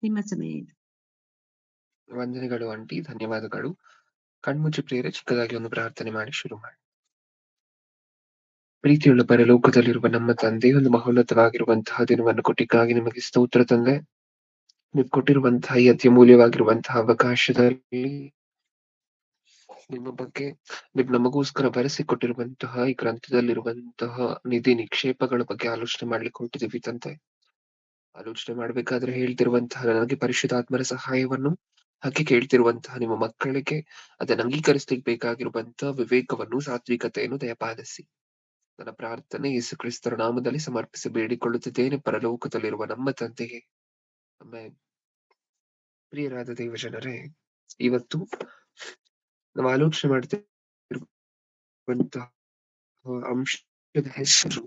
ನಿಮ್ಮ ಸಮಯ ಇದು. ವಂದನೆಗಳು ಆಂಟಿ, ಧನ್ಯವಾದಗಳು. ಕಣ್ಮುಚ್ಚಿ ಪ್ರಿಯರೇ, ಚಿಕ್ಕದಾಗಿ ಒಂದು ಪ್ರಾರ್ಥನೆ ಮಾಡಿ ಶುರು ಮಾಡಿ. ಪ್ರೀತಿಯುಳ್ಳ ಪರಲೋಕದಲ್ಲಿರುವ ನಮ್ಮ ತಂದೆ, ಒಂದು ಮಹೋನ್ನತವಾಗಿರುವಂತಹ ದಿನವನ್ನು ಕೊಟ್ಟಿಗಾಗಿ ನಿಮಗೆ ಸ್ತೋತ್ರ ತಂದೆ. ನೀವು ಕೊಟ್ಟಿರುವಂತಹ ಈ ಅತ್ಯಮೂಲ್ಯವಾಗಿರುವಂತಹ ಅವಕಾಶದಲ್ಲಿ ನಿಮ್ಮ ಬಗ್ಗೆ, ನೀವು ನಮಗೋಸ್ಕರ ಬರೆಸಿಕೊಟ್ಟಿರುವಂತಹ ಈ ಗ್ರಂಥದಲ್ಲಿರುವಂತಹ ನಿಧಿ ನಿಕ್ಷೇಪಗಳ ಬಗ್ಗೆ ಆಲೋಚನೆ ಮಾಡ್ಲಿಕ್ಕೆ ಹೊರಟಿದೀವಿ ತಂದೆ. ಆಲೋಚನೆ ಮಾಡ್ಬೇಕಾದ್ರೆ ಹೇಳ್ತಿರುವಂತಹ ನನಗೆ ಪರಿಶುದ್ಧಾತ್ಮರ ಸಹಾಯವನ್ನು, ಹಾಗೆ ಕೇಳ್ತಿರುವಂತಹ ನಿಮ್ಮ ಮಕ್ಕಳಿಗೆ ಅದನ್ನು ಅಂಗೀಕರಿಸ್ಲಿಕ್ಕೆ ಬೇಕಾಗಿರುವಂತಹ ವಿವೇಕವನ್ನು, ಸಾತ್ವಿಕತೆಯನ್ನು ದಯಪಾಲಿಸಿ. ನನ್ನ ಪ್ರಾರ್ಥನೆ ಯೇಸು ಕ್ರಿಸ್ತರ ನಾಮದಲ್ಲಿ ಸಮರ್ಪಿಸಿ ಬೇಡಿಕೊಳ್ಳುತ್ತಿದ್ದೇನೆ, ಪರಲೋಕದಲ್ಲಿರುವ ನಮ್ಮ ತಂದೆಗೆ. ಆಮೆನ್. ಪ್ರಿಯರಾದ ದೇವಜನರೇ, ಇವತ್ತು ನಾವು ಆಲೋಚನೆ ಮಾಡ್ತಿರುವಂತಹ ಅಂಶದ ಹೆಸರು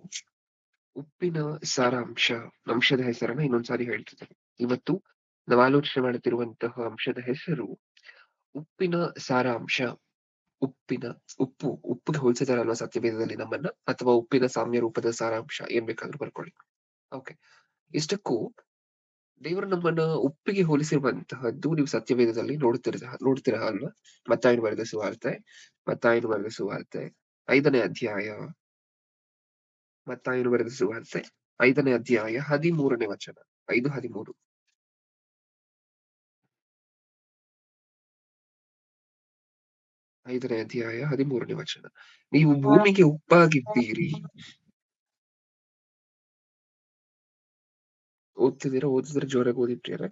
ಉಪ್ಪಿನ ಸಾರಾಂಶ. ಅಂಶದ ಹೆಸರನ್ನ ಇನ್ನೊಂದ್ಸಾರಿ ಹೇಳ್ತಿದ್ದೇನೆ. ಇವತ್ತು ನಾವು ಆಲೋಚನೆ ಮಾಡುತ್ತಿರುವಂತಹ ಅಂಶದ ಹೆಸರು ಉಪ್ಪಿನ ಸಾರಾಂಶ. ಉಪ್ಪಿಗೆ ಹೋಲಿಸಿದಾರಲ್ವಾ ಸತ್ಯವೇದದಲ್ಲಿ ನಮ್ಮನ್ನ, ಅಥವಾ ಉಪ್ಪಿನ ಸಾಮ್ಯ ರೂಪದ ಸಾರಾಂಶ, ಏನ್ ಬೇಕಾದ್ರೂ ಬರ್ಕೊಳ್ಳಿ. ಓಕೆ, ಇಷ್ಟಕ್ಕೂ ದೇವರು ನಮ್ಮನ್ನ ಉಪ್ಪಿಗೆ ಹೋಲಿಸಿರುವಂತಹದ್ದು ನೀವು ಸತ್ಯವೇದದಲ್ಲಿ ನೋಡ್ತೀರಾ ಅಲ್ವಾ? ಮತ್ತಾಯನು ಬರೆದ ಸುವಾರ್ತೆ 5ನೇ ಅಧ್ಯಾಯ, ಮತ್ತಾಯನು ಬರೆದ ಸುವಾರ್ತೆ 5ನೇ ಅಧ್ಯಾಯ 13ನೇ ವಚನ. 5:13. 5ನೇ ಅಧ್ಯಾಯ 13ನೇ ವಚನ. ನೀವು ಭೂಮಿಗೆ ಉಪ್ಪಾಗಿದ್ದೀರಿ. ಓದಿದ್ರೆ ಜೋರಾಗಿ ಓದಿ ಪ್ರಿಯರೇ.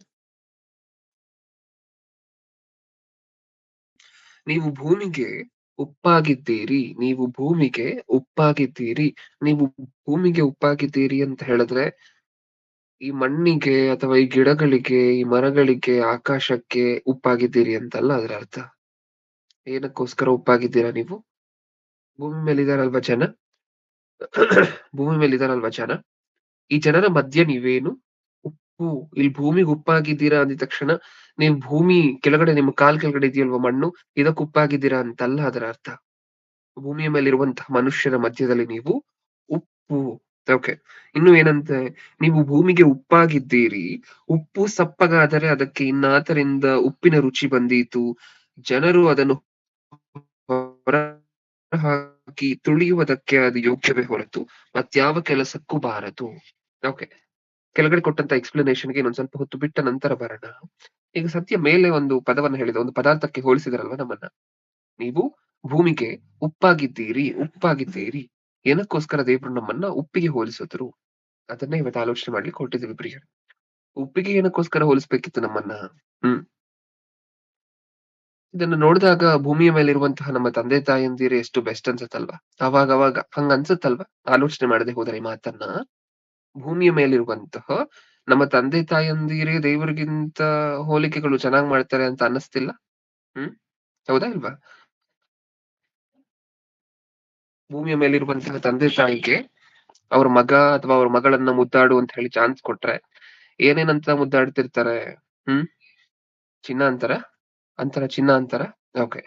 ನೀವು ಭೂಮಿಗೆ ಉಪ್ಪಾಗಿದ್ದೀರಿ. ನೀವು ಭೂಮಿಗೆ ಉಪ್ಪಾಗಿದ್ದೀರಿ. ನೀವು ಭೂಮಿಗೆ ಉಪ್ಪಾಗಿದ್ದೀರಿ ಅಂತ ಹೇಳಿದ್ರೆ ಈ ಮಣ್ಣಿಗೆ ಅಥವಾ ಈ ಗಿಡಗಳಿಗೆ, ಈ ಮರಗಳಿಗೆ, ಆಕಾಶಕ್ಕೆ ಉಪ್ಪಾಗಿದ್ದೀರಿ ಅಂತಲ್ಲ ಅದರ ಅರ್ಥ. ಏನಕ್ಕೋಸ್ಕರ ಉಪ್ಪಾಗಿದ್ದೀರಾ ನೀವು? ಭೂಮಿ ಮೇಲಿದಾರಲ್ವಾ ಜನ, ಭೂಮಿ ಮೇಲಿದಾರಲ್ವಾ ಜನ, ಈ ಜನರ ಮಧ್ಯೆ ನೀವೇನು ಉಪ್ಪು. ಇಲ್ಲಿ ಭೂಮಿಗೆ ಉಪ್ಪಾಗಿದ್ದೀರಾ ಅಂದಿದ ತಕ್ಷಣ ನೀವು ಭೂಮಿ ಕೆಳಗಡೆ, ನಿಮ್ಮ ಕಾಲ್ ಕೆಳಗಡೆ ಇದೆಯಲ್ವಾ ಮಣ್ಣು, ಇದಕ್ಕೆ ಉಪ್ಪಾಗಿದ್ದೀರಾ ಅಂತಲ್ಲ ಅದರ ಅರ್ಥ. ಭೂಮಿಯ ಮೇಲಿರುವಂತಹ ಮನುಷ್ಯರ ಮಧ್ಯದಲ್ಲಿ ನೀವು ಉಪ್ಪು. ಓಕೆ, ಇನ್ನು ಏನಂತೆ, ನೀವು ಭೂಮಿಗೆ ಉಪ್ಪಾಗಿದ್ದೀರಿ. ಉಪ್ಪು ಸಪ್ಪಗಾದರೆ ಅದಕ್ಕೆ ಇನ್ನಾತರಿಂದ ಉಪ್ಪಿನ ರುಚಿ ಬಂದೀತು. ಜನರು ಅದನ್ನು ಹಾಕಿ ತುಳಿಯುವುದಕ್ಕೆ ಅದು ಯೋಗ್ಯವೇ ಹೊರತು ಮತ್ಯಾವ ಕೆಲಸಕ್ಕೂ ಬಾರದು. ಓಕೆ, ಕೆಳಗಡೆ ಕೊಟ್ಟಂತ ಎಕ್ಸ್ಪ್ಲನೇಷನ್ಗೆ ಇನ್ನೊಂದ್ ಸ್ವಲ್ಪ ಹೊತ್ತು ಬಿಟ್ಟ ನಂತರ ಬರೋಣ. ಈಗ ಸತ್ಯ ಮೇಲೆ ಒಂದು ಪದವನ್ನು ಹೇಳಿದ, ಒಂದು ಪದಾರ್ಥಕ್ಕೆ ಹೋಲಿಸಿದಾರಲ್ವ ನಮ್ಮನ್ನ. ನೀವು ಭೂಮಿಗೆ ಉಪ್ಪಾಗಿದ್ದೀರಿ. ಏನಕ್ಕೋಸ್ಕರ ದೇವರು ನಮ್ಮನ್ನ ಉಪ್ಪಿಗೆ ಹೋಲಿಸಿದ್ರು, ಅದನ್ನೇ ಇವತ್ತು ಆಲೋಚನೆ ಮಾಡ್ಲಿಕ್ಕೆ ಹೊರಟಿದ್ದೀವಿ ಪ್ರಿಯ. ಉಪ್ಪಿಗೆ ಏನಕ್ಕೋಸ್ಕರ ಹೋಲಿಸ್ಬೇಕಿತ್ತು ನಮ್ಮನ್ನ? ಇದನ್ನು ನೋಡಿದಾಗ ಭೂಮಿಯ ಮೇಲೆ ಇರುವಂತಹ ನಮ್ಮ ತಂದೆ ತಾಯಂದಿರು ಎಷ್ಟು ಬೆಸ್ಟ್ ಅನ್ಸತ್ತಲ್ವಾ? ಅವಾಗ ಹಂಗ ಅನ್ಸತ್ತಲ್ವಾ ಆಲೋಚನೆ ಮಾಡದೆ ಹೋದ್ರೆ ಈ ಮಾತನ್ನ? ಭೂಮಿಯ ಮೇಲಿರುವಂತಹ ನಮ್ಮ ತಂದೆ ತಾಯಂದಿರೇ ದೇವರಿಗಿಂತ ಹೋಲಿಕೆಗಳು ಚೆನ್ನಾಗ್ ಮಾಡ್ತಾರೆ ಅಂತ ಅನ್ನಿಸ್ತಿಲ್ಲ? ಹೌದಾ ಇಲ್ವಾ? ಭೂಮಿಯ ಮೇಲಿರುವಂತಹ ತಂದೆ ತಾಯಿಗೆ ಅವ್ರ ಮಗ ಅಥವಾ ಅವ್ರ ಮಗಳನ್ನ ಮುದ್ದಾಡು ಅಂತ ಹೇಳಿ ಚಾನ್ಸ್ ಕೊಟ್ರೆ ಏನೇನಂತ ಮುದ್ದಾಡ್ತಿರ್ತಾರೆ? ಚಿನ್ನ ಅಂತಾರ. ಓಕೆ,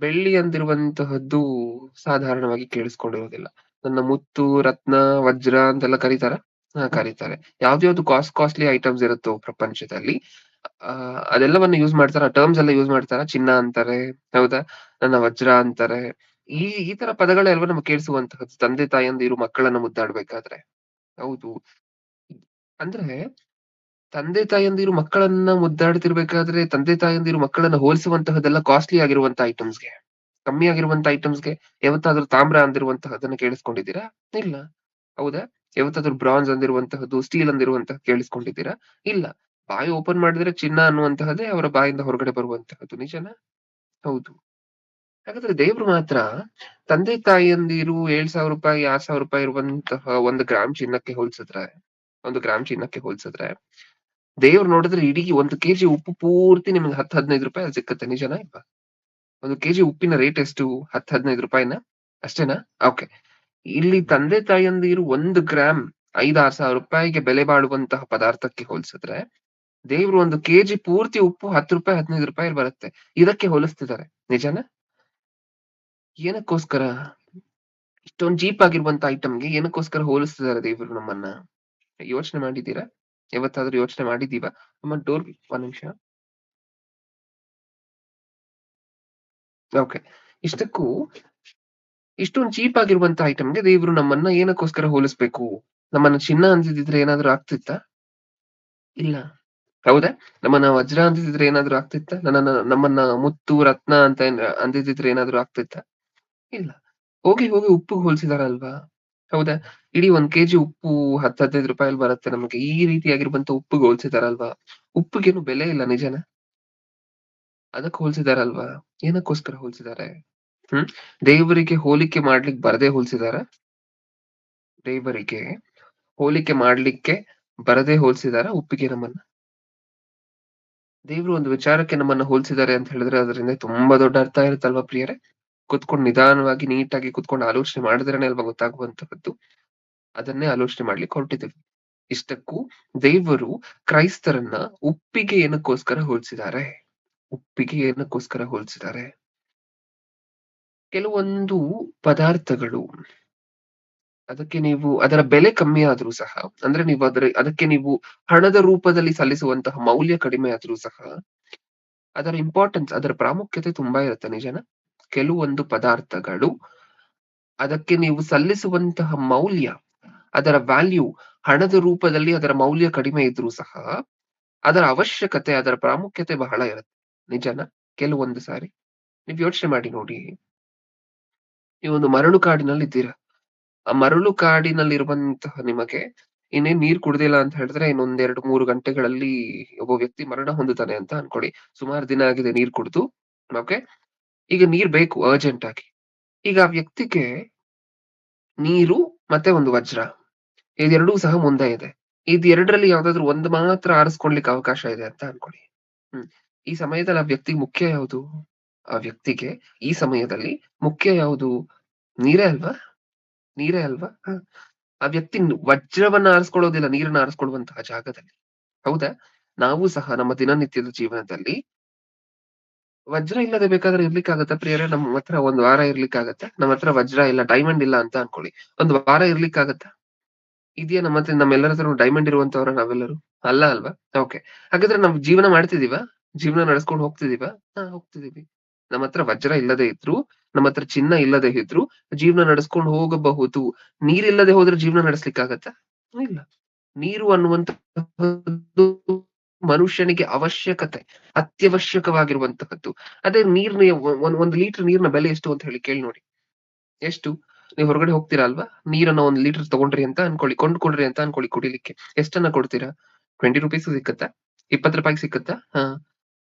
ಬೆಳ್ಳಿ ಅಂದಿರುವಂತಹದ್ದು ಸಾಧಾರಣವಾಗಿ ಕೇಳಿಸ್ಕೊಂಡಿರೋದಿಲ್ಲ. ನನ್ನ ಮುತ್ತು, ರತ್ನ, ವಜ್ರ ಅಂತೆಲ್ಲ ಕರೀತಾರೆ. ಯಾವ್ದ್ಯಾವ್ದು ಕಾಸ್ಟ್ಲಿ ಐಟಮ್ಸ್ ಇರುತ್ತೋ ಪ್ರಪಂಚದಲ್ಲಿ ಅದೆಲ್ಲವನ್ನ ಯೂಸ್ ಮಾಡ್ತಾರ, ಟರ್ಮ್ಸ್ ಎಲ್ಲ ಯೂಸ್ ಮಾಡ್ತಾರ. ಚಿನ್ನ ಅಂತಾರೆ, ಹೌದಾ, ನನ್ನ ವಜ್ರ ಅಂತಾರೆ. ಈ ತರ ಪದಗಳೆಲ್ವ ನಮ್ಗೆ ಕೇಳಿಸುವಂತಹದ್ದು ತಂದೆ ತಾಯಂದಿರು ಮಕ್ಕಳನ್ನ ಮುದ್ದಾಡ್ಬೇಕಾದ್ರೆ. ಹೌದು, ಅಂದ್ರೆ ತಂದೆ ತಾಯಂದಿರು ಮಕ್ಕಳನ್ನ ಮುದ್ದಾಡ್ತಿರ್ಬೇಕಾದ್ರೆ ತಂದೆ ತಾಯಂದಿರು ಮಕ್ಕಳನ್ನ ಹೋಲಿಸುವಂತಹದೆಲ್ಲ ಕಾಸ್ಟ್ಲಿ ಆಗಿರುವಂತ ಐಟಮ್ಸ್ಗೆ, ಕಮ್ಮಿ ಆಗಿರುವಂತ ಐಟಮ್ಸ್ಗೆ. ಯಾವತ್ತಾದ್ರೂ ತಾಮ್ರ ಅಂದಿರುವಂತಹದನ್ನ ಕೇಳಿಸ್ಕೊಂಡಿದ್ದೀರಾ? ಇಲ್ಲ. ಹೌದಾ? ಯಾವತ್ತಾದ್ರೂ ಬ್ರಾನ್ಸ್ ಅಂದಿರುವಂತಹದ್ದು, ಸ್ಟೀಲ್ ಅಂದಿರುವಂತಹ ಕೇಳಿಸ್ಕೊಂಡಿದ್ದೀರಾ? ಇಲ್ಲ. ಬಾಯಿ ಓಪನ್ ಮಾಡಿದ್ರೆ ಚಿನ್ನ ಅನ್ನುವಂತಹದ್ದೇ ಅವರ ಬಾಯಿಂದ ಹೊರಗಡೆ ಬರುವಂತಹದ್ದು. ನಿಜನಾ? ಹೌದು. ಹಾಗಾದ್ರೆ ದೇವ್ರು ಮಾತ್ರ ತಂದೆ ತಾಯಿಯಂದಿರು 7,000 ರೂಪಾಯಿ 6,000 ರೂಪಾಯಿ ಇರುವಂತಹ 1 ಗ್ರಾಮ್ ಚಿನ್ನಕ್ಕೆ ಹೋಲ್ಸಿದ್ರೆ ದೇವ್ರು ನೋಡಿದ್ರೆ ಇಡೀ 1 kg ಉಪ್ಪು ಪೂರ್ತಿ ನಿಮ್ಗೆ 10-15 ರೂಪಾಯಿ ಸಿಕ್ಕತ್ತೆ. ನಿಜನಾ ಇಲ್ವಾ? 1 kg ಉಪ್ಪಿನ ರೇಟ್ ಎಷ್ಟು? 10-15 ರೂಪಾಯಿನ ಅಷ್ಟೇನಾ? ಓಕೆ, ಇಲ್ಲಿ ತಂದೆ ತಾಯಿಯಂದಿರು 1 ಗ್ರಾಮ್ 5-6 ಸಾವಿರ ರೂಪಾಯಿಗೆ ಬೆಲೆ ಬಾಳುವಂತಹ ಪದಾರ್ಥಕ್ಕೆ ಹೋಲಿಸಿದ್ರೆ ದೇವ್ರು 1 kg ಪೂರ್ತಿ ಉಪ್ಪು 10 ರೂಪಾಯಿ 15 ರೂಪಾಯಿ ಬರುತ್ತೆ. ಇದಕ್ಕೆ ಹೋಲಿಸ್ತಿದ್ದಾರೆ. ನಿಜನಾ? ಏನಕ್ಕೋಸ್ಕರ ಇಷ್ಟೊಂದು ಚೀಪ್ ಆಗಿರುವಂತ ಐಟಮ್ಗೆ ಏನಕ್ಕೋಸ್ಕರ ಹೋಲಿಸ್ತಿದ್ದಾರೆ ದೇವ್ರು ನಮ್ಮನ್ನ? ಯೋಚನೆ ಮಾಡಿದ್ದೀರಾ? ಯಾವತ್ತಾದ್ರೂ ಯೋಚನೆ ಮಾಡಿದೀವಾ? ಅಮ್ಮ ಡೋರ್ ಒಂದ್ ನಿಮಿಷ. ಓಕೆ. ಇಷ್ಟಕ್ಕೂ ಇಷ್ಟೊಂದು ಚೀಪ್ ಆಗಿರುವಂತ ಐಟಮ್‌ಗೆ ದೇವ್ರು ನಮ್ಮನ್ನ ಏನಕ್ಕೋಸ್ಕರ ಹೋಲಿಸ್ಬೇಕು? ನಮ್ಮನ್ನ ಚಿನ್ನ ಅಂದಿದಿದ್ರೆ ಏನಾದ್ರೂ ಆಗ್ತಿತ್ತಾ? ಇಲ್ಲ. ಹೌದಾ? ನಮ್ಮನ್ನ ವಜ್ರ ಅಂದಿದಿದ್ರೆ ಏನಾದ್ರೂ ಆಗ್ತಿತ್ತಾ? ನಮ್ಮನ್ನ ಮುತ್ತು, ರತ್ನ ಅಂತ ಅಂದಿದಿದ್ರೆ ಏನಾದ್ರೂ ಆಗ್ತಿತ್ತಾ? ಇಲ್ಲ. ಹೋಗಿ, ಹೋಗಿ ಉಪ್ಪಿಗೆ ಹೋಲಿಸಿದಾರಲ್ವಾ? ಹೌದಾ? ಇಡೀ 1 ಕೆಜಿ ಉಪ್ಪು ₹10, ₹15 ಬರುತ್ತೆ ನಮಗೆ. ಈ ರೀತಿಯಾಗಿರುವಂತ ಉಪ್ಪಿಗೆ ಹೋಲಿಸಿದಾರಲ್ವಾ? ಉಪ್ಪಿಗೇನು ಬೆಲೆ ಇಲ್ಲ ನಿಜನಾ? ಅದಕ್ಕೆ ಹೋಲಿಸಿದಾರಲ್ವಾ? ಏನಕ್ಕೋಸ್ಕರ ಹೋಲಿಸಿದ್ದಾರೆ? ಹ್ಮ್? ದೇವರಿಗೆ ಹೋಲಿಕೆ ಮಾಡ್ಲಿಕ್ಕೆ ಬರದೇ ಹೋಲಿಸಿದಾರಾ? ದೇವರಿಗೆ ಹೋಲಿಕೆ ಮಾಡ್ಲಿಕ್ಕೆ ಬರದೇ ಹೋಲಿಸಿದಾರಾ ಉಪ್ಪಿಗೆ ನಮ್ಮನ್ನ? ದೇವ್ರು ಒಂದು ವಿಚಾರಕ್ಕೆ ನಮ್ಮನ್ನ ಹೋಲಿಸಿದ್ದಾರೆ ಅಂತ ಹೇಳಿದ್ರೆ ಅದರಿಂದ ತುಂಬಾ ದೊಡ್ಡ ಅರ್ಥ ಇರುತ್ತಲ್ವಾ ಪ್ರಿಯರೇ? ಕುತ್ಕೊಂಡು ನಿಧಾನವಾಗಿ ನೀಟಾಗಿ ಕುತ್ಕೊಂಡು ಆಲೋಚನೆ ಮಾಡಿದ್ರೇನೆ ಅಲ್ವಾ ಗೊತ್ತಾಗುವಂತಹದ್ದು. ಅದನ್ನೇ ಆಲೋಚನೆ ಮಾಡ್ಲಿಕ್ಕೆ ಹೊರಟಿದ್ದೇವೆ. ಇಷ್ಟಕ್ಕೂ ದೇವರು ಕ್ರೈಸ್ತರನ್ನ ಉಪ್ಪಿಗೆ ಏನಕ್ಕೋಸ್ಕರ ಹೋಲಿಸಿದ್ದಾರೆ? ಉಪ್ಪಿಗೆ ಏನಕ್ಕೋಸ್ಕರ ಹೋಲಿಸಿದ್ದಾರೆ? ಕೆಲವೊಂದು ಪದಾರ್ಥಗಳು ಅದಕ್ಕೆ ನೀವು ಅದರ ಬೆಲೆ ಕಮ್ಮಿ ಆದ್ರೂ ಸಹ, ಅಂದ್ರೆ ನೀವು ಅದಕ್ಕೆ ನೀವು ಹಣದ ರೂಪದಲ್ಲಿ ಸಲ್ಲಿಸುವಂತಹ ಮೌಲ್ಯ ಕಡಿಮೆ ಆದ್ರೂ ಸಹ, ಅದರ ಇಂಪಾರ್ಟೆನ್ಸ್ ಅದರ ಪ್ರಾಮುಖ್ಯತೆ ತುಂಬಾ ಇರುತ್ತೆ ನಿಜನಾ? ಕೆಲವೊಂದು ಪದಾರ್ಥಗಳು ಅದಕ್ಕೆ ನೀವು ಸಲ್ಲಿಸುವಂತಹ ಮೌಲ್ಯ, ಅದರ ವ್ಯಾಲ್ಯೂ ಹಣದ ರೂಪದಲ್ಲಿ ಅದರ ಮೌಲ್ಯ ಕಡಿಮೆ ಇದ್ರೂ ಸಹ, ಅದರ ಅವಶ್ಯಕತೆ, ಅದರ ಪ್ರಾಮುಖ್ಯತೆ ಬಹಳ ಇರುತ್ತೆ. ನಿಜನಾ? ಕೆಲವೊಂದು ಸಾರಿ. ನೀವ್ ಯೋಚನೆ ಮಾಡಿ ನೋಡಿ. ನೀವೊಂದು ಮರಳು ಕಾಡಿನಲ್ಲಿದ್ದೀರಾ. ಆ ಮರಳು ಕಾಡಿನಲ್ಲಿರುವಂತಹ ನಿಮಗೆ ಇನ್ನೇನ್ ನೀರ್ ಕುಡ್ದಿಲ್ಲ ಅಂತ ಹೇಳಿದ್ರೆ ಇನ್ನೊಂದ್ 2, 3 ಗಂಟೆಗಳಲ್ಲಿ ಒಬ್ಬ ವ್ಯಕ್ತಿ ಮರಣ ಹೊಂದುತ್ತಾನೆ ಅಂತ ಅನ್ಕೊಳ್ಳಿ. ಸುಮಾರು ದಿನ ಆಗಿದೆ ನೀರ್ ಕುಡ್ದು. ಓಕೆ. ಈಗ ನೀರ್ ಬೇಕು ಅರ್ಜೆಂಟ್ ಆಗಿ. ಈಗ ಆ ವ್ಯಕ್ತಿಗೆ ನೀರು ಮತ್ತೆ ಒಂದು ವಜ್ರ ಇದೆರಡೂ ಸಹ ಮುಂದೆ ಇದೆ. ಇದೆರಡರಲ್ಲಿ ಯಾವ್ದಾದ್ರು ಒಂದು ಮಾತ್ರ ಆರಿಸ್ಕೊಳ್ಲಿಕ್ಕೆ ಅವಕಾಶ ಇದೆ ಅಂತ ಅನ್ಕೊಳ್ಳಿ. ಹ್ಮ್. ಈ ಸಮಯದಲ್ಲಿ ಆ ವ್ಯಕ್ತಿಗೆ ಮುಖ್ಯ ಯಾವುದು? ಆ ವ್ಯಕ್ತಿಗೆ ಈ ಸಮಯದಲ್ಲಿ ಮುಖ್ಯ ಯಾವುದು? ನೀರೇ ಅಲ್ವಾ? ನೀರೇ ಅಲ್ವಾ? ಹ. ಆ ವ್ಯಕ್ತಿ ವಜ್ರವನ್ನ ಆರಿಸ್ಕೊಳ್ಳೋದಿಲ್ಲ ನೀರನ್ನ ಆರಿಸ್ಕೊಳ್ಳುವಂತಹ ಜಾಗದಲ್ಲಿ. ಹೌದಾ? ನಾವು ಸಹ ನಮ್ಮ ದಿನನಿತ್ಯದ ಜೀವನದಲ್ಲಿ ವಜ್ರ ಇಲ್ಲದೆ ಬೇಕಾದ್ರೆ ಇರ್ಲಿಕ್ಕಾಗತ್ತಾ ಪ್ರಿಯರೇ? ನಮ್ಮ ಹತ್ರ ಒಂದ್ ವಾರ ಇರ್ಲಿಕ್ಕಾಗತ್ತಾ? ನಮ್ಮ ಹತ್ರ ವಜ್ರ ಇಲ್ಲ, ಡೈಮಂಡ್ ಇಲ್ಲ ಅಂತ ಅನ್ಕೊಳ್ಳಿ. ಒಂದು ವಾರ ಇರ್ಲಿಕ್ಕಾಗತ್ತಾ? ಇದೆಯಾ ನಮ್ಮೆಲ್ಲರ ಹತ್ರನು ಡೈಮಂಡ್ ಇರುವಂತವ್ರಾ ನಾವೆಲ್ಲರೂ? ಅಲ್ಲ ಅಲ್ವಾ? ಓಕೆ. ಹಾಗಾದ್ರೆ ನಾವು ಜೀವನ ಮಾಡ್ತಿದೀವಾ? ಜೀವನ ನಡೆಸ್ಕೊಂಡು ಹೋಗ್ತಿದೀವಾ? ಹಾ, ಹೋಗ್ತಿದೀವಿ. ನಮ್ಮ ಹತ್ರ ವಜ್ರ ಇಲ್ಲದೆ ಇದ್ರು, ನಮ್ಮ ಹತ್ರ ಚಿನ್ನ ಇಲ್ಲದೆ ಇದ್ರು ಜೀವನ ನಡೆಸ್ಕೊಂಡು ಹೋಗಬಹುದು. ನೀರಿಲ್ಲದೆ ಹೋದ್ರೆ ಜೀವನ ನಡೆಸ್ಲಿಕ್ಕಾಗತ್ತಾ? ಇಲ್ಲ. ನೀರು ಅನ್ನುವಂತಹದ್ದು ಮನುಷ್ಯನಿಗೆ ಅವಶ್ಯಕತೆ, ಅತ್ಯವಶ್ಯಕವಾಗಿರುವಂತಹದ್ದು. ಅದೇ ನೀರ್ನ ಒಂದ್ ಲೀಟರ್ ನೀರಿನ ಬೆಲೆ ಎಷ್ಟು ಅಂತ ಹೇಳಿ ಕೇಳಿ ನೋಡಿ. ಎಷ್ಟು? ನೀವು ಹೊರಗಡೆ ಹೋಗ್ತೀರಾ ಅಲ್ವಾ? ನೀರನ್ನ 1 ಲೀಟರ್ ತಗೊಂಡ್ರಿ ಅಂತ ಅನ್ಕೊಳ್ಳಿ, ಕೊಂಡ್ಕೊಂಡ್ರಿ ಅಂತ ಅನ್ಕೊಳ್ಳಿ ಕುಡಿಲಿಕ್ಕೆ. ಎಷ್ಟನ್ನ ಕೊಡ್ತೀರಾ? ₹20 ಸಿಕ್ಕತ್ತಾ? ₹20 ಸಿಕ್ಕತ್ತಾ? ಹಾ.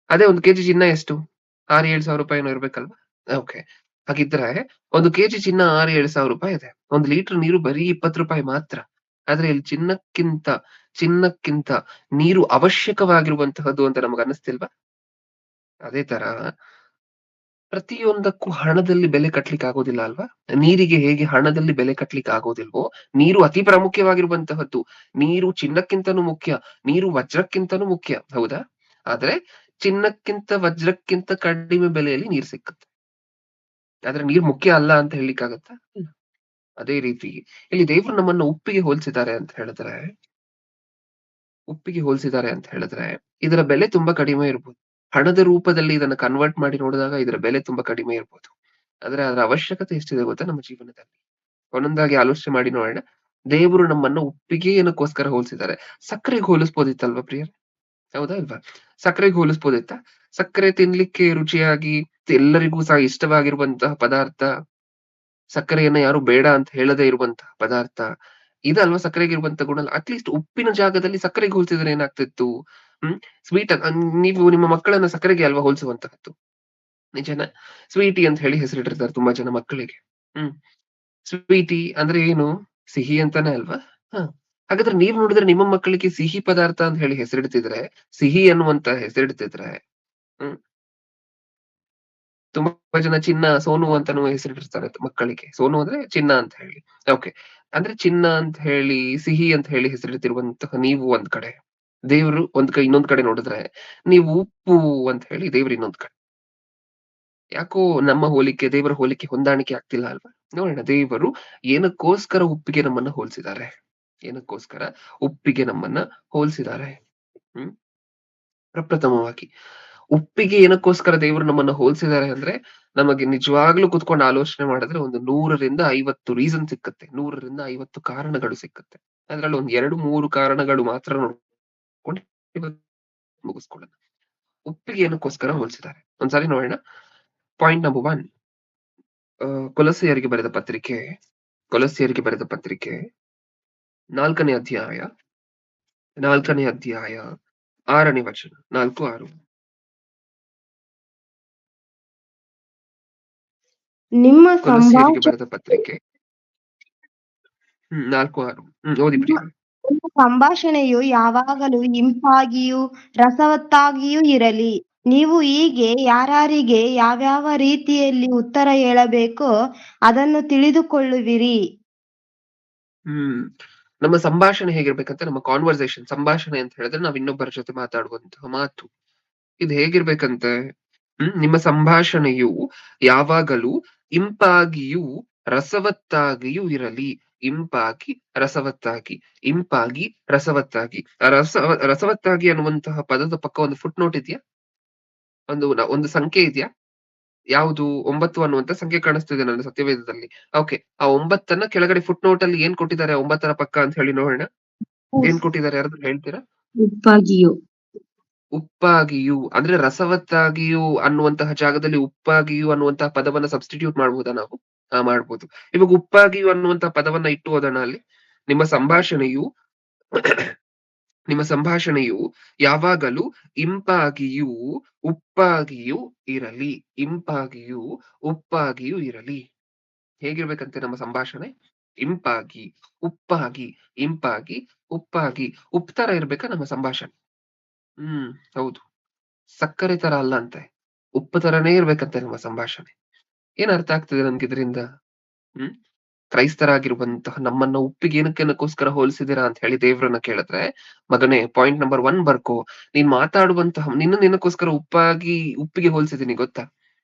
ಅದೇ 1 ಕೆಜಿ ಚಿನ್ನ ಎಷ್ಟು? 6, 7 ಸಾವಿರ ಏನೋ ಇರ್ಬೇಕಲ್ವಾ? ಓಕೆ. ಹಾಗಿದ್ರೆ 1 ಕೆಜಿ ಚಿನ್ನ 6, 7 ಸಾವಿರ ಇದೆ. 1 ಲೀಟರ್ ನೀರು ಬರೀ ₹20 ಮಾತ್ರ. ಆದ್ರೆ ಇಲ್ಲಿ ಚಿನ್ನಕ್ಕಿಂತ ನೀರು ಅವಶ್ಯಕವಾಗಿರುವಂತಹದ್ದು ಅಂತ ನಮಗ್ ಅನ್ನಿಸ್ತಿಲ್ವಾ? ಅದೇ ತರ ಪ್ರತಿಯೊಂದಕ್ಕೂ ಹಣದಲ್ಲಿ ಬೆಲೆ ಕಟ್ಲಿಕ್ಕೆ ಆಗೋದಿಲ್ಲ ಅಲ್ವಾ? ನೀರಿಗೆ ಹೇಗೆ ಹಣದಲ್ಲಿ ಬೆಲೆ ಕಟ್ಲಿಕ್ಕೆ ಆಗೋದಿಲ್ವೋ, ನೀರು ಅತಿ ಪ್ರಾಮುಖ್ಯವಾಗಿರುವಂತಹದ್ದು. ನೀರು ಚಿನ್ನಕ್ಕಿಂತನೂ ಮುಖ್ಯ. ನೀರು ವಜ್ರಕ್ಕಿಂತನೂ ಮುಖ್ಯ. ಹೌದಾ? ಆದ್ರೆ ಚಿನ್ನಕ್ಕಿಂತ ವಜ್ರಕ್ಕಿಂತ ಕಡಿಮೆ ಬೆಲೆಯಲ್ಲಿ ನೀರ್ ಸಿಕ್ಕುತ್ತೆ. ಆದ್ರೆ ನೀರ್ ಮುಖ್ಯ ಅಲ್ಲ ಅಂತ ಹೇಳ್ಲಿಕ್ಕಾಗತ್ತಾ? ಇಲ್ಲ. ಅದೇ ರೀತಿ ಇಲ್ಲಿ ದೇವ್ರು ನಮ್ಮನ್ನ ಉಪ್ಪಿಗೆ ಹೋಲಿಸಿದ್ದಾರೆ ಅಂತ ಹೇಳಿದ್ರೆ, ಇದರ ಬೆಲೆ ತುಂಬಾ ಕಡಿಮೆ ಇರ್ಬೋದು. ಹಣದ ರೂಪದಲ್ಲಿ ಇದನ್ನ ಕನ್ವರ್ಟ್ ಮಾಡಿ ನೋಡಿದಾಗ ಇದರ ಬೆಲೆ ತುಂಬಾ ಕಡಿಮೆ ಇರ್ಬೋದು. ಆದ್ರೆ ಅದರ ಅವಶ್ಯಕತೆ ಎಷ್ಟಿದೆ ಗೊತ್ತಾ ನಮ್ಮ ಜೀವನದಲ್ಲಿ? ಒಂದೊಂದಾಗಿ ಆಲೋಚನೆ ಮಾಡಿ ನೋಡೋಣ. ದೇವರು ನಮ್ಮನ್ನ ಉಪ್ಪಿಗೆ ಏನಕ್ಕೋಸ್ಕರ ಹೋಲಿಸಿದ್ದಾರೆ? ಸಕ್ಕರೆಗೆ ಹೋಲಿಸ್ಬೋದಿತ್ತಲ್ವಾ ಪ್ರಿಯರೇ? ಹೌದಾ ಇಲ್ವಾ? ಸಕ್ಕರೆಗೆ ಹೋಲಿಸ್ಬೋದಿತ್ತಾ? ಸಕ್ಕರೆ ತಿನ್ಲಿಕ್ಕೆ ರುಚಿಯಾಗಿ ಎಲ್ಲರಿಗೂ ಸಹ ಇಷ್ಟವಾಗಿರುವಂತಹ ಪದಾರ್ಥ, ಸಕ್ಕರೆಯನ್ನ ಯಾರು ಬೇಡ ಅಂತ ಹೇಳದೇ ಇರುವಂತಹ ಪದಾರ್ಥ. ಇದಲ್ವಾ ಸಕ್ಕರೆಗಿರುವಂತ ಗುಣ. ಅಟ್‌ಲೀಸ್ಟ್ ಉಪ್ಪಿನ ಜಾಗದಲ್ಲಿ ಸಕ್ಕರೆಗೆ ಹೋಲಿಸಿದ್ರೆ ಏನಾಗ್ತಿತ್ತು? ಹ್ಮ್. ಸ್ವೀಟ್ ನೀವು ನಿಮ್ಮ ಮಕ್ಕಳನ್ನ ಸಕ್ಕರೆಗೆ ಅಲ್ವಾ ಹೋಲಿಸುವಂತಹದ್ದು. ನಿಜನಾ? ಸ್ವೀಟಿ ಅಂತ ಹೇಳಿ ಹೆಸರಿಟ್ಟಿರ್ತಾರೆ ತುಂಬಾ ಜನ ಮಕ್ಕಳಿಗೆ. ಹ್ಮ್. ಸ್ವೀಟಿ ಅಂದ್ರೆ ಏನು? ಸಿಹಿ ಅಂತಾನೆ ಅಲ್ವಾ? ಹ. ಹಾಗಾದ್ರೆ ನೀವ್ ನೋಡಿದ್ರೆ ನಿಮ್ಮ ಮಕ್ಕಳಿಗೆ ಸಿಹಿ ಪದಾರ್ಥ ಅಂತ ಹೇಳಿ ಹೆಸರಿಡ್ತಿದ್ರೆ, ಸಿಹಿ ಅನ್ನುವಂತ ಹೆಸರಿಡ್ತಿದ್ರೆ, ಹ್ಮ್. ತುಂಬಾ ಜನ ಚಿನ್ನ, ಸೋನು ಅಂತಾನೂ ಹೆಸರಿಟ್ಟಿರ್ತಾರೆ ಮಕ್ಕಳಿಗೆ. ಸೋನು ಅಂದ್ರೆ ಚಿನ್ನ ಅಂತ ಹೇಳಿ. ಓಕೆ. ಅಂದ್ರೆ ಚಿನ್ನ ಅಂತ ಹೇಳಿ, ಸಿಹಿ ಅಂತ ಹೇಳಿ ಹೆಸರಿಡ್ತಿರುವಂತಹ ನೀವು ಒಂದ್ ಕಡೆ, ದೇವ್ರು ಇನ್ನೊಂದ್ ಕಡೆ ನೋಡಿದ್ರೆ, ನೀವು ಉಪ್ಪು ಅಂತ ಹೇಳಿ ದೇವ್ರು ಇನ್ನೊಂದ್ ಕಡೆ. ಯಾಕೋ ನಮ್ಮ ಹೋಲಿಕೆ, ದೇವರ ಹೋಲಿಕೆ ಹೊಂದಾಣಿಕೆ ಆಗ್ತಿಲ್ಲ ಅಲ್ವಾ? ನೋಡೋಣ ದೇವರು ಏನಕ್ಕೋಸ್ಕರ ಉಪ್ಪಿಗೆ ನಮ್ಮನ್ನ ಹೋಲಿಸಿದ್ದಾರೆ? ಏನಕ್ಕೋಸ್ಕರ? ಉಪ್ಪಿಗೆ ನಮ್ಮನ್ನ ಹೋಲಿಸಿದ್ದಾರೆ. ಹ್ಮ್. ಪ್ರಪ್ರಥಮವಾಗಿ ಉಪ್ಪಿಗೆ ಏನಕ್ಕೋಸ್ಕರ ದೇವರು ನಮ್ಮನ್ನ ಹೋಲಿಸಿದ್ದಾರೆ ಅಂದ್ರೆ ನಮಗೆ ನಿಜವಾಗ್ಲೂ ಕುತ್ಕೊಂಡು ಆಲೋಚನೆ ಮಾಡಿದ್ರೆ ಒಂದು 100 ರಿಂದ 50 ರೀಸನ್ ಸಿಕ್ಕತ್ತೆ. 100 ರಿಂದ 50 ಕಾರಣಗಳು ಸಿಕ್ಕತ್ತೆ. ಅದ್ರಲ್ಲಿ ಒಂದ್ 2-3 ಕಾರಣಗಳು ಮಾತ್ರ ನೋಡ್ಕೊಂಡು ಇವತ್ತು ಮುಗಿಸ್ಕೊಳ್ಳೋಣ. ಉಪ್ಪಿಗೆ ಏನಕ್ಕೋಸ್ಕರ ಹೋಲಿಸಿದ್ದಾರೆ? ಒಂದ್ಸಾರಿ ನೋಡೋಣ. ಪಾಯಿಂಟ್ ನಂಬರ್ 1 ಕೊಲೊಸ್ಸೆಯರಿಗೆ ಬರೆದ ಪತ್ರಿಕೆ, ಕೊಲೊಸ್ಸೆಯರಿಗೆ ಬರೆದ ಪತ್ರಿಕೆ 4ನೇ ಅಧ್ಯಾಯ 4ನೇ ಅಧ್ಯಾಯ 6ನೇ ವಚನ 4-6. ನಿಮ್ಮ ಕೊಲೊಸ್ಸೆಯರಿಗೆ ಬರೆದ ಪತ್ರಿಕೆ 4-6. ಓದಿ ಪ್ರಿಯ. ಸಂಭಾಷಣೆಯು ಯಾವಾಗಲೂ ಇಂಪಾಗಿಯೂ ರಸವತ್ತಾಗಿಯೂ ಇರಲಿ. ನೀವು ಹೀಗೆ ಯಾರಿಗೆ ಯಾವ್ಯಾವ ರೀತಿಯಲ್ಲಿ ಉತ್ತರ ಹೇಳಬೇಕೋ ಅದನ್ನು ತಿಳಿದುಕೊಳ್ಳುವಿರಿ. ನಮ್ಮ ಸಂಭಾಷಣೆ ಹೇಗಿರ್ಬೇಕಂತ, ನಮ್ಮ ಕಾನ್ವರ್ಸೇಷನ್, ಸಂಭಾಷಣೆ ಅಂತ ಹೇಳಿದ್ರೆ ನಾವ್ ಇನ್ನೊಬ್ಬರ ಜೊತೆ ಮಾತಾಡುವಂತಹ ಮಾತು. ಇದು ಹೇಗಿರ್ಬೇಕಂತೆ? ನಿಮ್ಮ ಸಂಭಾಷಣೆಯು ಯಾವಾಗಲೂ ಇಂಪಾಗಿಯೂ ರಸವತ್ತಾಗಿಯೂ ಇರಲಿ. ಇಂಪಾಗಿ ರಸವತ್ತಾಗಿ, ಇಂಪಾಗಿ ರಸವತ್ತಾಗಿ. ರಸವತ್ತಾಗಿ ಅನ್ನುವಂತಹ ಪದದ ಪಕ್ಕ ಒಂದು ಫುಟ್ ನೋಟ್ ಇದೆಯಾ? ಒಂದು ಸಂಖ್ಯೆ ಇದೆಯಾ? ಯಾವುದು? 9 ಅನ್ನುವಂತ ಸಂಖ್ಯೆ ಕಾಣಿಸ್ತಿದೆ ನನ್ನ ಸತ್ಯವೇದದಲ್ಲಿ. ಓಕೆ, ಆ 9 ಕೆಳಗಡೆ ಫುಟ್ ನೋಟ್ ಅಲ್ಲಿ ಏನ್ ಕೊಟ್ಟಿದ್ದಾರೆ 9 ಪಕ್ಕ ಅಂತ ಹೇಳಿ ನೋಡೋಣ. ಏನ್ ಕೊಟ್ಟಿದ್ದಾರೆ ಯಾರಾದ್ರೂ ಹೇಳ್ತೀರಾ? ಉಪ್ಪಾಗಿಯೂ. ಉಪ್ಪಾಗಿಯೂ ಅಂದ್ರೆ ರಸವತ್ತಾಗಿಯೂ ಅನ್ನುವಂತಹ ಜಾಗದಲ್ಲಿ ಉಪ್ಪಾಗಿಯೂ ಅನ್ನುವಂತಹ ಪದವನ್ನ ಸಬ್ಸ್ಟಿಟ್ಯೂಟ್ ಮಾಡ್ಬೋದಾ ನಾವು? ಮಾಡ್ಬೋದು. ಇವಾಗ ಉಪ್ಪಾಗಿಯೂ ಅನ್ನುವಂತಹ ಪದವನ್ನ ಇಟ್ಟು ಓದೋಣ ಅಲ್ಲಿ. ನಿಮ್ಮ ಸಂಭಾಷಣೆಯು ನಿಮ್ಮ ಸಂಭಾಷಣೆಯು ಯಾವಾಗಲೂ ಇಂಪಾಗಿಯೂ ಉಪ್ಪಾಗಿಯೂ ಇರಲಿ. ಇಂಪಾಗಿಯೂ ಉಪ್ಪಾಗಿಯೂ ಇರಲಿ. ಹೇಗಿರ್ಬೇಕಂತೆ ನಮ್ಮ ಸಂಭಾಷಣೆ? ಇಂಪಾಗಿ, ಉಪ್ಪಾಗಿ, ಇಂಪಾಗಿ, ಉಪ್ಪಾಗಿ. ಉಪ್ಪು ತರ ಇರ್ಬೇಕಾ ನಮ್ಮ ಸಂಭಾಷಣೆ? ಹೌದು. ಸಕ್ಕರೆ ತರ ಅಲ್ಲ ಅಂತೆ, ಉಪ್ಪು ತರನೇ ಇರ್ಬೇಕಂತೆ ನಮ್ಮ ಸಂಭಾಷಣೆ. ಏನ್ ಅರ್ಥ ಆಗ್ತದೆ ನನ್ಗೆ ಇದರಿಂದ? ಕ್ರೈಸ್ತರಾಗಿರುವಂತಹ ನಮ್ಮನ್ನ ಉಪ್ಪಿಗೆ ಏನಕ್ಕೋಸ್ಕರ ಹೋಲಿಸಿದಿರಾ ಅಂತ ಹೇಳಿ ದೇವ್ರನ್ನ ಕೇಳಿದ್ರೆ, ಮಗನೇ ಪಾಯಿಂಟ್ ನಂಬರ್ 1 ಬರ್ಕೋ. ನೀನ್ ಮಾತಾಡುವಂತಹ ನಿನ್ನಕ್ಕೋಸ್ಕರ ಉಪ್ಪಿಗೆ ಹೋಲಿಸಿದೀನಿ ಗೊತ್ತಾ?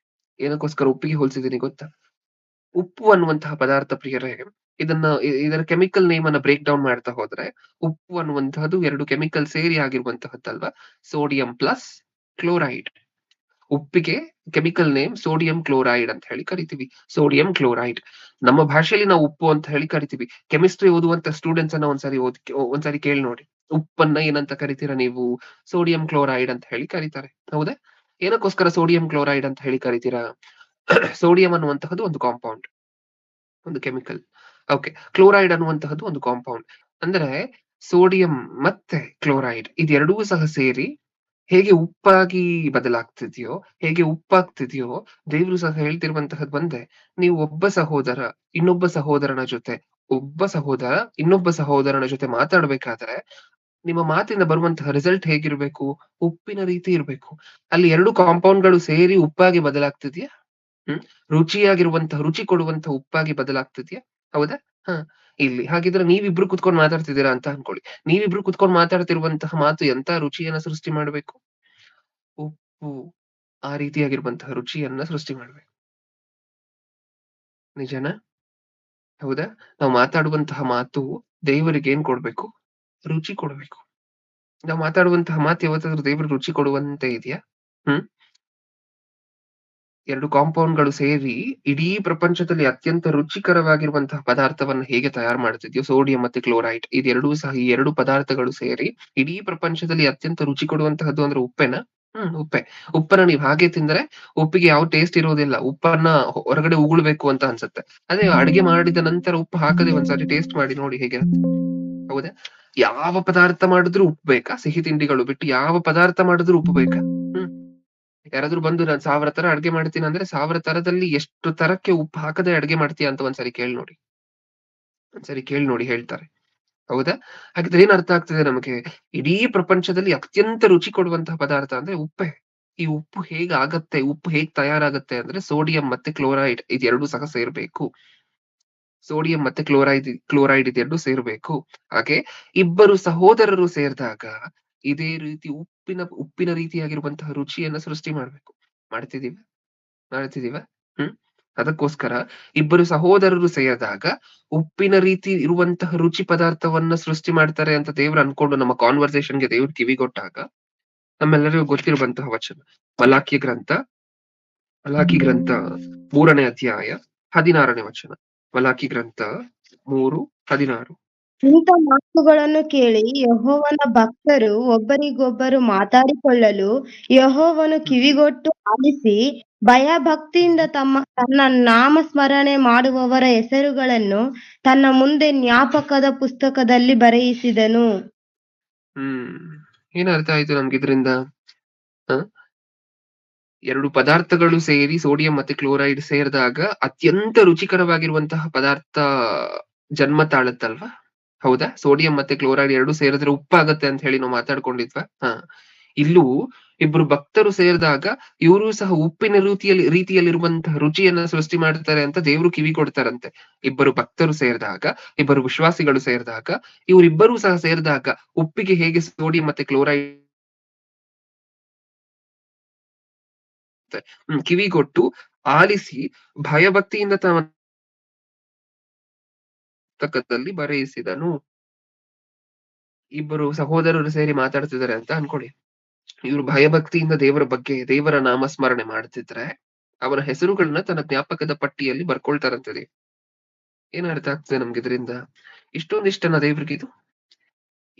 ಏನಕ್ಕೋಸ್ಕರ ಉಪ್ಪಿಗೆ ಹೋಲಿಸಿದೀನಿ ಗೊತ್ತಾ? ಉಪ್ಪು ಅನ್ನುವಂತಹ ಪದಾರ್ಥ ಪ್ರಿಯರೇ, ಇದರ ಕೆಮಿಕಲ್ ನೇಮ್ ಅನ್ನ ಬ್ರೇಕ್ ಡೌನ್ ಮಾಡ್ತಾ ಹೋದ್ರೆ, ಉಪ್ಪು ಅನ್ನುವಂತಹದ್ದು 2 ಕೆಮಿಕಲ್ ಸೇರಿ ಆಗಿರುವಂತಹದ್ದಲ್ವಾ? Sodium plus chloride. ಉಪ್ಪಿಗೆ ಕೆಮಿಕಲ್ ನೇಮ್ ಸೋಡಿಯಂ ಕ್ಲೋರೈಡ್ ಅಂತ ಹೇಳಿ ಕರಿತೀವಿ. ಸೋಡಿಯಂ ಕ್ಲೋರೈಡ್ ನಮ್ಮ ಭಾಷೆಯಲ್ಲಿ ನಾವು ಉಪ್ಪು ಅಂತ ಹೇಳಿ ಕರಿತೀವಿ. ಕೆಮಿಸ್ಟ್ರಿ ಓದುವಂತ ಸ್ಟೂಡೆಂಟ್ಸ್ ಅನ್ನ ಒಂದ್ಸರಿ ಕೇಳಿ ನೋಡಿ, ಉಪ್ಪನ್ನ ಏನಂತ ಕರಿತೀರಾ ನೀವು? ಸೋಡಿಯಂ ಕ್ಲೋರೈಡ್ ಅಂತ ಹೇಳಿ ಕರೀತಾರೆ. ಹೌದಾ? ಏನಕ್ಕೋಸ್ಕರ ಸೋಡಿಯಂ ಕ್ಲೋರೈಡ್ ಅಂತ ಹೇಳಿ ಕರಿತೀರಾ? ಸೋಡಿಯಂ ಅನ್ನುವಂತಹದ್ದು ಒಂದು ಕಾಂಪೌಂಡ್, ಒಂದು ಕೆಮಿಕಲ್. ಓಕೆ, ಕ್ಲೋರೈಡ್ ಅನ್ನುವಂತಹದ್ದು ಒಂದು ಕಾಂಪೌಂಡ್. ಅಂದ್ರೆ ಸೋಡಿಯಂ ಮತ್ತೆ ಕ್ಲೋರೈಡ್ ಇದೆರಡೂ ಸಹ ಸೇರಿ ಹೇಗೆ ಉಪ್ಪಾಗಿ ಬದಲಾಗ್ತಿದ್ಯೋ, ಹೇಗೆ ಉಪ್ಪಾಗ್ತಿದ್ಯೋ, ದೇವ್ರು ಸಹ ಹೇಳ್ತಿರುವಂತಹದ್ದು ಒಂದೇ. ನೀವು ಒಬ್ಬ ಸಹೋದರ ಇನ್ನೊಬ್ಬ ಸಹೋದರನ ಜೊತೆ ಮಾತಾಡ್ಬೇಕಾದ್ರೆ ನಿಮ್ಮ ಮಾತಿಂದ ಬರುವಂತಹ ರಿಸಲ್ಟ್ ಹೇಗಿರ್ಬೇಕು? ಉಪ್ಪಿನ ರೀತಿ ಇರ್ಬೇಕು. ಅಲ್ಲಿ 2 ಕಾಂಪೌಂಡ್ಗಳು ಸೇರಿ ಉಪ್ಪಾಗಿ ಬದಲಾಗ್ತಿದ್ಯಾ? ರುಚಿಯಾಗಿರುವಂತಹ, ರುಚಿ ಕೊಡುವಂತಹ ಉಪ್ಪಾಗಿ ಬದಲಾಗ್ತಿದ್ಯಾ? ಹೌದಾ? ಇಲ್ಲಿ ಹಾಗಿದ್ರೆ ನೀವಿಬ್ರು ಕುತ್ಕೊಂಡು ಮಾತಾಡ್ತಿದ್ದೀರಾ ಅಂತ ಅನ್ಕೊಳ್ಳಿ. ನೀವಿಬ್ರು ಕುತ್ಕೊಂಡು ಮಾತಾಡ್ತಿರುವಂತಹ ಮಾತು ಎಂತ ರುಚಿಯನ್ನ ಸೃಷ್ಟಿ ಮಾಡ್ಬೇಕು? ಉಪ್ಪು ಆ ರೀತಿಯಾಗಿರುವಂತಹ ರುಚಿಯನ್ನ ಸೃಷ್ಟಿ ಮಾಡ್ಬೇಕು. ನಿಜನಾ? ಹೌದಾ? ನಾವು ಮಾತಾಡುವಂತಹ ಮಾತು ದೇವರಿಗೆ ಏನ್ ಕೊಡ್ಬೇಕು? ರುಚಿ ಕೊಡ್ಬೇಕು. ನಾವು ಮಾತಾಡುವಂತಹ ಮಾತು ಯಾವತ್ತಾದ್ರೂ ದೇವರಿಗೆ ರುಚಿ ಕೊಡುವಂತೆ ಇದೆಯಾ? 2 ಕಾಂಪೌಂಡ್ಗಳು ಸೇರಿ ಇಡೀ ಪ್ರಪಂಚದಲ್ಲಿ ಅತ್ಯಂತ ರುಚಿಕರವಾಗಿರುವಂತಹ ಪದಾರ್ಥವನ್ನ ಹೇಗೆ ತಯಾರು ಮಾಡ್ತಿದ್ಯೋ, ಸೋಡಿಯಂ ಮತ್ತೆ ಕ್ಲೋರೈಡ್ ಇದೆರಡೂ ಸಹ, ಈ 2 ಪದಾರ್ಥಗಳು ಸೇರಿ ಇಡೀ ಪ್ರಪಂಚದಲ್ಲಿ ಅತ್ಯಂತ ರುಚಿ ಕೊಡುವಂತಹದ್ದು ಅಂದ್ರೆ ಉಪ್ಪೇನಾ? ಉಪ್ಪೆ. ಉಪ್ಪನ್ನ ನೀವ್ ಹಾಗೆ ತಿಂದ್ರೆ ಉಪ್ಪಿಗೆ ಯಾವ ಟೇಸ್ಟ್ ಇರೋದಿಲ್ಲ. ಉಪ್ಪನ್ನ ಹೊರಗಡೆ ಉಗುಳ್ಬೇಕು ಅಂತ ಅನ್ಸುತ್ತೆ. ಅದೇ ಅಡಿಗೆ ಮಾಡಿದ ನಂತರ ಉಪ್ಪು ಹಾಕದೆ ಒಂದ್ಸರಿ ಟೇಸ್ಟ್ ಮಾಡಿ ನೋಡಿ ಹೇಗಿರುತ್ತೆ. ಹೌದಾ? ಯಾವ ಪದಾರ್ಥ ಮಾಡಿದ್ರು ಉಪ್ಪು ಬೇಕಾ? ಸಿಹಿ ತಿಂಡಿಗಳು ಬಿಟ್ಟು ಯಾವ ಪದಾರ್ಥ ಮಾಡಿದ್ರು ಉಪ್ಪು ಬೇಕಾ? ಯಾರಾದ್ರೂ ಬಂದು ನಾನ್ 1000 ತರ ಅಡ್ಗೆ ಮಾಡ್ತೀನಿ ಅಂದ್ರೆ 1000 ತರದಲ್ಲಿ ಎಷ್ಟು ತರಕ್ಕೆ ಉಪ್ಪು ಹಾಕದೆ ಅಡ್ಗೆ ಮಾಡ್ತೀಯ ಅಂತ ಒಂದ್ಸರಿ ಕೇಳ್ ನೋಡಿ ಹೇಳ್ತಾರೆ. ಹೌದಾ? ಹಾಗಿದ್ರೆ ಏನ್ ಅರ್ಥ ಆಗ್ತಿದೆ ನಮಗೆ? ಇಡೀ ಪ್ರಪಂಚದಲ್ಲಿ ಅತ್ಯಂತ ರುಚಿ ಕೊಡುವಂತಹ ಪದಾರ್ಥ ಅಂದ್ರೆ ಉಪ್ಪೇ. ಈ ಉಪ್ಪು ಹೇಗಾಗತ್ತೆ, ಉಪ್ಪು ಹೇಗ್ ತಯಾರಾಗತ್ತೆ ಅಂದ್ರೆ ಸೋಡಿಯಂ ಮತ್ತೆ ಕ್ಲೋರೈಡ್ ಇದೆರಡೂ ಸಹ ಸೇರ್ಬೇಕು. ಸೋಡಿಯಂ ಮತ್ತೆ ಕ್ಲೋರೈಡ್ ಇದೆರಡು ಸೇರ್ಬೇಕು. ಹಾಗೆ ಇಬ್ಬರು ಸಹೋದರರು ಸೇರಿದಾಗ ಇದೇ ರೀತಿ ಉಪ್ಪಿನ ರೀತಿಯಾಗಿರುವಂತಹ ರುಚಿಯನ್ನ ಸೃಷ್ಟಿ ಮಾಡ್ಬೇಕು. ಮಾಡ್ತಿದೀವ? ಹ್ಮ್ ಅದಕ್ಕೋಸ್ಕರ ಇಬ್ಬರು ಸಹೋದರರು ಸೇರಿದಾಗ ಉಪ್ಪಿನ ರೀತಿ ಇರುವಂತಹ ರುಚಿ ಪದಾರ್ಥವನ್ನ ಸೃಷ್ಟಿ ಮಾಡ್ತಾರೆ ಅಂತ ದೇವ್ರು ಅನ್ಕೊಂಡು ನಮ್ಮ ಕಾನ್ವರ್ಸೇಷನ್ಗೆ ದೇವ್ರು ಕಿವಿಗೊಟ್ಟಾಗ ನಮ್ಮೆಲ್ಲರಿಗೂ ಗೊತ್ತಿರುವಂತಹ ವಚನ ಮಲಾಖಿ ಗ್ರಂಥ ಮಲಾಖಿ ಗ್ರಂಥ 3ನೇ ಅಧ್ಯಾಯ 16ನೇ ವಚನ. ಮಲಾಖಿ ಗ್ರಂಥ 3:16. ಇಂಥ ಮಾತುಗಳನ್ನು ಕೇಳಿ ಯೆಹೋವನ ಭಕ್ತರು ಒಬ್ಬರಿಗೊಬ್ಬರು ಮಾತಾಡಿಕೊಳ್ಳಲು ಯೆಹೋವನು ಕಿವಿಗೊಟ್ಟು ಆಲಿಸಿ ಭಯಭಕ್ತಿಯಿಂದ ತನ್ನ ನಾಮಸ್ಮರಣೆ ಮಾಡುವವರ ಹೆಸರುಗಳನ್ನು ತನ್ನ ಮುಂದೆ ಜ್ಞಾಪಕದ ಪುಸ್ತಕದಲ್ಲಿ ಬರೆಯಿಸಿದನು. ಏನ್ ಅರ್ಥ ಆಯ್ತು ನಮ್ಗೆ ಇದರಿಂದ? ಎರಡು ಪದಾರ್ಥಗಳು ಸೇರಿ ಸೋಡಿಯಂ ಮತ್ತೆ ಕ್ಲೋರೈಡ್ ಸೇರಿದಾಗ ಅತ್ಯಂತ ರುಚಿಕರವಾಗಿರುವಂತಹ ಪದಾರ್ಥ ಜನ್ಮ ತಾಳುತ್ತಲ್ವಾ? ಹೌದಾ? ಸೋಡಿಯಂ ಮತ್ತೆ ಕ್ಲೋರೈಡ್ ಎರಡು ಸೇರಿದ್ರೆ ಉಪ್ಪಾಗತ್ತೆ ಅಂತ ಹೇಳಿ ನಾವು ಮಾತಾಡ್ಕೊಂಡಿದ್ವಾ? ಇಲ್ಲೂ ಇಬ್ರು ಭಕ್ತರು ಸೇರಿದಾಗ ಇವರು ಸಹ ಉಪ್ಪಿನ ರೀತಿಯಲ್ಲಿರುವಂತಹ ರುಚಿಯನ್ನ ಸೃಷ್ಟಿ ಮಾಡ್ತಾರೆ ಅಂತ ದೇವ್ರು ಕಿವಿ ಕೊಡ್ತಾರಂತೆ. ಇಬ್ಬರು ಭಕ್ತರು ಸೇರಿದಾಗ, ಇಬ್ಬರು ವಿಶ್ವಾಸಿಗಳು ಸೇರಿದಾಗ, ಇವರಿಬ್ಬರೂ ಸಹ ಸೇರಿದಾಗ ಉಪ್ಪಿಗೆ ಹೇಗೆ ಸೋಡಿಯಂ ಮತ್ತೆ ಕ್ಲೋರೈಡ್ ಕಿವಿಗೊಟ್ಟು ಆಲಿಸಿ ಭಯಭಕ್ತಿಯಿಂದ ತಮ್ಮ ಪುಸ್ತಕದಲ್ಲಿ ಬರೆಯಿಸಿದನು. ಇಬ್ಬರು ಸಹೋದರರು ಸೇರಿ ಮಾತಾಡ್ತಿದ್ದಾರೆ ಅಂತ ಅನ್ಕೊಳ್ಳಿ. ಇವರು ಭಯಭಕ್ತಿಯಿಂದ ದೇವರ ಬಗ್ಗೆ, ದೇವರ ನಾಮಸ್ಮರಣೆ ಮಾಡ್ತಿದ್ರೆ ಅವರ ಹೆಸರುಗಳನ್ನ ತನ್ನ ಜ್ಞಾಪಕದ ಪಟ್ಟಿಯಲ್ಲಿ ಬರ್ಕೊಳ್ತಾರಂತದೆ. ಏನ್ ಅರ್ಥ ಆಗ್ತದೆ ನಮ್ಗೆ ಇದರಿಂದ? ಇಷ್ಟೊಂದಿಷ್ಟನ ದೇವ್ರಿಗಿದು.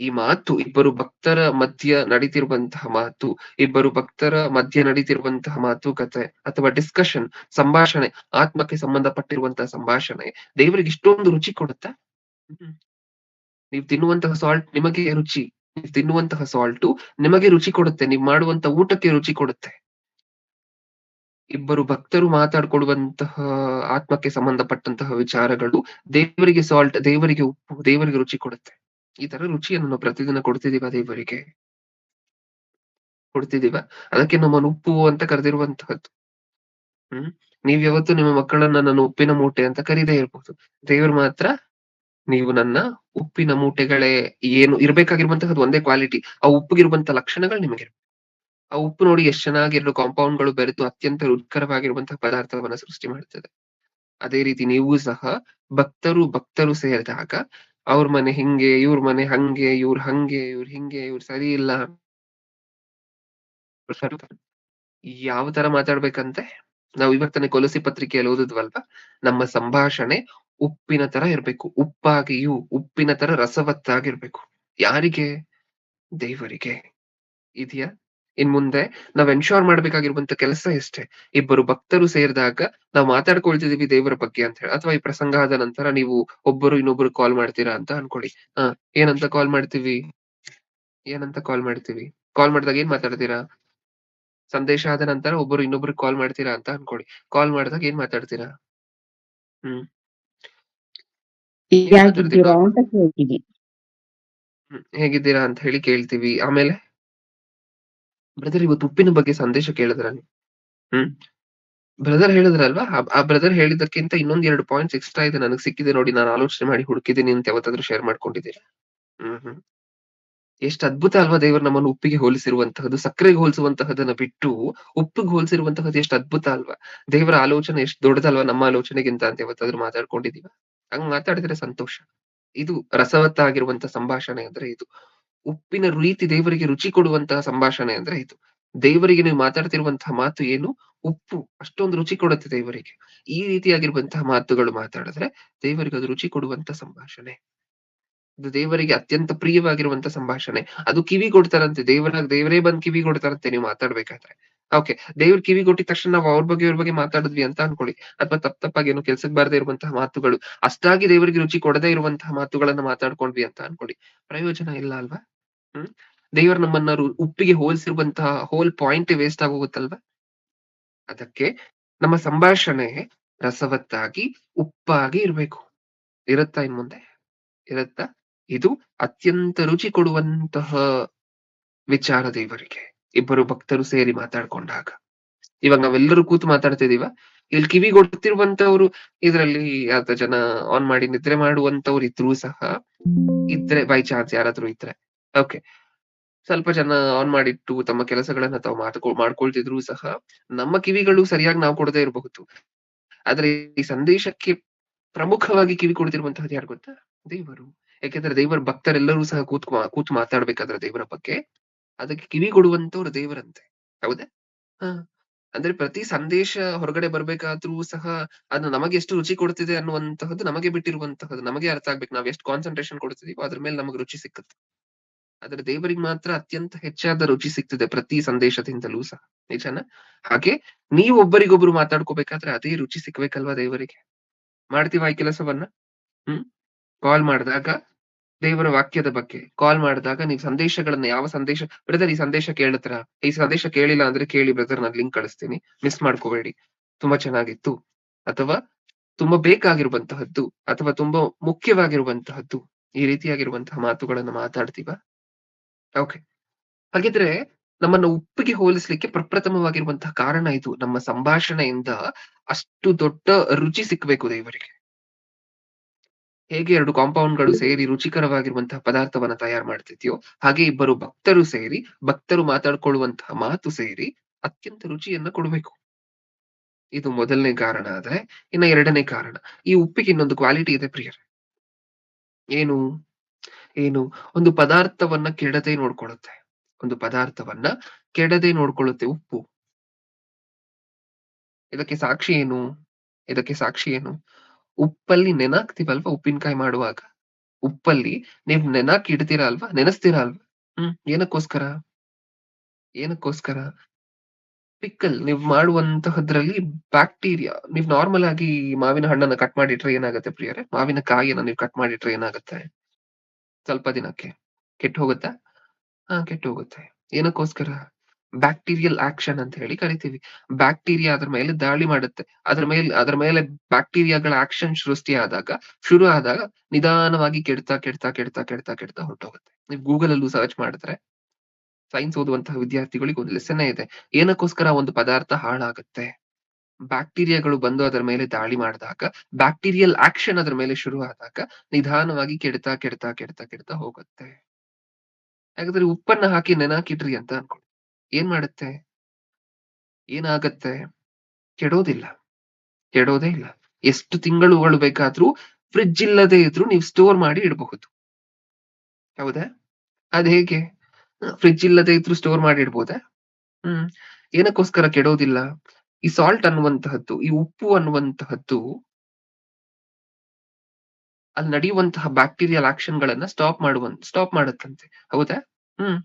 ಈ ಮಾತು ಇಬ್ಬರು ಭಕ್ತರ ಮಧ್ಯ ನಡೀತಿರುವಂತಹ ಮಾತು, ಇಬ್ಬರು ಭಕ್ತರ ಮಧ್ಯ ನಡೀತಿರುವಂತಹ ಮಾತುಕತೆ ಅಥವಾ ಡಿಸ್ಕಷನ್, ಸಂಭಾಷಣೆ, ಆತ್ಮಕ್ಕೆ ಸಂಬಂಧಪಟ್ಟಿರುವಂತಹ ಸಂಭಾಷಣೆ ದೇವರಿಗೆ ಇಷ್ಟೊಂದು ರುಚಿ ಕೊಡುತ್ತಾ? ನೀವು ತಿನ್ನುವಂತಹ ಸಾಲ್ಟ್ ನಿಮಗೆ ರುಚಿ, ನೀವು ತಿನ್ನುವಂತಹ ಸಾಲ್ಟು ನಿಮಗೆ ರುಚಿ ಕೊಡುತ್ತೆ, ನೀವು ಮಾಡುವಂತ ಊಟಕ್ಕೆ ರುಚಿ ಕೊಡುತ್ತೆ. ಇಬ್ಬರು ಭಕ್ತರು ಮಾತಾಡ್ಕೊಡುವಂತಹ ಆತ್ಮಕ್ಕೆ ಸಂಬಂಧಪಟ್ಟಂತಹ ವಿಚಾರಗಳು ದೇವರಿಗೆ ಸಾಲ್ಟ್, ದೇವರಿಗೆ ಉಪ್ಪು, ದೇವರಿಗೆ ರುಚಿ ಕೊಡುತ್ತೆ. ಈ ತರ ರುಚಿಯನ್ನು ನಾವು ಪ್ರತಿದಿನ ಕೊಡ್ತಿದೀವ ದೇವರಿಗೆ? ಕೊಡ್ತಿದೀವ? ಅದಕ್ಕೆ ನಮ್ಮನ್ನು ಉಪ್ಪು ಅಂತ ಕರೆದಿರುವಂತಹದ್ದು. ನೀವ್ ಯಾವತ್ತು ನಿಮ್ಮ ಮಕ್ಕಳನ್ನ ನನ್ನ ಉಪ್ಪಿನ ಮೂಟೆ ಅಂತ ಕರೀದೇ ಇರ್ಬೋದು. ದೇವ್ರು ಮಾತ್ರ ನೀವು ನನ್ನ ಉಪ್ಪಿನ ಮೂಟೆಗಳೇ. ಏನು ಇರ್ಬೇಕಾಗಿರುವಂತಹದ್ದು ಒಂದೇ ಕ್ವಾಲಿಟಿ, ಆ ಉಪ್ಪಿಗಿರುವಂತ ಲಕ್ಷಣಗಳು ನಿಮಗೆ. ಆ ಉಪ್ಪು ನೋಡಿ ಎಷ್ಟು ಚೆನ್ನಾಗಿ ಎರಡು ಕಾಂಪೌಂಡ್ಗಳು ಬೆರೆತು ಅತ್ಯಂತ ರುಚಿಕರವಾಗಿರುವಂತಹ ಪದಾರ್ಥವನ್ನ ಸೃಷ್ಟಿ ಮಾಡ್ತದೆ. ಅದೇ ರೀತಿ ನೀವು ಸಹ ಭಕ್ತರು ಸೇರಿದಾಗ ಅವ್ರ ಮನೆ ಹಿಂಗೆ, ಇವ್ರ ಮನೆ ಹಂಗೆ, ಇವ್ರ ಹಂಗೆ, ಇವ್ರ ಹಿಂಗೆ, ಇವ್ರು ಸರಿ ಇಲ್ಲ, ಯಾವ ತರ ಮಾತಾಡ್ಬೇಕಂತೆ ನಾವು ಇವತ್ತನೇ ಕೊಲಸಿ ಪತ್ರಿಕೆಯಲ್ಲಿ ಓದಿದ್ವಲ್ವಾ? ನಮ್ಮ ಸಂಭಾಷಣೆ ಉಪ್ಪಿನ ತರ ಇರ್ಬೇಕು, ಉಪ್ಪಾಗಿಯೂ ಉಪ್ಪಿನ ತರ ರಸವತ್ತಾಗಿರ್ಬೇಕು. ಯಾರಿಗೆ? ದೇವರಿಗೆ. ಇದೆಯಾ? ಇನ್ ಮುಂದೆ ನಾವ್ ಎನ್ಶೋರ್ ಮಾಡ್ಬೇಕಾಗಿರುವಂತ ಕೆಲಸ ಎಷ್ಟೇ, ಇಬ್ಬರು ಭಕ್ತರು ಸೇರಿದಾಗ ನಾವ್ ಮಾತಾಡ್ಕೊಳ್ತಿದೀವಿ ದೇವರ ಬಗ್ಗೆ ಅಂತ ಹೇಳಿ. ಅಥವಾ ಈ ಪ್ರಸಂಗ ಆದ ನಂತರ ನೀವು ಒಬ್ಬರು ಇನ್ನೊಬ್ರು ಕಾಲ್ ಮಾಡ್ತೀರಾ ಅಂತ ಅನ್ಕೊಳ್ಳಿ. ಏನಂತ ಕಾಲ್ ಮಾಡ್ತೀವಿ? ಕಾಲ್ ಮಾಡಿದಾಗ ಏನ್ ಮಾತಾಡ್ತೀರಾ? ಸಂದೇಶ ಆದ ನಂತರ ಒಬ್ಬರು ಇನ್ನೊಬ್ರು ಕಾಲ್ ಮಾಡ್ತೀರಾ ಅಂತ ಅನ್ಕೊಳ್ಳಿ. ಕಾಲ್ ಮಾಡಿದಾಗ ಏನ್ ಮಾತಾಡ್ತೀರಾ? ಹೇಗಿದ್ದೀರಾ ಅಂತ ಕೇಳ್ತೀವಿ. ಹೇಗಿದ್ದೀರಾ ಅಂತ ಹೇಳಿ ಕೇಳ್ತೀವಿ. ಆಮೇಲೆ ಬ್ರದರ್ ಇವತ್ತು ಉಪ್ಪಿನ ಬಗ್ಗೆ ಸಂದೇಶ ಕೇಳಿದ್ರ? ಬ್ರದರ್ ಹೇಳಿದ್ರಲ್ವಾ? ಆ ಬ್ರದರ್ ಹೇಳಿದಕ್ಕಿಂತ ಇನ್ನೊಂದ್ 2 ಪಾಯಿಂಟ್ಸ್ ಎಕ್ಸ್ಟ್ರಾ ಇದೆ, ನನಗ್ ಸಿಕ್ಕಿದೆ ನೋಡಿ, ನಾನು ಆಲೋಚನೆ ಮಾಡಿ ಹುಡುಕಿದ್ದೀನಿ ಅಂತ ಯಾವತ್ತಾದ್ರೂ ಶೇರ್ ಮಾಡ್ಕೊಂಡಿದ್ದೀರಾ? ಎಷ್ಟು ಅದ್ಭುತ ಅಲ್ವಾ ದೇವರು ನಮ್ಮನ್ನು ಉಪ್ಪಿಗೆ ಹೋಲಿಸಿರುವಂತಹದ್ದು. ಸಕ್ಕರೆಗೆ ಹೋಲಿಸುವಂತಹದನ್ನ ಬಿಟ್ಟು ಉಪ್ಪಿಗೆ ಹೋಲಿಸಿರುವಂತಹದ್ದು ಎಷ್ಟು ಅದ್ಭುತ ಅಲ್ವಾ? ದೇವರ ಆಲೋಚನೆ ಎಷ್ಟು ದೊಡ್ಡದಲ್ವಾ ನಮ್ಮ ಆಲೋಚನೆಗಿಂತ ಅಂತ ಯಾವತ್ತಾದ್ರೂ ಮಾತಾಡ್ಕೊಂಡಿದೀವ? ಹಂಗ್ ಮಾತಾಡಿದ್ರೆ ಸಂತೋಷ. ಇದು ರಸವತ್ತಾಗಿರುವಂತ ಸಂಭಾಷಣೆ ಅಂದ್ರೆ ಇದು. ಉಪ್ಪಿನ ರೀತಿ ದೇವರಿಗೆ ರುಚಿ ಕೊಡುವಂತಹ ಸಂಭಾಷಣೆ ಅಂದ್ರೆ ಇದು. ದೇವರಿಗೆ ನೀವು ಮಾತಾಡ್ತಿರುವಂತಹ ಮಾತು ಏನು? ಉಪ್ಪು. ಅಷ್ಟೊಂದು ರುಚಿ ಕೊಡುತ್ತೆ ದೇವರಿಗೆ. ಈ ರೀತಿಯಾಗಿರುವಂತಹ ಮಾತುಗಳು ಮಾತಾಡಿದ್ರೆ ದೇವರಿಗೆ ಅದು ರುಚಿ ಕೊಡುವಂತ ಸಂಭಾಷಣೆ. ಇದು ದೇವರಿಗೆ ಅತ್ಯಂತ ಪ್ರಿಯವಾಗಿರುವಂತ ಸಂಭಾಷಣೆ. ಅದು ಕಿವಿ ಕೊಡ್ತಾರಂತೆ, ದೇವರೇ ಬಂದ್ ಕಿವಿ ಕೊಡ್ತಾರಂತೆ ನೀವು ಮಾತಾಡ್ಬೇಕಾದ್ರೆ. ಓಕೆ, ದೇವ್ರ ಕಿವಿ ಕೊಟ್ಟಿದ ತಕ್ಷಣ ನಾವು ಅವ್ರ ಬಗ್ಗೆ ಇವ್ರ ಬಗ್ಗೆ ಮಾತಾಡಿದ್ವಿ ಅಂತ ಅನ್ಕೊಳ್ಳಿ, ಅಥವಾ ತಪ್ಪಾಗಿ ಏನೋ ಕೆಲ್ಸಕ್ಕೆ ಬಾರದೇ ಇರುವಂತಹ ಮಾತುಗಳು, ಅಷ್ಟಾಗಿ ದೇವರಿಗೆ ರುಚಿ ಕೊಡದೇ ಇರುವಂತಹ ಮಾತುಗಳನ್ನ ಮಾತಾಡ್ಕೊಂಡ್ವಿ ಅಂತ ಅನ್ಕೊಳ್ಳಿ, ಪ್ರಯೋಜನ ಇಲ್ಲ ಅಲ್ವಾ? ದೇವರು ನಮ್ಮನ್ನ ಉಪ್ಪಿಗೆ ಹೋಲಿಸಿರುವಂತಹ ಹೋಲ್ ಪಾಯಿಂಟ್ ವೇಸ್ಟ್ ಆಗೋಗುತ್ತಲ್ವಾ? ಅದಕ್ಕೆ ನಮ್ಮ ಸಂಭಾಷಣೆ ರಸವತ್ತಾಗಿ ಉಪ್ಪಾಗಿ ಇರ್ಬೇಕು. ಇರುತ್ತಾ ಇನ್ ಮುಂದೆ? ಇರುತ್ತಾ? ಇದು ಅತ್ಯಂತ ರುಚಿ ಕೊಡುವಂತಹ ವಿಚಾರ ದೇವರಿಗೆ, ಇಬ್ಬರು ಭಕ್ತರು ಸೇರಿ ಮಾತಾಡ್ಕೊಂಡಾಗ. ಇವಾಗ ನಾವೆಲ್ಲರೂ ಕೂತು ಮಾತಾಡ್ತಿದೀವ, ಇಲ್ಲಿ ಕಿವಿ ಕೊಡ್ತಿರುವಂತವ್ರು ಇದ್ರಲ್ಲಿ ಯಾವ್ದ ಜನ ಆನ್ ಮಾಡಿ ನಿದ್ರೆ ಮಾಡುವಂತವ್ರು ಇದ್ರೂ ಸಹ, ಇದ್ರೆ ಬೈ ಚಾನ್ಸ್ ಯಾರಾದ್ರೂ ಇದ್ರೆ ಓಕೆ, ಸ್ವಲ್ಪ ಜನ ಆನ್ ಮಾಡಿಟ್ಟು ತಮ್ಮ ಕೆಲಸಗಳನ್ನ ತಾವು ಮಾಡ್ಕೊಳ್ತಿದ್ರು ಸಹ ನಮ್ಮ ಕಿವಿಗಳು ಸರಿಯಾಗಿ ನಾವು ಕೊಡದೇ ಇರಬಹುದು. ಆದ್ರೆ ಈ ಸಂದೇಶಕ್ಕೆ ಪ್ರಮುಖವಾಗಿ ಕಿವಿ ಕೊಡ್ತಿರುವಂತಹದ್ದು ಯಾರು ಗೊತ್ತಾ? ದೇವರು. ಯಾಕೆಂದ್ರೆ ದೇವರ ಭಕ್ತರೆಲ್ಲರೂ ಸಹ ಕೂತು ಮಾತಾಡ್ಬೇಕಾದ್ರೆ ದೇವರ ಬಗ್ಗೆ, ಅದಕ್ಕೆ ಕಿವಿ ಕೊಡುವಂತವ್ರು ದೇವರಂತೆ. ಹೌದಾ? ಹ. ಅಂದ್ರೆ ಪ್ರತಿ ಸಂದೇಶ ಹೊರಗಡೆ ಬರ್ಬೇಕಾದ್ರೂ ಸಹ ಅದು ನಮಗೆ ಎಷ್ಟು ರುಚಿ ಕೊಡ್ತಿದೆ ಅನ್ನುವಂತಹದ್ದು ನಮಗೆ ಬಿಟ್ಟಿರುವಂತಹದ್ದು. ನಮಗೆ ಅರ್ಥ ಆಗ್ಬೇಕು. ನಾವ್ ಎಷ್ಟು ಕಾನ್ಸಂಟ್ರೇಷನ್ ಕೊಡ್ತಿದೀವೋ ಅದ್ರ ಮೇಲೆ ನಮಗೆ ರುಚಿ ಸಿಕ್ಕುತ್ತೆ. ಆದ್ರೆ ದೇವರಿಗೆ ಮಾತ್ರ ಅತ್ಯಂತ ಹೆಚ್ಚಾದ ರುಚಿ ಸಿಗ್ತದೆ ಪ್ರತಿ ಸಂದೇಶದಿಂದಲೂ ಸಹ. ನಿಜಾನಾ? ಹಾಗೆ ನೀವು ಒಬ್ಬರಿಗೊಬ್ರು ಮಾತಾಡ್ಕೋಬೇಕಾದ್ರೆ ಅದೇ ರುಚಿ ಸಿಕ್ಬೇಕಲ್ವಾ ದೇವರಿಗೆ? ಮಾಡ್ತೀವಾ ಈ ಕೆಲಸವನ್ನ? ಹ್ಮ್? ಕಾಲ್ ಮಾಡಿದಾಗ ದೇವರ ವಾಕ್ಯದ ಬಗ್ಗೆ ಕಾಲ್ ಮಾಡಿದಾಗ ನೀವು ಸಂದೇಶಗಳನ್ನ ಯಾವ ಸಂದೇಶ ಬ್ರದರ್ ಈ ಸಂದೇಶ ಕೇಳಿದ್ರಾ? ಈ ಸಂದೇಶ ಕೇಳಿಲ್ಲ ಅಂದ್ರೆ ಕೇಳಿ ಬ್ರದರ್ ನಾನ್ ಲಿಂಕ್ ಕಳಿಸ್ತೀನಿ. ಮಿಸ್ ಮಾಡ್ಕೋಬೇಡಿ. ತುಂಬಾ ಚೆನ್ನಾಗಿತ್ತು. ಅಥವಾ ತುಂಬಾ ಬೇಕಾಗಿರುವಂತಹದ್ದು ಅಥವಾ ತುಂಬಾ ಮುಖ್ಯವಾಗಿರುವಂತಹದ್ದು. ಈ ರೀತಿಯಾಗಿರುವಂತಹ ಮಾತುಗಳನ್ನ ಮಾತಾಡ್ತೀವಾ? ಓಕೆ. ಹಾಗಿದ್ರೆ ನಮ್ಮನ್ನ ಉಪ್ಪಿಗೆ ಹೋಲಿಸ್ಲಿಕ್ಕೆ ಪ್ರಪ್ರಥಮವಾಗಿರುವಂತಹ ಕಾರಣ ಇದು. ನಮ್ಮ ಸಂಭಾಷಣೆಯಿಂದ ಅಷ್ಟು ದೊಡ್ಡ ರುಚಿ ಸಿಕ್ಬೇಕು ದೇವರಿಗೆ. ಹೇಗೆ 2 ಕಾಂಪೌಂಡ್‌ಗಳು ಸೇರಿ ರುಚಿಕರವಾಗಿರುವಂತಹ ಪದಾರ್ಥವನ್ನ ತಯಾರು ಮಾಡ್ತಿದ್ಯೋ, ಹಾಗೆ ಇಬ್ಬರು ಭಕ್ತರು ಸೇರಿ, ಭಕ್ತರು ಮಾತಾಡ್ಕೊಳ್ಳುವಂತಹ ಮಾತು ಸೇರಿ ಅತ್ಯಂತ ರುಚಿಯನ್ನ ಕೊಡ್ಬೇಕು. ಇದು ಮೊದಲನೇ ಕಾರಣ ಆದ್ರೆ, ಇನ್ನ 2ನೇ ಕಾರಣ. ಈ ಉಪ್ಪಿಗೆ ಇನ್ನೊಂದು ಕ್ವಾಲಿಟಿ ಇದೆ ಪ್ರಿಯರೇ. ಏನು? ಏನು? ಒಂದು ಪದಾರ್ಥವನ್ನ ಕೆಡದೆ ನೋಡ್ಕೊಳ್ಳುತ್ತೆ. ಒಂದು ಪದಾರ್ಥವನ್ನ ಕೆಡದೆ ನೋಡ್ಕೊಳ್ಳುತ್ತೆ ಉಪ್ಪು. ಇದಕ್ಕೆ ಸಾಕ್ಷಿ ಏನು? ಇದಕ್ಕೆ ಸಾಕ್ಷಿ ಏನು? ಉಪ್ಪಲ್ಲಿ ನೆನಾಕ್ತಿವಲ್ವಾ ಉಪ್ಪಿನಕಾಯಿ ಮಾಡುವಾಗ. ಉಪ್ಪಲ್ಲಿ ನೀವ್ ನೆನಕಿಡ್ತೀರಾ ಅಲ್ವಾ? ನೆನೆಸ್ತೀರಾ ಅಲ್ವಾ? ಏನಕ್ಕೋಸ್ಕರ? ಏನಕ್ಕೋಸ್ಕರ? ಪಿಕ್ಕಲ್ ನೀವ್ ಮಾಡುವಂತಹದ್ರಲ್ಲಿ ಬ್ಯಾಕ್ಟೀರಿಯಾ ನೀವ್ ನಾರ್ಮಲ್ ಆಗಿ ಮಾವಿನ ಹಣ್ಣನ್ನ ಕಟ್ ಮಾಡಿಟ್ರೆ ಏನಾಗತ್ತೆ ಪ್ರಿಯರೇ? ಮಾವಿನ ಕಾಯಿಯನ್ನ ನೀವು ಕಟ್ ಮಾಡಿಟ್ರೆ ಏನಾಗತ್ತೆ? ಸ್ವಲ್ಪ ದಿನಕ್ಕೆ ಕೆಟ್ಟು ಹೋಗುತ್ತಾ? ಕೆಟ್ಟು ಹೋಗುತ್ತೆ. ಏನಕ್ಕೋಸ್ಕರ? ಬ್ಯಾಕ್ಟೀರಿಯಲ್ ಆಕ್ಷನ್ ಅಂತ ಹೇಳಿ ಕರಿತೀವಿ. ಬ್ಯಾಕ್ಟೀರಿಯಾ ಅದ್ರ ಮೇಲೆ ದಾಳಿ ಮಾಡುತ್ತೆ. ಅದ್ರ ಮೇಲೆ ಬ್ಯಾಕ್ಟೀರಿಯಾಗಳ ಆಕ್ಷನ್ ಶುರು ಆದಾಗ ನಿಧಾನವಾಗಿ ಕೆಡ್ತಾ ಹೊರಟೋಗುತ್ತೆ. ನೀವು ಗೂಗಲ್ ಅಲ್ಲೂ ಸರ್ಚ್ ಮಾಡಿದ್ರೆ ಸೈನ್ಸ್ ಓದುವಂತಹ ವಿದ್ಯಾರ್ಥಿಗಳಿಗೆ ಒಂದು ಲೆಸನ್ನೇ ಇದೆ. ಏನಕ್ಕೋಸ್ಕರ ಒಂದು ಪದಾರ್ಥ ಹಾಳಾಗುತ್ತೆ? ಬ್ಯಾಕ್ಟೀರಿಯಾಗಳು ಬಂದು ಅದರ ಮೇಲೆ ದಾಳಿ ಮಾಡಿದಾಗ, ಬ್ಯಾಕ್ಟೀರಿಯಲ್ ಆಕ್ಷನ್ ಅದ್ರ ಮೇಲೆ ಶುರು ಆದಾಗ ನಿಧಾನವಾಗಿ ಕೆಡ್ತಾ ಹೋಗುತ್ತೆ. ಹಾಗಾದ್ರೆ ಉಪ್ಪನ್ನ ಹಾಕಿ ನೆನಕಿಡ್ರಿ ಅಂತ ಅನ್ಕೊಳ್ಳಿ. ಏನ್ ಮಾಡುತ್ತೆ? ಏನಾಗತ್ತೆ? ಕೆಡೋದಿಲ್ಲ. ಕೆಡೋದೇ ಇಲ್ಲ. ಎಷ್ಟು ತಿಂಗಳುಗಳು ಬೇಕಾದ್ರೂ ಫ್ರಿಡ್ಜ್ ಇಲ್ಲದೆ ಇದ್ರೂ ನೀವು ಸ್ಟೋರ್ ಮಾಡಿ ಇಡಬಹುದು. ಹೌದಾ? ಅದ್ ಹೇಗೆ? ಫ್ರಿಡ್ಜ್ ಇಲ್ಲದೆ ಇದ್ರೂ ಸ್ಟೋರ್ ಮಾಡಿ ಇಡ್ಬೋದಾ? ಹ್ಮ್. ಏನಕ್ಕೋಸ್ಕರ ಕೆಡೋದಿಲ್ಲ? ಈ ಸಾಲ್ಟ್ ಅನ್ನುವಂತಹದ್ದು, ಈ ಉಪ್ಪು ಅನ್ನುವಂತಹದ್ದು ಅಲ್ಲಿ ನಡೆಯುವಂತಹ ಬ್ಯಾಕ್ಟೀರಿಯಲ್ ಆಕ್ಷನ್‌ಗಳನ್ನ ಸ್ಟಾಪ್ ಮಾಡುತ್ತಂತೆ. ಹೌದಾ? ಹ್ಮ್.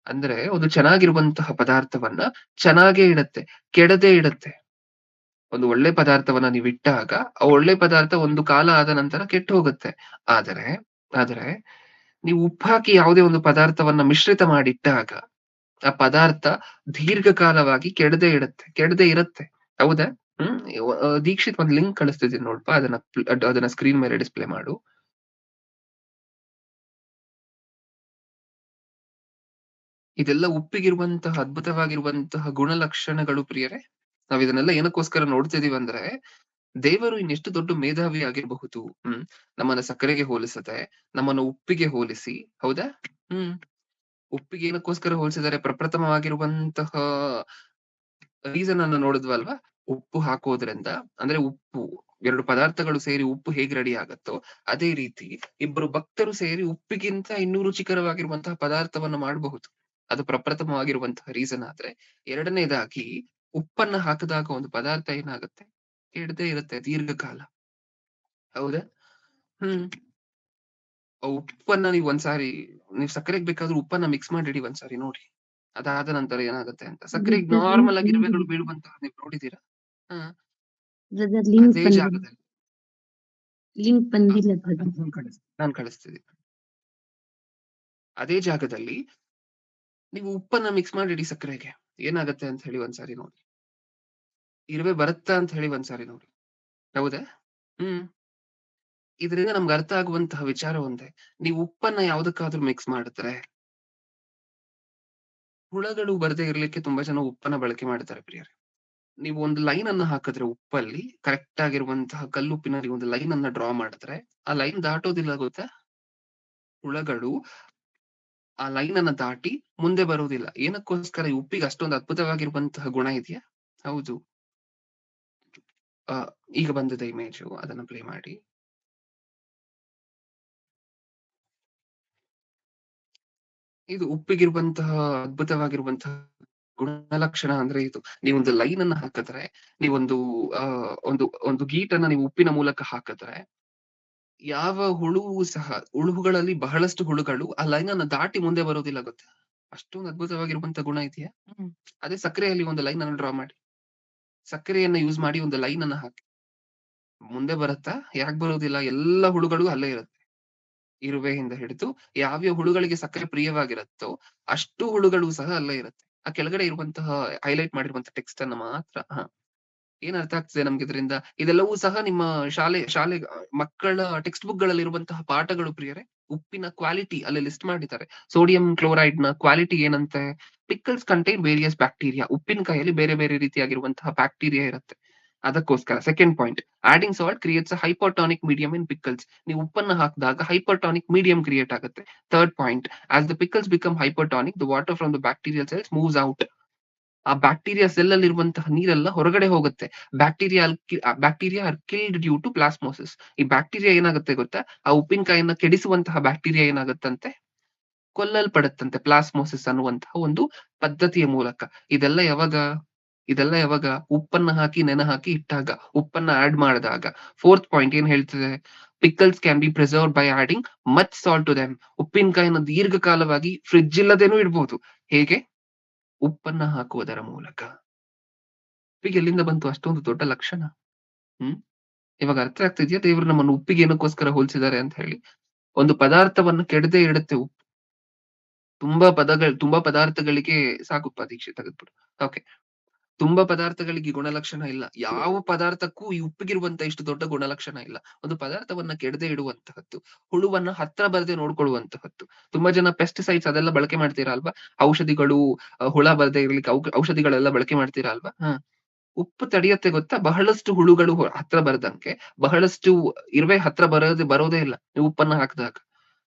ಅಂದ್ರೆ ಒಂದು ಚೆನ್ನಾಗಿರುವಂತಹ ಪದಾರ್ಥವನ್ನ ಚೆನ್ನಾಗೇ ಇಡತ್ತೆ. ಕೆಡದೇ ಇಡತ್ತೆ. ಒಂದು ಒಳ್ಳೆ ಪದಾರ್ಥವನ್ನ ನೀವಿಟ್ಟಾಗ, ಆ ಒಳ್ಳೆ ಪದಾರ್ಥ ಒಂದು ಕಾಲ ಆದ ನಂತರ ಕೆಟ್ಟು ಹೋಗುತ್ತೆ. ಆದರೆ ಆದರೆ ನೀವು ಉಪ್ಪು ಹಾಕಿ ಯಾವುದೇ ಒಂದು ಪದಾರ್ಥವನ್ನ ಮಿಶ್ರಿತ ಮಾಡಿಟ್ಟಾಗ, ಆ ಪದಾರ್ಥ ದೀರ್ಘಕಾಲವಾಗಿ ಕೆಡದೇ ಇರತ್ತೆ. ಹೌದಾ? ಹ್ಮ್. ದೀಕ್ಷಿತ್ ಒಂದ್ ಲಿಂಕ್ ಕಳಿಸ್ತಿದೀನಿ ನೋಡ್ಪಾ ಅದನ್ನ ಸ್ಕ್ರೀನ್ ಮೇಲೆ ಡಿಸ್‌ಪ್ಲೇ ಮಾಡು. ಇದೆಲ್ಲ ಉಪ್ಪಿಗಿರುವಂತಹ ಅದ್ಭುತವಾಗಿರುವಂತಹ ಗುಣಲಕ್ಷಣಗಳು ಪ್ರಿಯರೇ. ನಾವ್ ಇದನ್ನೆಲ್ಲ ಏನಕ್ಕೋಸ್ಕರ ನೋಡ್ತಿದೀವಂದ್ರೆ, ದೇವರು ಇನ್ನೆಷ್ಟು ದೊಡ್ಡ ಮೇಧಾವಿ ಆಗಿರಬಹುದು. ನಮ್ಮನ್ನ ಸಕ್ಕರೆಗೆ ಹೋಲಿಸದೆ, ನಮ್ಮನ್ನ ಉಪ್ಪಿಗೆ ಹೋಲಿಸಿ ಹೌದಾ? ಹ್ಮ್. ಉಪ್ಪಿಗೆ ಏನಕ್ಕೋಸ್ಕರ ಹೋಲಿಸಿದ್ದಾರೆ? ಪ್ರಪ್ರಥಮವಾಗಿರುವಂತಹ ರೀಸನ್ ಅನ್ನ ನೋಡಿದ್ವಲ್ವಾ? ಉಪ್ಪು ಹಾಕೋದ್ರಿಂದ ಅಂದ್ರೆ ಉಪ್ಪು 2 ಪದಾರ್ಥಗಳು ಸೇರಿ ಉಪ್ಪು ಹೇಗೆ ರೆಡಿ ಆಗತ್ತೋ, ಅದೇ ರೀತಿ ಇಬ್ಬರು ಭಕ್ತರು ಸೇರಿ ಉಪ್ಪಿಗಿಂತ ಇನ್ನೂ ರುಚಿಕರವಾಗಿರುವಂತಹ ಪದಾರ್ಥವನ್ನ ಮಾಡಬಹುದು. ಅದು ಪ್ರಪ್ರಥಮವಾಗಿರುವಂತಹ ರೀಸನ್ ಆದ್ರೆ, 2ನೇದಾಗಿ ಉಪ್ಪನ್ನ ಹಾಕಿದಾಗ ಒಂದು ಪದಾರ್ಥ ಏನಾಗುತ್ತೆ? ಕೆಡದೇ ಇರುತ್ತೆ ದೀರ್ಘಕಾಲ. ಹೌದಾ? ಹ್ಮ್. ಆ ಉಪ್ಪನ್ನ ನೀವ್ ಸಕ್ಕರೆಗೆ ಬೇಕಾದ್ರೆ ಉಪ್ಪನ್ನ ಮಿಕ್ಸ್ ಮಾಡಿಡಿ ಒಂದ್ಸಾರಿ ನೋಡಿ. ಅದಾದ ನಂತರ ಏನಾಗುತ್ತೆ ಅಂತ. ಸಕ್ಕರೆಗೆ ಬ್ರದರ್ ಲಿಂಕ್ ನಾರ್ಮಲ್ ಆಗಿ ಬಂದಿಲ್ಲ. ಇರುವೆಗಳು ಬೀಳುವಂತಹ ನೀವು ನೋಡಿದೀರಾ? ಹ. ಬ್ರದರ್ ಲಿಂಕ್ ಅದೇ ಬಂದಿಲ್ಲ. ಜಾಗದಲ್ಲಿ ಲಿಂಕ್ ಆ, ಬಂದಿಲ್ಲ ಬ್ರದರ್. ನಾನ್ ಕಳಿಸ್ತೀನಿ. ಅದೇ ಜಾಗದಲ್ಲಿ ನೀವು ಉಪ್ಪನ್ನ ಮಿಕ್ಸ್ ಮಾಡಿಡಿ ಸಕ್ಕರೆಗೆ. ಏನಾಗತ್ತೆ ಅಂತ ಹೇಳಿ ಒಂದ್ಸಾರಿ ನೋಡಿ. ಇರುವೆ ಬರುತ್ತಾ ಅಂತ ಹೇಳಿ ಒಂದ್ಸಾರಿ ನೋಡಿ. ಹೌದಾ? ಹ್ಮ್. ಇದರಿಂದ ನಮ್ಗೆ ಅರ್ಥ ಆಗುವಂತಹ ವಿಚಾರ ಒಂದೇ. ನೀವು ಉಪ್ಪನ್ನ ಯಾವ್ದಕ್ಕಾದ್ರೂ ಮಿಕ್ಸ್ ಮಾಡಿದ್ರೆ, ಹುಳಗಳು ಬರದೇ ಇರ್ಲಿಕ್ಕೆ ತುಂಬಾ ಜನ ಉಪ್ಪನ್ನ ಬಳಕೆ ಮಾಡ್ತಾರೆ ಪ್ರಿಯರೇ. ನೀವು ಒಂದು ಲೈನ್ ಅನ್ನ ಹಾಕಿದ್ರೆ ಉಪ್ಪಲ್ಲಿ ಕರೆಕ್ಟ್ ಆಗಿರುವಂತಹ ಕಲ್ಲುಪ್ಪಿನಲ್ಲಿ ಒಂದು ಲೈನ್ ಅನ್ನ ಡ್ರಾ ಮಾಡಿದ್ರೆ, ಆ ಲೈನ್ ದಾಟೋದಿಲ್ಲ ಗೊತ್ತಾ? ಹುಳಗಳು ಆ ಲೈನ್ ಅನ್ನ ದಾಟಿ ಮುಂದೆ ಬರುವುದಿಲ್ಲ. ಏನಕ್ಕೋಸ್ಕರ ಈ ಉಪ್ಪಿಗೆ ಅಷ್ಟೊಂದು ಅದ್ಭುತವಾಗಿರುವಂತಹ ಗುಣ ಇದೆಯಾ? ಹೌದು. ಆ, ಈಗ ಬಂದಿದೆ ಇಮೇಜು, ಅದನ್ನ ಪ್ಲೇ ಮಾಡಿ. ಇದು ಉಪ್ಪಿಗಿರುವಂತಹ ಅದ್ಭುತವಾಗಿರುವಂತಹ ಗುಣಲಕ್ಷಣ ಅಂದ್ರೆ ಇದು. ನೀವೊಂದು ಲೈನ್ ಅನ್ನ ಹಾಕಿದ್ರೆ, ನೀವೊಂದು ಆ ಒಂದು ಒಂದು ಗೀಟನ್ನ ನೀವು ಉಪ್ಪಿನ ಮೂಲಕ ಹಾಕಿದ್ರೆ, ಯಾವ ಹುಳುವು ಸಹ, ಹುಳುಗಳಲ್ಲಿ ಬಹಳಷ್ಟು ಹುಳುಗಳು ಆ ಲೈನ್ ಅನ್ನ ದಾಟಿ ಮುಂದೆ ಬರೋದಿಲ್ಲ ಗೊತ್ತಾ? ಅಷ್ಟೊಂದು ಅದ್ಭುತವಾಗಿರುವಂತ ಗುಣ ಇದೆಯಾ? ಅದೇ ಸಕ್ಕರೆಯಲ್ಲಿ ಒಂದು ಲೈನ್ ಅನ್ನು ಡ್ರಾ ಮಾಡಿ. ಸಕ್ಕರೆಯನ್ನ ಯೂಸ್ ಮಾಡಿ ಒಂದು ಲೈನ್ ಅನ್ನ ಹಾಕಿ. ಮುಂದೆ ಬರುತ್ತಾ? ಯಾಕ್ ಬರೋದಿಲ್ಲ? ಎಲ್ಲಾ ಹುಳುಗಳು ಅಲ್ಲೇ ಇರುತ್ತೆ. ಇರುವೆಯಿಂದ ಹಿಡಿದು ಯಾವ್ಯಾವ ಹುಳುಗಳಿಗೆ ಸಕ್ಕರೆ ಪ್ರಿಯವಾಗಿರುತ್ತೋ ಅಷ್ಟು ಹುಳುಗಳು ಸಹ ಅಲ್ಲೇ ಇರುತ್ತೆ. ಆ ಕೆಳಗಡೆ ಇರುವಂತಹ ಹೈಲೈಟ್ ಮಾಡಿರುವಂತಹ ಟೆಕ್ಸ್ಟ್ ಅನ್ನ ಮಾತ್ರ ಏನ್ ಅರ್ಥ ಆಗ್ತಿದೆ ನಮ್ಗೆ ಇದರಿಂದ? ಇದೆಲ್ಲವೂ ಸಹ ನಿಮ್ಮ ಶಾಲೆ ಮಕ್ಕಳ ಟೆಕ್ಸ್ಟ್ ಬುಕ್ ಗಳಲ್ಲಿ ಇರುವಂತಹ ಪಾಠಗಳು ಪ್ರಿಯರೇ. ಉಪ್ಪಿನ ಕ್ವಾಲಿಟಿ ಅಲ್ಲಿ ಲಿಸ್ಟ್ ಮಾಡಿದ್ದಾರೆ. ಸೋಡಿಯಂ ಕ್ಲೋರೈಡ್ ನ ಕ್ವಾಲಿಟಿ ಏನಂತೆ? Pickles contain various bacteria. ಉಪ್ಪಿನಕಾಯಿಯಲ್ಲಿ ಬೇರೆ ಬೇರೆ ರೀತಿಯಾಗಿರುವಂತಹ ಬ್ಯಾಕ್ಟೀರಿಯಾ ಇರುತ್ತೆ. ಅದಕ್ಕೋಸ್ಕರ second point, adding salt creates a hypertonic medium in pickles. ನೀವು ಉಪ್ಪನ್ನ ಹಾಕಿದಾಗ ಹೈಪರ್ಟಾನಿಕ್ ಮೀಡಿಯಂ ಕ್ರಿಯೇಟ್ ಆಗುತ್ತೆ. Third point, as the pickles become hypertonic, the water from the bacterial cells moves out. ಆ ಬ್ಯಾಕ್ಟೀರಿಯಾ ಸೆಲ್ ಅಲ್ಲಿ ಇರುವಂತಹ ನೀರೆಲ್ಲ ಹೊರಗಡೆ ಹೋಗುತ್ತೆ. Bacteria are killed due to plasmosis. ಈ ಬ್ಯಾಕ್ಟೀರಿಯಾ ಏನಾಗುತ್ತೆ ಗೊತ್ತಾ? ಆ ಉಪ್ಪಿನಕಾಯಿಯನ್ನ ಕೆಡಿಸುವಂತಹ ಬ್ಯಾಕ್ಟೀರಿಯಾ ಏನಾಗುತ್ತಂತೆ? ಕೊಲ್ಲಲ್ಪಡುತ್ತಂತೆ ಪ್ಲಾಸ್ಮೋಸಿಸ್ ಅನ್ನುವಂತಹ ಒಂದು ಪದ್ಧತಿಯ ಮೂಲಕ. ಇದೆಲ್ಲ ಯಾವಾಗ? ಇದೆಲ್ಲ ಯಾವಾಗ? ಉಪ್ಪನ್ನ ಹಾಕಿ ನೆನೆ ಹಾಕಿ ಇಟ್ಟಾಗ, ಉಪ್ಪನ್ನ ಆಡ್ ಮಾಡಿದಾಗ. ಫೋರ್ತ್ ಪಾಯಿಂಟ್ ಏನ್ ಹೇಳ್ತಿದೆ? Pickles can be preserved by adding much salt to them. ಉಪ್ಪಿನಕಾಯಿನ ದೀರ್ಘಕಾಲವಾಗಿ ಫ್ರಿಡ್ಜ್ ಇಲ್ಲದೇನೂ ಇಡ್ಬೋದು. ಹೇಗೆ? ಉಪ್ಪನ್ನ ಹಾಕುವುದರ ಮೂಲಕ. ಉಪ್ಪಿಗೆ ಎಲ್ಲಿಂದ ಬಂತು ಅಷ್ಟೊಂದು ದೊಡ್ಡ ಲಕ್ಷಣ? ಹ್ಮ್ ಇವಾಗ ಅರ್ಥ ಆಗ್ತಿದ್ಯಾ ದೇವ್ರು ನಮ್ಮನ್ನು ಉಪ್ಪಿಗೆ ಏನಕ್ಕೋಸ್ಕರ ಹೋಲಿಸಿದ್ದಾರೆ ಅಂತ ಹೇಳಿ? ಒಂದು ಪದಾರ್ಥವನ್ನು ಕೆಡದೆ ಇಡುತ್ತೆ ಉಪ್ಪು. ತುಂಬಾ ಪದಾರ್ಥಗಳಿಗೆ ಸಾಕುಪ್ಪ ದೀಕ್ಷೆ ತೆಗೆದ್ಬಿಡು. ಓಕೆ. ತುಂಬಾ ಪದಾರ್ಥಗಳಿಗೆ ಗುಣಲಕ್ಷಣ ಇಲ್ಲ. ಯಾವ ಪದಾರ್ಥಕ್ಕೂ ಈ ಉಪ್ಪಿಗಿರುವಂತ ಇಷ್ಟು ದೊಡ್ಡ ಗುಣಲಕ್ಷಣ ಇಲ್ಲ. ಒಂದು ಪದಾರ್ಥವನ್ನ ಕೆಡದೆ ಇಡುವಂತಹದ್ದು, ಹುಳುವನ್ನ ಹತ್ರ ಬರದೆ ನೋಡ್ಕೊಳ್ಳುವಂತಹದ್ದು. ತುಂಬಾ ಜನ ಪೆಸ್ಟಿಸೈಡ್ಸ್ ಅದೆಲ್ಲ ಬಳಕೆ ಮಾಡ್ತೀರಾ ಅಲ್ವಾ? ಔಷಧಿಗಳು, ಹುಳ ಬರದೆ ಇರ್ಲಿಕ್ಕೆ ಔಷಧಿಗಳೆಲ್ಲ ಬಳಕೆ ಮಾಡ್ತೀರಾ ಅಲ್ವಾ? ಉಪ್ಪು ತಡೆಯತ್ತೆ ಗೊತ್ತಾ? ಬಹಳಷ್ಟು ಹುಳುಗಳು ಹತ್ರ ಬರದಂಗೆ, ಬಹಳಷ್ಟು ಇರುವೆ ಹತ್ರ ಬರೋದೇ ಇಲ್ಲ ನೀವು ಉಪ್ಪನ್ನ ಹಾಕಿದಾಗ.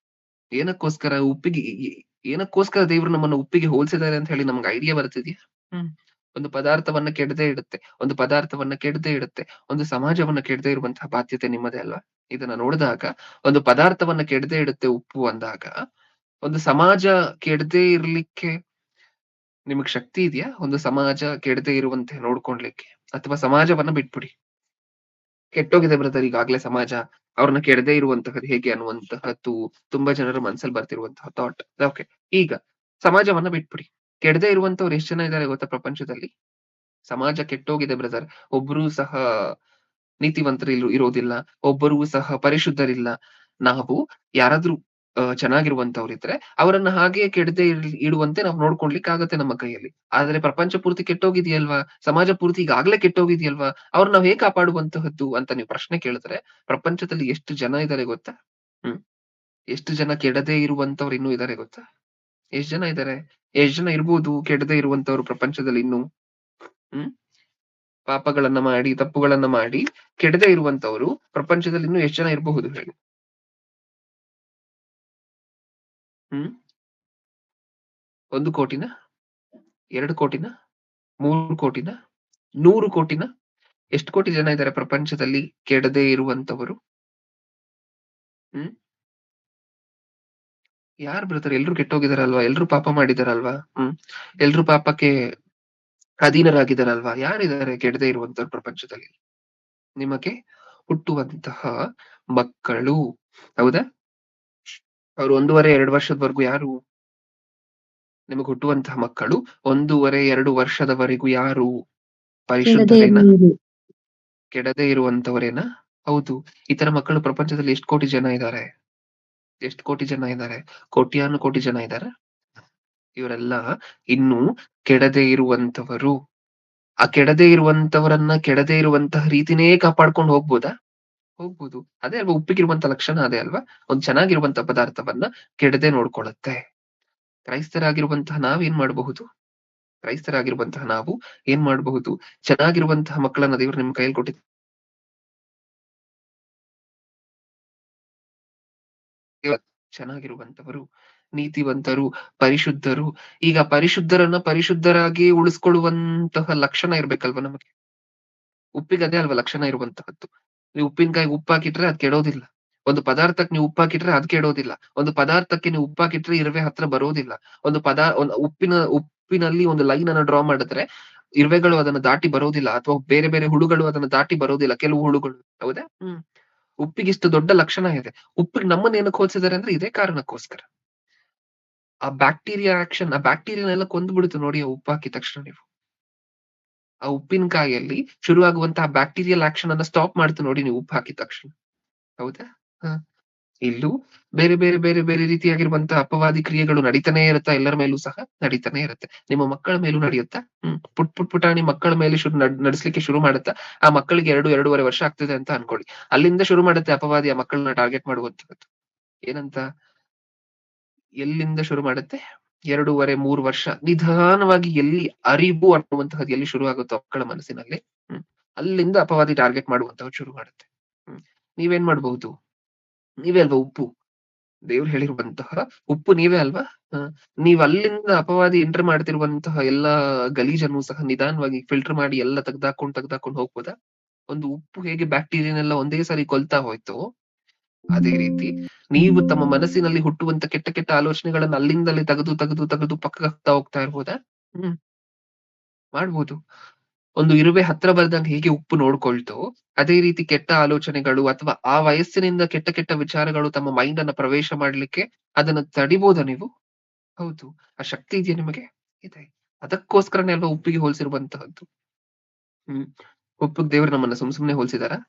ಏನಕ್ಕೋಸ್ಕರ ಉಪ್ಪಿಗೆ ಏನಕ್ಕೋಸ್ಕರ ದೇವ್ರು ನಮ್ಮನ್ನ ಉಪ್ಪಿಗೆ ಹೋಲಿಸಿದ್ದಾರೆ ಅಂತ ಹೇಳಿ ನಮ್ಗೆ ಐಡಿಯಾ ಬರ್ತಿದ್ಯಾ? ಹ್ಮ್. ಒಂದು ಪದಾರ್ಥವನ್ನ ಕೆಡದೆ ಇಡುತ್ತೆ. ಒಂದು ಪದಾರ್ಥವನ್ನ ಕೆಡದೆ ಇಡುತ್ತೆ. ಒಂದು ಸಮಾಜವನ್ನ ಕೆಡದೆ ಇರುವಂತಹ ಬಾಧ್ಯತೆ ನಿಮ್ಮದೇ ಅಲ್ವಾ? ಇದನ್ನ ನೋಡಿದಾಗ, ಒಂದು ಪದಾರ್ಥವನ್ನ ಕೆಡದೆ ಇಡುತ್ತೆ ಉಪ್ಪು ಅಂದಾಗ, ಒಂದು ಸಮಾಜ ಕೆಡದೆ ಇರ್ಲಿಕ್ಕೆ ನಿಮಗ್ ಶಕ್ತಿ ಇದೆಯಾ? ಒಂದು ಸಮಾಜ ಕೆಡದೆ ಇರುವಂತೆ ನೋಡ್ಕೊಳ್ಲಿಕ್ಕೆ? ಅಥವಾ ಸಮಾಜವನ್ನ ಬಿಟ್ಬಿಡಿ. ಕೆಟ್ಟೋಗಿದೆ ಬ್ರದರ್ ಈಗಾಗ್ಲೇ ಸಮಾಜ. ಅವ್ರನ್ನ ಕೆಡದೆ ಇರುವಂತಹದ್ದು ಹೇಗೆ ಅನ್ನುವಂತಹದ್ದು ತುಂಬಾ ಜನರ ಮನಸ್ಸಲ್ಲಿ ಬರ್ತಿರುವಂತಹ ಥಾಟ್. ಓಕೆ. ಈಗ ಸಮಾಜವನ್ನ ಬಿಟ್ಬಿಡಿ. ಕೆಡದೆ ಇರುವಂತವ್ರು ಎಷ್ಟ್ ಜನ ಇದ್ದಾರೆ ಗೊತ್ತಾ ಪ್ರಪಂಚದಲ್ಲಿ? ಸಮಾಜ ಕೆಟ್ಟೋಗಿದೆ ಬ್ರದರ್. ಒಬ್ರು ಸಹ ನೀತಿವಂತರು ಇರೋದಿಲ್ಲ. ಒಬ್ಬರೂ ಸಹ ಪರಿಶುದ್ಧರಿಲ್ಲ. ನಾವು ಯಾರಾದ್ರೂ ಚೆನ್ನಾಗಿರುವಂತವ್ರಿದ್ರೆ ಅವರನ್ನ ಹಾಗೆ ಕೆಡದೆ ಇಡುವಂತೆ ನಾವು ನೋಡ್ಕೊಳ್ಲಿಕ್ಕಾಗತ್ತೆ ನಮ್ಮ ಕೈಯಲ್ಲಿ. ಆದ್ರೆ ಪ್ರಪಂಚ ಪೂರ್ತಿ ಕೆಟ್ಟೋಗಿದೆಯಲ್ವಾ? ಸಮಾಜ ಪೂರ್ತಿ ಈಗಾಗ್ಲೇ ಕೆಟ್ಟೋಗಿದೆಯಲ್ವಾ? ಅವ್ರನ್ನ ನಾವ್ ಹೇಗ್ ಕಾಪಾಡುವಂತಹದ್ದು ಅಂತ ನೀವು ಪ್ರಶ್ನೆ ಕೇಳಿದ್ರೆ, ಪ್ರಪಂಚದಲ್ಲಿ ಎಷ್ಟು ಜನ ಇದ್ದಾರೆ ಗೊತ್ತಾ? ಹ್ಮ್. ಎಷ್ಟು ಜನ ಕೆಡದೆ ಇರುವಂತವ್ರು ಇನ್ನೂ ಇದ್ದಾರೆ ಗೊತ್ತಾ? ಎಷ್ಟ್ ಜನ ಇದ್ದಾರೆ? ಎಷ್ಟ್ ಜನ ಇರ್ಬೋದು ಕೆಡದೆ ಇರುವಂತವ್ರು ಪ್ರಪಂಚದಲ್ಲಿ ಇನ್ನೂ? ಹ್ಮ್. ಪಾಪಗಳನ್ನ ಮಾಡಿ, ತಪ್ಪುಗಳನ್ನ ಮಾಡಿ ಕೆಡದೆ ಇರುವಂತವ್ರು ಪ್ರಪಂಚದಲ್ಲಿ ಇನ್ನೂ ಎಷ್ಟ್ ಜನ ಇರಬಹುದು ಹೇಳಿ? ಹ್ಮ್. 1 ಕೋಟಿನ? 2 ಕೋಟಿನ? 3 ಕೋಟಿನ? 100 ಕೋಟಿನ? ಎಷ್ಟು ಕೋಟಿ ಜನ ಇದ್ದಾರೆ ಪ್ರಪಂಚದಲ್ಲಿ ಕೆಡದೆ ಇರುವಂತವರು? ಹ್ಮ್. ಯಾರ್ ಬ್ರದರ್? ಎಲ್ರೂ ಕೆಟ್ಟೋಗಿದಾರಲ್ವಾ? ಎಲ್ರೂ ಪಾಪ ಮಾಡಿದಾರಲ್ವಾ? ಎಲ್ರೂ ಪಾಪಕ್ಕೆ ಅಧೀನರಾಗಿದಾರಲ್ವಾ? ಯಾರಿದ್ದಾರೆ ಕೆಡದೆ ಇರುವಂತವ್ರು ಪ್ರಪಂಚದಲ್ಲಿ? ನಿಮಗೆ ಹುಟ್ಟುವಂತಹ ಮಕ್ಕಳು. ಹೌದಾ? ಅವ್ರು 1.5, 2 ವರ್ಷದವರೆಗೂ ಯಾರು? ನಿಮಗೆ ಹುಟ್ಟುವಂತಹ ಮಕ್ಕಳು 1.5, 2 ವರ್ಷದವರೆಗೂ ಯಾರು? ಕೆಡದೆ ಪರಿಶುದ್ಧರೇನಾ? ಇರುವುದು. ಕೆಡದೆ ಇರುವಂತವರೇನಾ? ಹೌದು. ಇತರ ಮಕ್ಕಳು ಪ್ರಪಂಚದಲ್ಲಿ ಎಷ್ಟು ಕೋಟಿ ಜನ ಇದ್ದಾರೆ? ಎಷ್ಟು ಕೋಟಿ ಜನ ಇದ್ದಾರೆ? ಕೋಟ್ಯಾನುಕೋಟಿ ಜನ ಇದಾರ? ಇವರೆಲ್ಲ ಇನ್ನೂ ಕೆಡದೆ ಇರುವಂತವರು. ಆ ಕೆಡದೆ ಇರುವಂತವರನ್ನ ಕೆಡದೆ ಇರುವಂತಹ ರೀತಿನೇ ಕಾಪಾಡ್ಕೊಂಡು ಹೋಗ್ಬೋದಾ? ಹೋಗ್ಬೋದು. ಅದೇ ಅಲ್ವಾ ಉಪ್ಪಿಗಿರುವಂತ ಲಕ್ಷಣ ಅದೇ ಅಲ್ವಾ? ಒಂದ್ ಚೆನ್ನಾಗಿರುವಂತ ಪದಾರ್ಥವನ್ನ ಕೆಡದೆ ನೋಡ್ಕೊಳ್ಳುತ್ತೆ. ಕ್ರೈಸ್ತರಾಗಿರುವಂತಹ ನಾವೇನ್ ಮಾಡಬಹುದು? ಕ್ರೈಸ್ತರಾಗಿರುವಂತಹ ನಾವು ಏನ್ ಮಾಡಬಹುದು? ಚೆನ್ನಾಗಿರುವಂತಹ ಮಕ್ಕಳನ್ನ ದೇವ್ರು ನಿಮ್ ಕೈಯಲ್ಲಿ ಕೊಟ್ಟಿದ್ದಾರೆ. ಚೆನ್ನಾಗಿರುವಂತವರು, ನೀತಿವಂತರು, ಪರಿಶುದ್ಧರು. ಈಗ ಪರಿಶುದ್ಧರನ್ನ ಪರಿಶುದ್ಧರಾಗಿ ಉಳಿಸ್ಕೊಳ್ಳುವಂತಹ ಲಕ್ಷಣ ಇರ್ಬೇಕಲ್ವಾ ನಮಗೆ? ಉಪ್ಪಿಗೆ ಅದೇ ಅಲ್ವಾ ಲಕ್ಷಣ ಇರುವಂತಹದ್ದು. ನೀವು ಉಪ್ಪಿನಕಾಯಿಗೆ ಉಪ್ಪು ಹಾಕಿಟ್ರೆ ಅದ್ ಕೆಡೋದಿಲ್ಲ. ಒಂದು ಪದಾರ್ಥಕ್ಕೆ ನೀವು ಉಪ್ಪು ಹಾಕಿಟ್ರೆ ಅದ್ ಕೆಡೋದಿಲ್ಲ. ಒಂದು ಪದಾರ್ಥಕ್ಕೆ ನೀವು ಉಪ್ಪು ಹಾಕಿಟ್ರೆ ಇರುವೆ ಹತ್ರ ಬರೋದಿಲ್ಲ. ಒಂದು ಉಪ್ಪಿನಲ್ಲಿ ಒಂದು ಲೈನ್ ಅನ್ನ ಡ್ರಾ ಮಾಡಿದ್ರೆ ಇರುವೆಗಳು ಅದನ್ನ ದಾಟಿ ಬರೋದಿಲ್ಲ ಅಥವಾ ಬೇರೆ ಬೇರೆ ಹುಳುಗಳು ಅದನ್ನ ದಾಟಿ ಬರೋದಿಲ್ಲ ಕೆಲವು ಹುಳುಗಳು. ಹೌದಾ? ಉಪ್ಪಿಗೆ ಇಷ್ಟು ದೊಡ್ಡ ಲಕ್ಷಣ ಇದೆ. ಉಪ್ಪಿಗೆ ನಮ್ಮನ್ನ ಏನಕ್ಕೆ ಹೋಲಿಸಿದ್ದಾರೆ ಅಂದ್ರೆ ಇದೇ ಕಾರಣಕ್ಕೋಸ್ಕರ. ಆ ಬ್ಯಾಕ್ಟೀರಿಯಾನೆಲ್ಲ ಕೊಂದ್ಬಿಡುತ್ತೆ ನೋಡಿ ಆ ಉಪ್ಪು ಹಾಕಿದ ತಕ್ಷಣ ನೀವು. ಆ ಉಪ್ಪಿನಕಾಯಿಯಲ್ಲಿ ಶುರುವಾಗುವಂತಹ ಬ್ಯಾಕ್ಟೀರಿಯಲ್ ಆಕ್ಷನ್ ಅನ್ನ ಸ್ಟಾಪ್ ಮಾಡ್ತು ನೋಡಿ ನೀವು ಉಪ್ಪು ಹಾಕಿದ ತಕ್ಷಣ. ಹೌದಾ? ಹ. ಇಲ್ಲೂ ಬೇರೆ ರೀತಿಯಾಗಿರುವಂತಹ ಅಪವಾದಿ ಕ್ರಿಯೆಗಳು ನಡೀತಾನೆ ಇರುತ್ತಾ ಎಲ್ಲರ ಮೇಲೂ ಸಹ ನಡೀತಾನೆ ಇರುತ್ತೆ. ನಿಮ್ಮ ಮಕ್ಕಳ ಮೇಲೂ ನಡೆಯುತ್ತಾ? ಪುಟಾಣಿ ಮಕ್ಕಳ ಮೇಲೆ ನಡೆಸ್ಲಿಕ್ಕೆ ಶುರು ಮಾಡುತ್ತಾ? ಆ ಮಕ್ಕಳಿಗೆ 2.5 ವರ್ಷ ಆಗ್ತಿದೆ ಅಂತ ಅನ್ಕೊಳ್ಳಿ. ಅಲ್ಲಿಂದ ಶುರು ಮಾಡುತ್ತೆ ಅಪವಾದಿ ಆ ಮಕ್ಕಳನ್ನ ಟಾರ್ಗೆಟ್ ಮಾಡುವಂತಹದ್ದು. ಏನಂತ? ಎಲ್ಲಿಂದ ಶುರು ಮಾಡುತ್ತೆ? 2.5, 3 ವರ್ಷ ನಿಧಾನವಾಗಿ ಎಲ್ಲಿ ಅರಿವು ಅನ್ನುವಂತಹದ್ದು ಎಲ್ಲಿ ಶುರು ಆಗುತ್ತೋ ಮಕ್ಕಳ ಮನಸ್ಸಿನಲ್ಲಿ, ಅಲ್ಲಿಂದ ಅಪವಾದಿ ಟಾರ್ಗೆಟ್ ಮಾಡುವಂತಹದ್ದು ಶುರು ಮಾಡುತ್ತೆ. ನೀವೇನ್ ಮಾಡ್ಬಹುದು? ನೀವೇ ಅಲ್ವಾ ಉಪ್ಪು. ದೇವ್ರು ಹೇಳಿರುವಂತಹ ಉಪ್ಪು ನೀವೇ ಅಲ್ವಾ? ನೀವ್ ಅಲ್ಲಿಂದ ಅಪವಾದಿ ಎಂಟರ್ ಮಾಡ್ತಿರುವಂತಹ ಎಲ್ಲಾ ಗಲೀಜನ್ನು ಸಹ ನಿಧಾನವಾಗಿ ಫಿಲ್ಟರ್ ಮಾಡಿ ಎಲ್ಲ ತೆಗ್ದಾಕೊಂಡು ಹೋಗ್ಬೋದಾ? ಒಂದು ಉಪ್ಪು ಹೇಗೆ ಬ್ಯಾಕ್ಟೀರಿಯಾನೆಲ್ಲ ಒಂದೇ ಸಾರಿ ಕೊಲ್ತಾ ಹೋಯ್ತೋ, ಅದೇ ರೀತಿ ನೀವು ತಮ್ಮ ಮನಸ್ಸಿನಲ್ಲಿ ಹುಟ್ಟುವಂತ ಕೆಟ್ಟ ಕೆಟ್ಟ ಆಲೋಚನೆಗಳನ್ನ ಅಲ್ಲಿಂದಲೇ ತೆಗೆದು ಪಕ್ಕಕ್ಕೆ ಹಾಕ್ತಾ ಹೋಗ್ತಾ ಇರ್ಬೋದಾ? ಮಾಡ್ಬೋದು. ಒಂದು ಇರುವೆ ಹತ್ರ ಬರ್ದಂಗೆ ಹೇಗೆ ಉಪ್ಪು ನೋಡ್ಕೊಳ್ತೋ, ಅದೇ ರೀತಿ ಕೆಟ್ಟ ಆಲೋಚನೆಗಳು ಅಥವಾ ಆ ವಯಸ್ಸಿನಿಂದ ಕೆಟ್ಟ ಕೆಟ್ಟ ವಿಚಾರಗಳು ತಮ್ಮ ಮೈಂಡ್ ಅನ್ನ ಪ್ರವೇಶ ಮಾಡ್ಲಿಕ್ಕೆ ಅದನ್ನ ತಡಿಬೋದಾ ನೀವು? ಹೌದು. ಆ ಶಕ್ತಿ ಇದೆಯಾ ನಿಮಗೆ? ಇದೆ. ಅದಕ್ಕೋಸ್ಕರನೇ ಅಲ್ವಾ ಉಪ್ಪಿಗೆ ಹೋಲಿಸಿರುವಂತಹದ್ದು. ಉಪ್ಪಿಗೆ ದೇವ್ರು ನಮ್ಮನ್ನ ಸುಮ್ನೆ ಹೋಲಿಸಿದಾರಾ?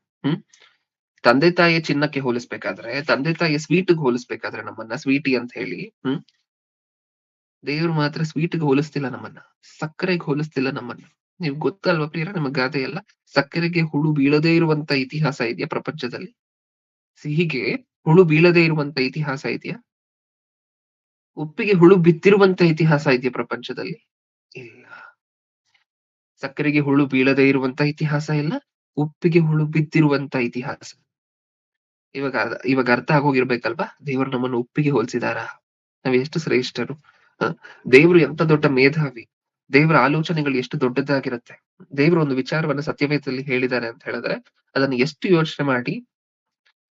ತಂದೆ ತಾಯಿಯ ಚಿನ್ನಕ್ಕೆ ಹೋಲಿಸ್ಬೇಕಾದ್ರೆ, ತಂದೆ ತಾಯಿಯ ಸ್ವೀಟ್‌ಗೆ ಹೋಲಿಸ್ಬೇಕಾದ್ರೆ ನಮ್ಮನ್ನ ಸ್ವೀಟಿ ಅಂತ ಹೇಳಿ, ದೇವ್ರು ಮಾತ್ರ ಸ್ವೀಟ್‌ಗೆ ಹೋಲಿಸ್ತಿಲ್ಲ ನಮ್ಮನ್ನ. ಸಕ್ಕರೆಗೆ ಹೋಲಿಸ್ತಿಲ್ಲ ನಮ್ಮನ್ನ. ನೀವ್ ಗೊತ್ತಲ್ವಾ ಪ್ರಿಯರೇ ನಿಮಗ್ ಗಾದೆ ಎಲ್ಲ? ಸಕ್ಕರೆಗೆ ಹುಳು ಬೀಳದೇ ಇರುವಂತ ಇತಿಹಾಸ ಇದೆಯಾ ಪ್ರಪಂಚದಲ್ಲಿ? ಸಿಹಿಗೆ ಹುಳು ಬೀಳದೇ ಇರುವಂತ ಇತಿಹಾಸ ಇದೆಯಾ? ಉಪ್ಪಿಗೆ ಹುಳು ಬಿದ್ದಿರುವಂತ ಇತಿಹಾಸ ಇದೆಯಾ ಪ್ರಪಂಚದಲ್ಲಿ? ಇಲ್ಲ. ಸಕ್ಕರೆಗೆ ಹುಳು ಬೀಳದೇ ಇರುವಂತ ಇತಿಹಾಸ ಇಲ್ಲ. ಉಪ್ಪಿಗೆ ಹುಳು ಬಿದ್ದಿರುವಂತ ಇತಿಹಾಸ. ಇವಾಗ ಅರ್ಥ ಆಗೋಗಿರ್ಬೇಕಲ್ವಾ? ದೇವರು ನಮ್ಮನ್ನು ಉಪ್ಪಿಗೆ ಹೋಲಿಸಿದಾರಾ? ನಾವ್ ಎಷ್ಟು ಶ್ರೇಷ್ಠರು. ದೇವ್ರು ಎಂತ ದೊಡ್ಡ ಮೇಧಾವಿ. ದೇವರ ಆಲೋಚನೆಗಳು ಎಷ್ಟು ದೊಡ್ಡದಾಗಿರುತ್ತೆ. ದೇವರು ಒಂದು ವಿಚಾರವನ್ನ ಸತ್ಯವೇದದಲ್ಲಿ ಹೇಳಿದ್ದಾರೆ ಅಂತ ಹೇಳಿದ್ರೆ, ಅದನ್ನ ಎಷ್ಟು ಯೋಚನೆ ಮಾಡಿ,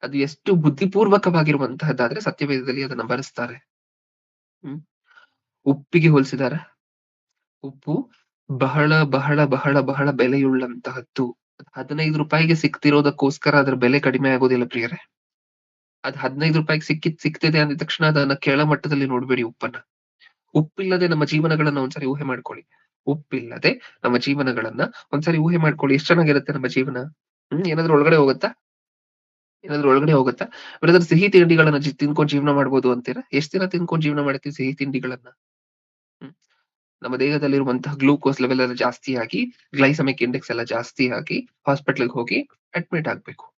ಅದು ಎಷ್ಟು ಬುದ್ಧಿಪೂರ್ವಕವಾಗಿರುವಂತಹದ್ದಾದ್ರೆ ಸತ್ಯವೇದದಲ್ಲಿ ಅದನ್ನ ಬರೆಸ್ತಾರೆ. ಉಪ್ಪಿಗೆ ಹೋಲಿಸಿದಾರ? ಉಪ್ಪು ಬಹಳ ಬಹಳ ಬಹಳ ಬಹಳ ಬೆಲೆಯುಳ್ಳಂತಹದ್ದು. ₹15ಗೆ ಸಿಕ್ತಿರೋದಕ್ಕೋಸ್ಕರ ಅದ್ರ ಬೆಲೆ ಕಡಿಮೆ ಆಗೋದಿಲ್ಲ ಪ್ರಿಯರೇ. ಅದ್ ₹15 ಸಿಕ್ತಿದೆ ಅಂದ ತಕ್ಷಣ ಅದನ್ನ ಕೆಳಮಟ್ಟದಲ್ಲಿ ನೋಡ್ಬೇಡಿ ಉಪ್ಪನ್ನ. ಉಪ್ಪಿಲ್ಲದೆ ನಮ್ಮ ಜೀವನಗಳನ್ನ ಒಂದ್ಸರಿ ಊಹೆ ಮಾಡ್ಕೊಳ್ಳಿ. ಉಪ್ಪಿಲ್ಲದೆ ನಮ್ಮ ಜೀವನಗಳನ್ನ ಒಂದ್ಸರಿ ಊಹೆ ಮಾಡ್ಕೊಳ್ಳಿ. ಎಷ್ಟ್ ಚೆನ್ನಾಗಿರುತ್ತೆ ನಮ್ಮ ಜೀವನ. ಏನಾದ್ರು ಒಳಗಡೆ ಹೋಗುತ್ತಾ? ಏನಾದ್ರು ಒಳಗಡೆ ಹೋಗುತ್ತಾ? ಬ್ರದರ್ ಸಿಹಿ ತಿಂಡಿಗಳನ್ನ ತಿನ್ಕೊಂಡ್ ಜೀವನ ಮಾಡ್ಬೋದು ಅಂತೀರಾ? ಎಷ್ಟ್ ದಿನ ತಿನ್ಕೊಂಡ್ ಜೀವನ ಮಾಡ್ತೀವಿ ಸಿಹಿ ತಿಂಡಿಗಳನ್ನ? ಹ್ಮ್. ನಮ್ಮ ದೇಹದಲ್ಲಿರುವಂತಹ ಗ್ಲೂಕೋಸ್ ಲೆವೆಲ್ ಎಲ್ಲ ಜಾಸ್ತಿ ಆಗಿ, ಗ್ಲೈಸೆಮಿಕ್ ಇಂಡೆಕ್ಸ್ ಎಲ್ಲ ಜಾಸ್ತಿ ಆಗಿ ಹಾಸ್ಪಿಟಲ್‌ಗೆ ಹೋಗಿ ಅಡ್ಮಿಟ್ ಆಗ್ಬೇಕು.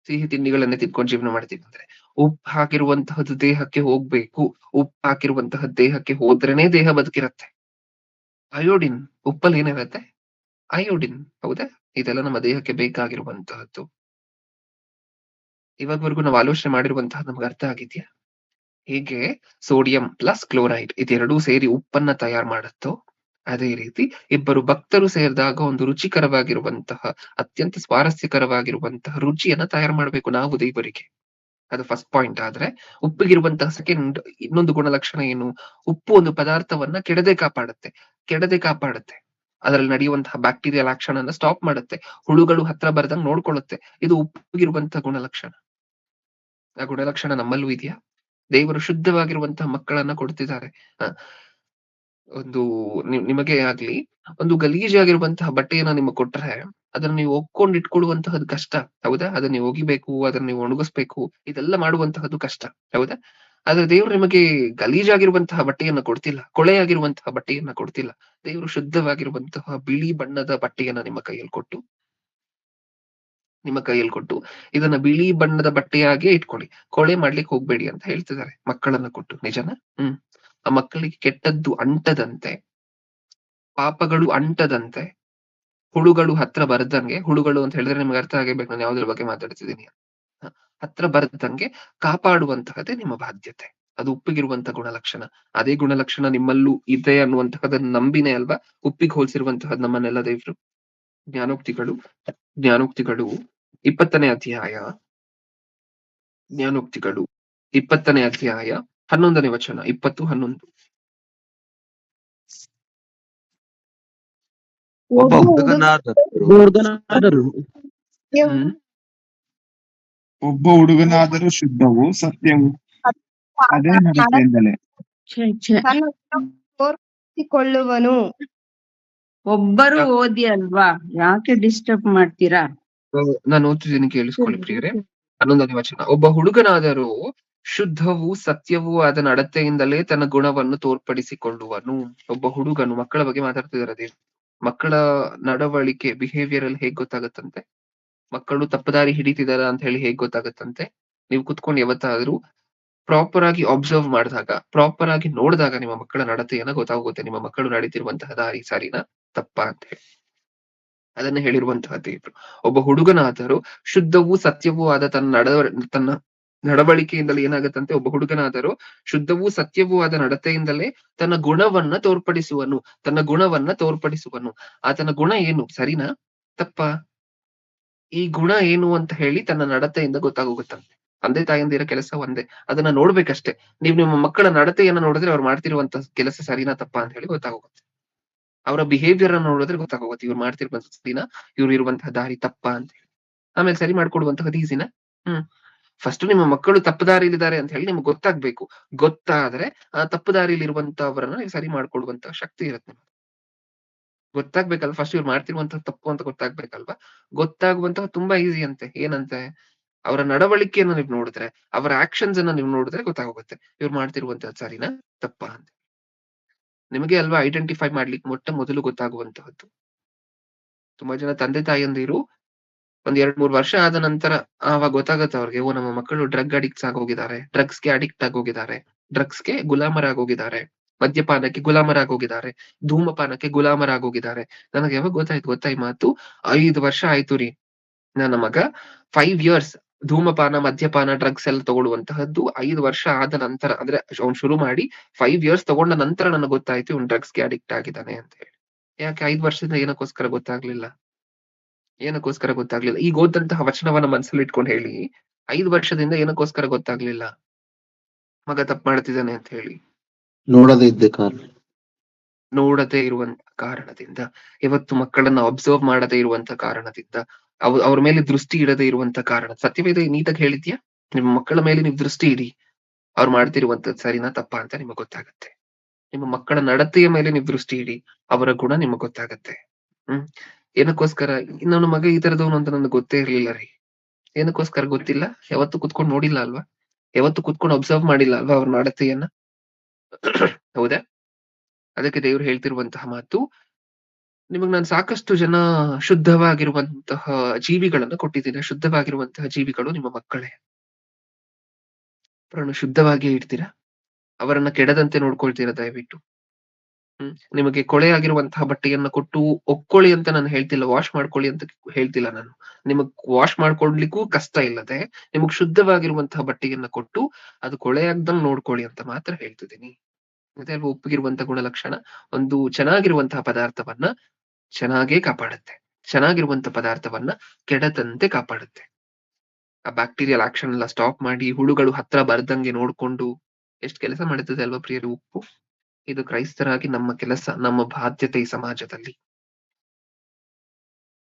ಸಿಹಿ ತಿಂಡಿಗಳನ್ನೇ ತಿನ್ಕೊಂಡ್ ಜೀವನ ಮಾಡ್ತೀವಿ ಅಂದ್ರೆ. ಉಪ್ಪು ಹಾಕಿರುವಂತಹದ್ದು ದೇಹಕ್ಕೆ ಹೋಗ್ಬೇಕು. ಉಪ್ಪು ಹಾಕಿರುವಂತಹ ದೇಹಕ್ಕೆ ಹೋದ್ರೇನೆ ದೇಹ ಬದುಕಿರತ್ತೆ. ಅಯೋಡಿನ್ ಉಪ್ಪಲ್ಲಿ ಏನಿರತ್ತೆ? ಅಯೋಡಿನ್ ಹೌದಾ? ಇದೆಲ್ಲ ನಮ್ಮ ದೇಹಕ್ಕೆ ಬೇಕಾಗಿರುವಂತಹದ್ದು. ಇವಾಗ್ವರೆಗೂ ನಾವು ಆಲೋಚನೆ ಮಾಡಿರುವಂತಹದ್ದು ನಮ್ಗೆ ಅರ್ಥ ಆಗಿದ್ಯಾ? ಹೇಗೆ ಸೋಡಿಯಂ ಪ್ಲಸ್ ಕ್ಲೋರೈಡ್ ಇದೆರಡೂ ಸೇರಿ ಉಪ್ಪನ್ನ ತಯಾರು ಮಾಡುತ್ತೋ, ಅದೇ ರೀತಿ ಇಬ್ಬರು ಭಕ್ತರು ಸೇರಿದಾಗ ಒಂದು ರುಚಿಕರವಾಗಿರುವಂತಹ, ಅತ್ಯಂತ ಸ್ವಾರಸ್ಯಕರವಾಗಿರುವಂತಹ ರುಚಿಯನ್ನ ತಯಾರು ಮಾಡ್ಬೇಕು ನಾವು ದೇವರಿಗೆ. ಅದು ಫಸ್ಟ್ ಪಾಯಿಂಟ್ ಆದ್ರೆ, ಉಪ್ಪಿಗಿರುವಂತಹ ಸೆಕೆಂಡ್ ಇನ್ನೊಂದು ಗುಣಲಕ್ಷಣ ಏನು? ಉಪ್ಪು ಒಂದು ಪದಾರ್ಥವನ್ನ ಕೆಡದೆ ಕಾಪಾಡುತ್ತೆ. ಅದರಲ್ಲಿ ನಡೆಯುವಂತಹ ಬ್ಯಾಕ್ಟೀರಿಯಲ್ ಆಕ್ಷನ್ ಅನ್ನ ಸ್ಟಾಪ್ ಮಾಡುತ್ತೆ. ಹುಳುಗಳು ಹತ್ರ ಬರ್ದಂಗ್ ನೋಡ್ಕೊಳ್ಳುತ್ತೆ. ಇದು ಉಪ್ಪಿಗಿರುವಂತಹ ಗುಣಲಕ್ಷಣ. ಆ ಗುಣಲಕ್ಷಣ ನಮ್ಮಲ್ಲೂ ಇದೆಯಾ? ದೇವರು ಶುದ್ಧವಾಗಿರುವಂತಹ ಮಕ್ಕಳನ್ನ ಕೊಡ್ತಿದ್ದಾರೆ. ಒಂದು ನಿಮಗೆ ಆಗ್ಲಿ, ಒಂದು ಗಲೀಜಾಗಿರುವಂತಹ ಬಟ್ಟೆಯನ್ನ ನಿಮಗ್ ಕೊಟ್ರೆ, ಅದನ್ನ ನೀವು ಒಕ್ಕೊಂಡ್ ಇಟ್ಕೊಳ್ಳುವಂತಹದ್ದು ಕಷ್ಟ. ಹೌದಾ? ಅದನ್ನ ನೀವು ಒಗಿಬೇಕು, ಅದನ್ನ ನೀವು ಒಣಗಿಸ್ಬೇಕು, ಇದೆಲ್ಲ ಮಾಡುವಂತಹದ್ದು ಕಷ್ಟ. ಹೌದಾ? ಆದ್ರೆ ದೇವ್ರು ನಿಮಗೆ ಗಲೀಜಾಗಿರುವಂತಹ ಬಟ್ಟೆಯನ್ನ ಕೊಡ್ತಿಲ್ಲ. ಕೊಳೆಯಾಗಿರುವಂತಹ ಬಟ್ಟೆಯನ್ನ ಕೊಡ್ತಿಲ್ಲ. ದೇವರು ಶುದ್ಧವಾಗಿರುವಂತಹ ಬಿಳಿ ಬಣ್ಣದ ಬಟ್ಟೆಯನ್ನ ನಿಮ್ಮ ಕೈಯಲ್ಲಿ ಕೊಟ್ಟು ಇದನ್ನ ಬಿಳಿ ಬಣ್ಣದ ಬಟ್ಟೆಯಾಗೆ ಇಟ್ಕೊಳ್ಳಿ. ಕೊಳೆ ಮಾಡ್ಲಿಕ್ಕೆ ಹೋಗ್ಬೇಡಿ ಅಂತ ಹೇಳ್ತಿದ್ದಾರೆ ಮಕ್ಕಳನ್ನ ಕೊಟ್ಟು. ನಿಜನಾ? ಆ ಮಕ್ಕಳಿಗೆ ಕೆಟ್ಟದ್ದು ಅಂಟದಂತೆ, ಪಾಪಗಳು ಅಂಟದಂತೆ, ಹುಳುಗಳು ಹತ್ರ ಬರ್ದಂಗೆ, ಹುಳುಗಳು ಅಂತ ಹೇಳಿದ್ರೆ ನಿಮ್ಗೆ ಅರ್ಥ ಆಗಿರ್ಬೇಕು ನಾನು ಯಾವ್ದ್ರ ಬಗ್ಗೆ ಮಾತಾಡ್ತಿದ್ದೀನಿ. ಹತ್ರ ಬರ್ದಂಗೆ ಕಾಪಾಡುವಂತಹದ್ದೇ ನಿಮ್ಮ ಬಾಧ್ಯತೆ. ಅದು ಉಪ್ಪಿಗಿರುವಂತಹ ಗುಣಲಕ್ಷಣ. ಅದೇ ಗುಣಲಕ್ಷಣ ನಿಮ್ಮಲ್ಲೂ ಇದೆ ಅನ್ನುವಂತಹದನ್ನ ನಂಬಿನೇ ಅಲ್ವಾ ಉಪ್ಪಿಗೆ ಹೋಲಿಸಿರುವಂತಹದ್ದು ನಮ್ಮನ್ನೆಲ್ಲ ದೇವ್ರು. ಜ್ಞಾನೋಕ್ತಿಗಳು ಜ್ಞಾನೋಕ್ತಿಗಳು 20ನೇ ಅಧ್ಯಾಯ ಜ್ಞಾನೋಕ್ತಿಗಳು 20ನೇ ಅಧ್ಯಾಯ 11ನೇ ವಚನ 20:11. ಒಬ್ಬ ಒಬ್ಬ ಹುಡುಗನಾದರೂ ಹ್ಮ್ ಒಬ್ಬ ಹುಡುಗನಾದರೂ ಶುದ್ಧವು ಸತ್ಯವು ಅದೇ ನಡತೆಯಿಂದಲೇ ಛೆ, ಛೆ. ತೋರಿಸಿಕೊಳ್ಳುವನು. ಒಬ್ಬರು ಓದಿ ಅಲ್ವಾ, ಯಾಕೆ ಡಿಸ್ಟರ್ಬ್ ಮಾಡ್ತೀರಾ? ನಾನು ಓದ್ತಿದ್ದೀನಿ, ಕೇಳಿಸ್ಕೊಳ್ಳಿ ಪ್ರಿಯರೇ. 11ನೇ ವಚನ. ಒಬ್ಬ ಹುಡುಗನಾದರೂ ಶುದ್ಧವೂ ಸತ್ಯವೂ ಆದ ನಡತೆಯಿಂದಲೇ ತನ್ನ ಗುಣವನ್ನು ತೋರ್ಪಡಿಸಿಕೊಳ್ಳುವನು. ಒಬ್ಬ ಹುಡುಗನು, ಮಕ್ಕಳ ಬಗ್ಗೆ ಮಾತಾಡ್ತಿದಾರೆ ಅದೇ. ಮಕ್ಕಳ ನಡವಳಿಕೆ ಬಿಹೇವಿಯರ್ ಅಲ್ಲಿ ಹೇಗ್ ಗೊತ್ತಾಗತ್ತಂತೆ, ಮಕ್ಕಳು ತಪ್ಪದಾರಿ ಹಿಡಿತಿದಾರ ಅಂತ ಹೇಳಿ ಹೇಗ್ ಗೊತ್ತಾಗತ್ತಂತೆ, ನೀವು ಕುತ್ಕೊಂಡು ಯಾವತ್ತಾದ್ರೂ ಪ್ರಾಪರ್ ಆಗಿ ಅಬ್ಸರ್ವ್ ಮಾಡಿದಾಗ, ಪ್ರಾಪರ್ ಆಗಿ ನೋಡಿದಾಗ ನಿಮ್ಮ ಮಕ್ಕಳ ನಡತೆಯನ್ನ ಗೊತ್ತಾಗುತ್ತೆ. ನಿಮ್ಮ ಮಕ್ಕಳು ನಡೀತಿರುವಂತಹ ದಾರಿ ಸರಿನಾ ತಪ್ಪಾ ಅಂತ ಹೇಳಿ. ಅದನ್ನ ಹೇಳಿರುವಂತಹ ದೇವರು. ಒಬ್ಬ ಹುಡುಗನಾದರೂ ಶುದ್ಧವೂ ಸತ್ಯವೂ ಆದ ತನ್ನ ನಡವಳಿಕೆಯಿಂದಲೇ ಏನಾಗತ್ತಂತೆ, ಒಬ್ಬ ಹುಡುಗನಾದರೂ ಶುದ್ಧವೂ ಸತ್ಯವೂ ಆದ ನಡತೆಯಿಂದಲೇ ತನ್ನ ಗುಣವನ್ನ ತೋರ್ಪಡಿಸುವನು. ತನ್ನ ಗುಣವನ್ನ ತೋರ್ಪಡಿಸುವನು. ಆತನ ಗುಣ ಏನು, ಸರಿನಾ ತಪ್ಪಾ? ಈ ಗುಣ ಏನು ಅಂತ ಹೇಳಿ ತನ್ನ ನಡತೆಯಿಂದ ಗೊತ್ತಾಗೋಗುತ್ತಂತೆ. ತಂದೆ ತಾಯಂದಿರ ಕೆಲಸ ಒಂದೇ, ಅದನ್ನ ನೋಡ್ಬೇಕಷ್ಟೇ. ನೀವು ನಿಮ್ಮ ಮಕ್ಕಳ ನಡತೆಯನ್ನ ನೋಡಿದ್ರೆ ಅವ್ರು ಮಾಡ್ತಿರುವಂತ ಕೆಲಸ ಸರಿನಾ ತಪ್ಪಾ ಅಂತ ಹೇಳಿ ಗೊತ್ತಾಗೋಗುತ್ತೆ. ಅವರ ಬಿಹೇವಿಯರ್ ಅನ್ನು ನೋಡಿದ್ರೆ ಗೊತ್ತಾಗೋಗುತ್ತೆ, ಇವ್ರು ಮಾಡ್ತಿರುವಂತ ಸರಿನಾ, ಇವ್ರು ಇರುವಂತಹ ದಾರಿ ತಪ್ಪಾ ಅಂತ ಹೇಳಿ. ಆಮೇಲೆ ಸರಿ ಮಾಡ್ಕೊಡುವಂತಹದ್ದು ಈಸಿನ. ಫಸ್ಟ್ ನಿಮ್ಮ ಮಕ್ಕಳು ತಪ್ಪು ದಾರಿಲಿದ್ದಾರೆ ಅಂತ ಹೇಳಿ ನಿಮ್ಗೆ ಗೊತ್ತಾಗ್ಬೇಕು. ಗೊತ್ತಾದ್ರೆ ಆ ತಪ್ಪು ದಾರಿಲಿ ಇರುವಂತವರನ್ನ ನೀವು ಸರಿ ಮಾಡ್ಕೊಡುವಂತ ಶಕ್ತಿ ಇರುತ್ತೆ ನಿಮ್ಗೆ. ಗೊತ್ತಾಗ್ಬೇಕಲ್ವಾ, ಫಸ್ಟ್ ಇವ್ರು ಮಾಡ್ತಿರುವಂತಹ ತಪ್ಪು ಅಂತ ಗೊತ್ತಾಗ್ಬೇಕಲ್ವಾ. ಗೊತ್ತಾಗುವಂತಹ ತುಂಬಾ ಈಸಿ ಅಂತೆ. ಏನಂತೆ, ಅವರ ನಡವಳಿಕೆಯನ್ನ ನೀವು ನೋಡಿದ್ರೆ, ಅವರ ಆಕ್ಷನ್ಸ್ ಅನ್ನ ನೀವು ನೋಡಿದ್ರೆ ಗೊತ್ತಾಗೋಗುತ್ತೆ ಇವ್ರು ಮಾಡ್ತಿರುವಂತಹ ಸರಿನಾ ತಪ್ಪಾ ಅಂತ. ನಿಮಗೆ ಅಲ್ವಾ ಐಡೆಂಟಿಫೈ ಮಾಡ್ಲಿಕ್ಕೆ ಮೊದಲು ಗೊತ್ತಾಗುವಂತಹದ್ದು. ತುಂಬಾ ಜನ ತಂದೆ ತಾಯಂದಿರು ಒಂದ್ 2-3 ವರ್ಷ ಆದ ನಂತರ ಆವಾಗ ಗೊತ್ತಾಗತ್ತೆ ಅವ್ರಿಗೆ, ಓ ನಮ್ಮ ಮಕ್ಕಳು ಡ್ರಗ್ ಅಡಿಕ್ಟ್ಸ್ ಆಗೋಗಿದ್ದಾರೆ, ಡ್ರಗ್ಸ್ಗೆ ಅಡಿಕ್ಟ್ ಆಗೋಗಿದ್ದಾರೆ, ಡ್ರಗ್ಸ್ಗೆ ಗುಲಾಮರಾಗೋಗಿದ್ದಾರೆ, ಮದ್ಯಪಾನಕ್ಕೆ ಗುಲಾಮರಾಗೋಗಿದ್ದಾರೆ, ಧೂಮಪಾನಕ್ಕೆ ಗುಲಾಮರಾಗೋಗಿದ್ದಾರೆ. ನನಗೆ ಯಾವಾಗ ಗೊತ್ತಾ ಈ ಮಾತು? 5 ವರ್ಷ ಆಯ್ತು ರೀ, ನನ್ನ ಮಗ 5 ಇಯರ್ಸ್ ಧೂಮಪಾನ, ಮದ್ಯಪಾನ, ಡ್ರಗ್ಸ್ ಎಲ್ಲ ತಗೊಳ್ಳುವಂತಹದ್ದು 5 ವರ್ಷ ಆದ ನಂತರ, ಅಂದ್ರೆ ಅವ್ನು ಶುರು ಮಾಡಿ 5 ಇಯರ್ಸ್ ತಗೊಂಡ ನಂತರ ನನಗೆ ಗೊತ್ತಾಯ್ತು ಇವ್ನು ಡ್ರಗ್ಸ್ಗೆ ಅಡಿಕ್ಟ್ ಆಗಿದ್ದಾನೆ ಅಂತ ಹೇಳಿ. ಯಾಕೆ 5 ವರ್ಷದಿಂದ ಏನಕ್ಕೋಸ್ಕರ ಗೊತ್ತಾಗ್ಲಿಲ್ಲ? ಈಗ ಓದಂತಹ ವಚನವನ್ನ ಮನಸ್ಸಲ್ಲಿ ಇಟ್ಕೊಂಡು ಹೇಳಿ, 5 ವರ್ಷದಿಂದ ಏನಕ್ಕೋಸ್ಕರ ಗೊತ್ತಾಗ್ಲಿಲ್ಲ ಮಗ ತಪ್ಪು ಮಾಡ್ತಿದ್ದಾನೆ ಅಂತ ಹೇಳಿ? ನೋಡದೇ ಇರುವಂತ ಕಾರಣದಿಂದ, ಇವತ್ತು ಮಕ್ಕಳನ್ನ ಅಬ್ಸರ್ವ್ ಮಾಡದೇ ಇರುವಂತ ಕಾರಣದಿಂದ, ಅವ್ರ ಮೇಲೆ ದೃಷ್ಟಿ ಇಡದೇ ಇರುವಂತ ಕಾರಣ. ಸತ್ಯವೇದ ನೀಟಾಗಿ ಹೇಳಿದ್ಯಾ, ನಿಮ್ಮ ಮಕ್ಕಳ ಮೇಲೆ ನೀವು ದೃಷ್ಟಿ ಇಡಿ, ಅವ್ರು ಮಾಡ್ತಿರುವಂತದ್ದು ಸರಿನಾ ತಪ್ಪಾ ಅಂತ ನಿಮಗ್ ಗೊತ್ತಾಗತ್ತೆ. ನಿಮ್ಮ ಮಕ್ಕಳ ನಡತೆಯ ಮೇಲೆ ನೀವು ದೃಷ್ಟಿ ಇಡಿ, ಅವರ ಗುಣ ನಿಮಗ್ ಗೊತ್ತಾಗತ್ತೆ. ಏನಕ್ಕೋಸ್ಕರ ನನ್ನ ಮಗ ಈ ತರದವನು ಅಂತ ನನಗೆ ಗೊತ್ತೇ ಇರ್ಲಿಲ್ಲ ರೀ. ಏನಕ್ಕೋಸ್ಕರ ಗೊತ್ತಿಲ್ಲ? ಯಾವತ್ತು ಕುತ್ಕೊಂಡು ನೋಡಿಲ್ಲ ಅಲ್ವಾ, ಯಾವತ್ತು ಕುತ್ಕೊಂಡು ಅಬ್ಸರ್ವ್ ಮಾಡಿಲ್ಲ ಅಲ್ವಾ ಅವ್ರ ನಡತೆಯನ್ನ. ಹೌದಾ? ಅದಕ್ಕೆ ದೇವ್ರು ಹೇಳ್ತಿರುವಂತಹ ಮಾತು, ನಿಮಗ್ ನಾನು ಸಾಕಷ್ಟು ಜನ ಶುದ್ಧವಾಗಿರುವಂತಹ ಜೀವಿಗಳನ್ನ ಕೊಟ್ಟಿದ್ದೀನಿ. ಶುದ್ಧವಾಗಿರುವಂತಹ ಜೀವಿಗಳು ನಿಮ್ಮ ಮಕ್ಕಳೇ. ಅವರನ್ನು ಶುದ್ಧವಾಗಿಯೇ ಇಡ್ತೀರಾ, ಅವರನ್ನ ಕೆಡದಂತೆ ನೋಡ್ಕೊಳ್ತೀರಾ ದಯವಿಟ್ಟು. ನಿಮಗೆ ಕೊಳೆ ಆಗಿರುವಂತಹ ಬಟ್ಟೆಯನ್ನ ಕೊಟ್ಟು ಒಕ್ಕೊಳ್ಳಿ ಅಂತ ನಾನು ಹೇಳ್ತಿಲ್ಲ, ವಾಶ್ ಮಾಡ್ಕೊಳ್ಳಿ ಅಂತ ಹೇಳ್ತಿಲ್ಲ ನಾನು. ನಿಮಗ್ ವಾಶ್ ಮಾಡ್ಕೊಳ್ಲಿಕ್ಕೂ ಕಷ್ಟ ಇಲ್ಲದೆ ನಿಮಗ್ ಶುದ್ಧವಾಗಿರುವಂತಹ ಬಟ್ಟೆಯನ್ನ ಕೊಟ್ಟು ಅದು ಕೊಳೆ ಆಗ್ದಂಗ್ ನೋಡ್ಕೊಳ್ಳಿ ಅಂತ ಮಾತ್ರ ಹೇಳ್ತಿದ್ದೀನಿ. ಮತ್ತೆ ಅಲ್ವಾ ಉಪ್ಪಿಗಿರುವಂತಹ ಗುಣಲಕ್ಷಣ, ಒಂದು ಚೆನ್ನಾಗಿರುವಂತಹ ಪದಾರ್ಥವನ್ನ ಚೆನ್ನಾಗೇ ಕಾಪಾಡುತ್ತೆ, ಚೆನ್ನಾಗಿರುವಂತಹ ಪದಾರ್ಥವನ್ನ ಕೆಡದಂತೆ ಕಾಪಾಡುತ್ತೆ. ಆ ಬ್ಯಾಕ್ಟೀರಿಯಲ್ ಆಕ್ಷನ್ ಎಲ್ಲ ಸ್ಟಾಪ್ ಮಾಡಿ, ಹುಳುಗಳು ಹತ್ರ ಬರ್ದಂಗೆ ನೋಡ್ಕೊಂಡು ಎಷ್ಟು ಕೆಲಸ ಮಾಡುತ್ತದೆ ಅಲ್ವಾ ಪ್ರಿಯರು ಉಪ್ಪು. ಇದು ಕ್ರೈಸ್ತರಾಗಿ ನಮ್ಮ ಕೆಲಸ, ನಮ್ಮ ಬಾಧ್ಯತೆ ಈ ಸಮಾಜದಲ್ಲಿ.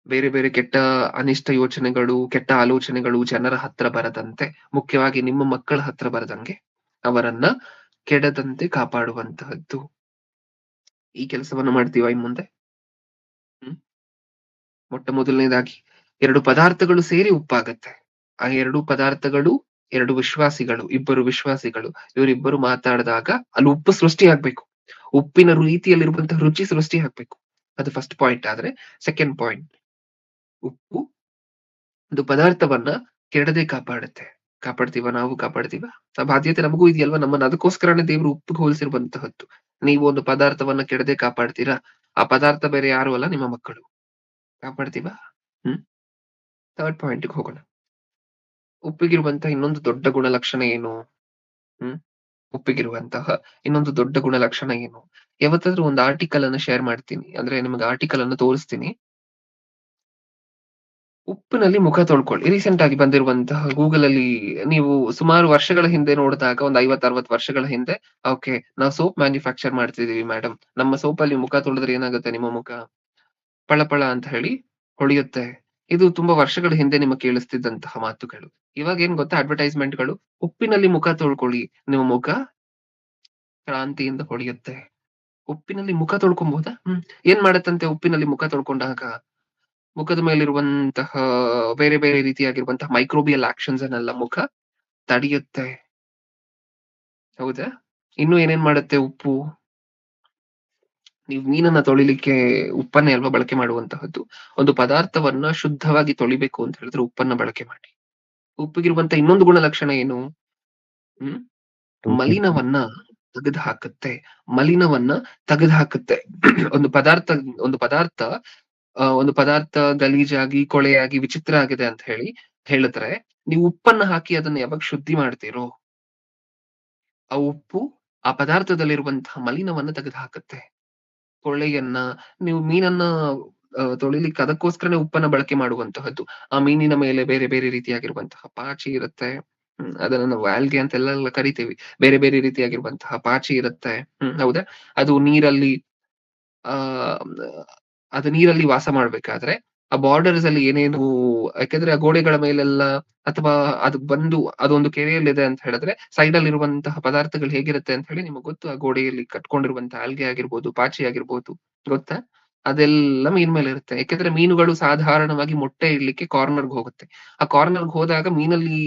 ಬೇರೆ ಬೇರೆ ಕೆಟ್ಟ ಅನಿಷ್ಟ ಯೋಚನೆಗಳು, ಕೆಟ್ಟ ಆಲೋಚನೆಗಳು ಜನರ ಹತ್ರ ಬರದಂತೆ, ಮುಖ್ಯವಾಗಿ ನಿಮ್ಮ ಮಕ್ಕಳ ಹತ್ರ ಬರದಂಗೆ ಅವರನ್ನ ಕೆಡದಂತೆ ಕಾಪಾಡುವಂತಹದ್ದು. ಈ ಕೆಲಸವನ್ನು ಮಾಡ್ತೀವ ಇನ್ ಮುಂದೆ? ಮೊಟ್ಟ ಮೊದಲನೇದಾಗಿ 2 ಪದಾರ್ಥಗಳು ಸೇರಿ ಉಪ್ಪಾಗತ್ತೆ. ಆ 2 ಪದಾರ್ಥಗಳು, 2 ವಿಶ್ವಾಸಿಗಳು, ಇಬ್ಬರು ವಿಶ್ವಾಸಿಗಳು, ಇವರಿಬ್ಬರು ಮಾತಾಡಿದಾಗ ಅಲ್ಲಿ ಉಪ್ಪು ಸೃಷ್ಟಿ ಆಗ್ಬೇಕು. ಉಪ್ಪಿನ ರೀತಿಯಲ್ಲಿರುವಂತಹ ರುಚಿ ಸೃಷ್ಟಿ ಆಗ್ಬೇಕು. ಅದು ಫಸ್ಟ್ ಪಾಯಿಂಟ್. ಆದ್ರೆ ಸೆಕೆಂಡ್ ಪಾಯಿಂಟ್, ಉಪ್ಪು ಒಂದು ಪದಾರ್ಥವನ್ನ ಕೆಡದೆ ಕಾಪಾಡುತ್ತೆ. ನಾವು ಕಾಪಾಡ್ತೀವ? ಆ ಬಾಧ್ಯತೆ ನಮಗೂ ಇದೆಯಲ್ವಾ, ನಮ್ಮನ್ನ ಅದಕ್ಕೋಸ್ಕರನೇ ದೇವರು ಉಪ್ಪಿಗೆ ಹೋಲಿಸಿರುವಂತಹದ್ದು. ನೀವು ಒಂದು ಪದಾರ್ಥವನ್ನ ಕೆಡದೆ ಕಾಪಾಡ್ತೀರಾ, ಆ ಪದಾರ್ಥ ಬೇರೆ ಯಾರು ಅಲ್ಲ, ನಿಮ್ಮ ಮಕ್ಕಳು. ಕಾಪಾಡ್ತೀವ? ಥರ್ಡ್ ಪಾಯಿಂಟ್ಗೆ ಹೋಗೋಣ. ಉಪ್ಪಿಗಿರುವಂತಹ ಇನ್ನೊಂದು ದೊಡ್ಡ ಗುಣಲಕ್ಷಣ ಏನು? ಉಪ್ಪಿಗಿರುವಂತಹ ಇನ್ನೊಂದು ದೊಡ್ಡ ಗುಣಲಕ್ಷಣ ಏನು? ಯಾವತ್ತಾದ್ರೂ ಒಂದು ಆರ್ಟಿಕಲ್ ಅನ್ನ ಶೇರ್ ಮಾಡ್ತೀನಿ, ಅಂದ್ರೆ ನಿಮ್ಗೆ ಆರ್ಟಿಕಲ್ ಅನ್ನು ತೋರಿಸ್ತೀನಿ. ಉಪ್ಪಿನಲ್ಲಿ ಮುಖ ತೊಳ್ಕೊಳ್ಳಿ. ರೀಸೆಂಟ್ ಆಗಿ ಬಂದಿರುವಂತಹ ಗೂಗಲ್ ಅಲ್ಲಿ ನೀವು ಸುಮಾರು ವರ್ಷಗಳ ಹಿಂದೆ ನೋಡಿದಾಗ, ಒಂದು 50-60 ವರ್ಷಗಳ ಹಿಂದೆ, ಓಕೆ, ನಾವು ಸೋಪ್ ಮ್ಯಾನುಫ್ಯಾಕ್ಚರ್ ಮಾಡ್ತಿದೀವಿ ಮೇಡಮ್, ನಮ್ಮ ಸೋಪ್ ಅಲ್ಲಿ ಮುಖ ತೊಳೆದ್ರೆ ಏನಾಗುತ್ತೆ, ನಿಮ್ಮ ಮುಖ ಪಳಪಳ ಅಂತ ಹೇಳಿ ಹೊಳೆಯುತ್ತೆ. ಇದು ತುಂಬಾ ವರ್ಷಗಳ ಹಿಂದೆ ನಿಮಗೆ ಕೇಳಿಸ್ತಿದ್ದಂತಹ ಮಾತುಗಳು. ಇವಾಗ ಏನ್ ಗೊತ್ತಾ, ಅಡ್ವರ್ಟೈಸ್ಮೆಂಟ್ಗಳು, ಉಪ್ಪಿನಲ್ಲಿ ಮುಖ ತೊಳ್ಕೊಳ್ಳಿ, ನಿಮ್ಮ ಮುಖ ಕ್ರಾಂತಿಯಿಂದ ಹೊಳೆಯುತ್ತೆ. ಉಪ್ಪಿನಲ್ಲಿ ಮುಖ ತೊಳ್ಕೊಬಹುದಾ? ಏನ್ ಮಾಡತ್ತಂತೆ ಉಪ್ಪಿನಲ್ಲಿ ಮುಖ ತೊಳ್ಕೊಂಡಾಗ? ಮುಖದ ಮೇಲಿರುವಂತಹ ಬೇರೆ ಬೇರೆ ರೀತಿಯಾಗಿರುವಂತಹ ಮೈಕ್ರೋಬಿಯಲ್ ಆಕ್ಷನ್ಸ್ ಅನ್ನೆಲ್ಲ ಮುಖ ತಡೆಯುತ್ತೆ. ಹೌದಾ? ಇನ್ನು ಏನೇನ್ ಮಾಡುತ್ತೆ ಉಪ್ಪು? ನೀವು ಮೀನನ್ನ ತೊಳಿಲಿಕ್ಕೆ ಉಪ್ಪನ್ನೇ ಅಲ್ವಾ ಬಳಕೆ ಮಾಡುವಂತಹದ್ದು. ಒಂದು ಪದಾರ್ಥವನ್ನ ಶುದ್ಧವಾಗಿ ತೊಳಿಬೇಕು ಅಂತ ಹೇಳಿದ್ರೆ ಉಪ್ಪನ್ನ ಬಳಕೆ ಮಾಡಿ. ಉಪ್ಪಿಗಿರುವಂತ ಇನ್ನೊಂದು ಗುಣಲಕ್ಷಣ ಏನು? ಮಲಿನವನ್ನ ತೆಗೆದು ಹಾಕುತ್ತೆ. ಮಲಿನವನ್ನ ತೆಗೆದು ಹಾಕುತ್ತೆ. ಒಂದು ಪದಾರ್ಥ ಗಲೀಜಾಗಿ, ಕೊಳೆಯಾಗಿ, ವಿಚಿತ್ರ ಆಗಿದೆ ಅಂತ ಹೇಳಿದ್ರೆ, ನೀವು ಉಪ್ಪನ್ನ ಹಾಕಿ ಅದನ್ನ ಯಾವಾಗ ಶುದ್ಧಿ ಮಾಡ್ತೀರೋ, ಆ ಉಪ್ಪು ಆ ಪದಾರ್ಥದಲ್ಲಿರುವಂತಹ ಮಲಿನವನ್ನ ತೆಗೆದು ಹಾಕುತ್ತೆ. ಕೊಳೆಯನ್ನ, ನೀವು ಮೀನನ್ನ ತೊಳಿಲಿಕ್ಕೆ ಅದಕ್ಕೋಸ್ಕರನೇ ಉಪ್ಪನ್ನ ಬಳಕೆ ಮಾಡುವಂತಹದ್ದು. ಆ ಮೀನಿನ ಮೇಲೆ ಬೇರೆ ಬೇರೆ ರೀತಿಯಾಗಿರುವಂತಹ ಪಾಚಿ ಇರುತ್ತೆ. ಅದನ್ನ ನಾವು ಆಲ್ಗೆ ಅಂತೆಲ್ಲ ಕರಿತೀವಿ. ಬೇರೆ ಬೇರೆ ರೀತಿಯಾಗಿರುವಂತಹ ಪಾಚಿ ಇರುತ್ತೆ. ಹೌದಾ? ಅದು ನೀರಲ್ಲಿ ವಾಸ ಮಾಡ್ಬೇಕಾದ್ರೆ ಆ ಬಾರ್ಡರ್ಸ್ ಅಲ್ಲಿ ಏನೇನು, ಯಾಕಂದ್ರೆ ಆ ಗೋಡೆಗಳ ಮೇಲೆಲ್ಲ, ಅಥವಾ ಅದು ಬಂದು ಅದೊಂದು ಕೆರೆಯಲ್ಲಿದೆ ಅಂತ ಹೇಳಿದ್ರೆ ಸೈಡ್ ಅಲ್ಲಿ ಇರುವಂತಹ ಪದಾರ್ಥಗಳು ಹೇಗಿರುತ್ತೆ ಅಂತ ಹೇಳಿ ನಿಮಗೆ ಗೊತ್ತು. ಆ ಗೋಡೆಯಲ್ಲಿ ಕಟ್ಕೊಂಡಿರುವಂತಹ ಆಲ್ಗೆ ಆಗಿರ್ಬೋದು, ಪಾಚಿ ಆಗಿರ್ಬೋದು, ಗೊತ್ತಾ? ಅದೆಲ್ಲ ಮೀನ್ ಮೇಲೆ ಇರುತ್ತೆ. ಯಾಕಂದ್ರೆ ಮೀನುಗಳು ಸಾಧಾರಣವಾಗಿ ಮೊಟ್ಟೆ ಇಡ್ಲಿಕ್ಕೆ ಕಾರ್ನರ್ಗೆ ಹೋಗುತ್ತೆ. ಆ ಕಾರ್ನರ್ಗೆ ಹೋದಾಗ ಮೀನಲ್ಲಿ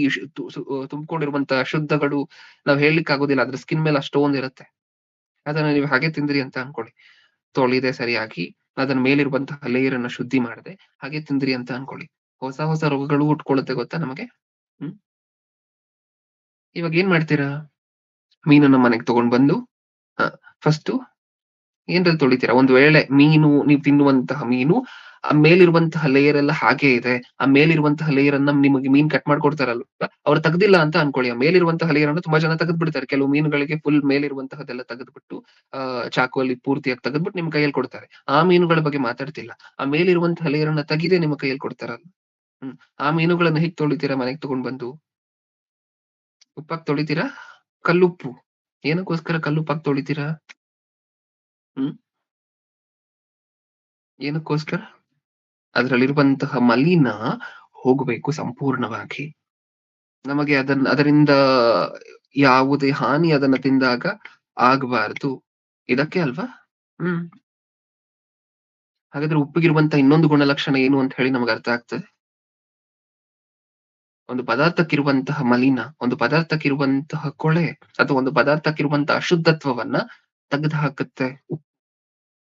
ತುಂಬಿಕೊಂಡಿರುವಂತಹ ಅಶುದ್ಧಗಳು ನಾವ್ ಹೇಳಲಿಕ್ಕೆ ಆಗೋದಿಲ್ಲ. ಅದ್ರ ಸ್ಕಿನ್ ಮೇಲೆ ಅಷ್ಟೊಂದ್ ಇರುತ್ತೆ. ಅದನ್ನ ನೀವು ಹಾಗೆ ತಿಂದ್ರಿ ಅಂತ ಅನ್ಕೊಳ್ಳಿ, ತೊಳಿದೆ ಸರಿಯಾಗಿ, ಅದನ್ನ ಮೇಲಿರುವಂತಹ ಲೇಯರ್ ಅನ್ನ ಶುದ್ಧಿ ಮಾಡದೆ ಹಾಗೆ ತಿಂದ್ರಿ ಅಂತ ಅನ್ಕೊಳ್ಳಿ, ಹೊಸ ಹೊಸ ರೋಗಗಳು ಉಟ್ಕೊಳ್ಳುತ್ತೆ. ಗೊತ್ತಾ ನಮಗೆ? ಇವಾಗ ಏನ್ ಮಾಡ್ತೀರಾ? ಮೀನನ್ನ ಮನೆಗೆ ತಗೊಂಡ್ ಬಂದು ಫಸ್ಟ್ ಏನ್ರಲ್ಲಿ ತೊಳಿತೀರಾ? ಒಂದ್ ವೇಳೆ ನೀವು ತಿನ್ನುವಂತಹ ಮೀನು ಆ ಮೇಲಿರುವಂತಹ ಲೇಯರ್ ಎಲ್ಲ ಹಾಗೆ ಇದೆ, ಆ ಮೇಲಿರುವಂತಹ ಲೇಯರ್ ಅನ್ನ ನಿಮಗೆ ಮೀನ್ ಕಟ್ ಮಾಡ್ಕೊಡ್ತಾರಲ್ವಾ, ಅವ್ರು ತೆಗ್ದಿಲ್ಲ ಅಂತ ಅನ್ಕೊಳ್ಳಿ. ಆ ಮೇಲಿರುವಂತಹ ಲೇಯರ್ ಅನ್ನು ತುಂಬಾ ಜನ ತೆಗೆದ್ ಬಿಡ್ತಾರೆ. ಕೆಲವು ಮೀನುಗಳಿಗೆ ಫುಲ್ ಮೇಲಿರುವಂತಹದೆಲ್ಲ ತೆಗೆದ್ಬಿಟ್ಟು ಚಾಕುವಲ್ಲಿ ಪೂರ್ತಿಯಾಗಿ ತೆಗೆದ್ಬಿಟ್ಟು ನಿಮ್ ಕೈಯಲ್ಲಿ ಕೊಡ್ತಾರೆ. ಆ ಮೀನುಗಳ ಬಗ್ಗೆ ಮಾತಾಡ್ತಿಲ್ಲ. ಆ ಮೇಲಿರುವಂತಹ ಲೇಯರ್ ಅನ್ನ ತೆಗಿದೆ ನಿಮ್ಮ ಕೈಯಲ್ಲಿ ಕೊಡ್ತಾರಲ್ಲ, ಆ ಮೀನುಗಳನ್ನ ಹೇಗ್ ತೊಳಿತೀರಾ? ಮನೆಗೆ ತಗೊಂಡ್ ಬಂದು ಉಪ್ಪಾಕ್ ತೊಳಿತೀರಾ? ಕಲ್ಲುಪ್ಪು. ಏನಕ್ಕೋಸ್ಕರ ಕಲ್ಲುಪ್ಪಾಕ್ ತೊಳಿತೀರಾ? ಏನಕ್ಕೋಸ್ಕರ? ಅದ್ರಲ್ಲಿರುವಂತಹ ಮಲಿನ ಹೋಗ್ಬೇಕು ಸಂಪೂರ್ಣವಾಗಿ. ನಮಗೆ ಅದರಿಂದ ಯಾವುದೇ ಹಾನಿ ಅದನ್ನ ತಿಂದಾಗ ಆಗಬಾರದು. ಇದಕ್ಕೆ ಅಲ್ವಾ? ಹಾಗಾದ್ರೆ ಉಪ್ಪಿಗಿರುವಂತ ಇನ್ನೊಂದು ಗುಣಲಕ್ಷಣ ಏನು ಅಂತ ಹೇಳಿ ನಮಗೆ ಅರ್ಥ ಆಗ್ತದೆ. ಒಂದು ಪದಾರ್ಥಕ್ಕಿರುವಂತಹ ಮಲಿನ, ಒಂದು ಪದಾರ್ಥಕ್ಕಿರುವಂತಹ ಕೊಳೆ, ಅಥವಾ ಒಂದು ಪದಾರ್ಥಕ್ಕಿರುವಂತಹ ಅಶುದ್ಧತ್ವವನ್ನ ತೆಗೆದು ಹಾಕುತ್ತೆ.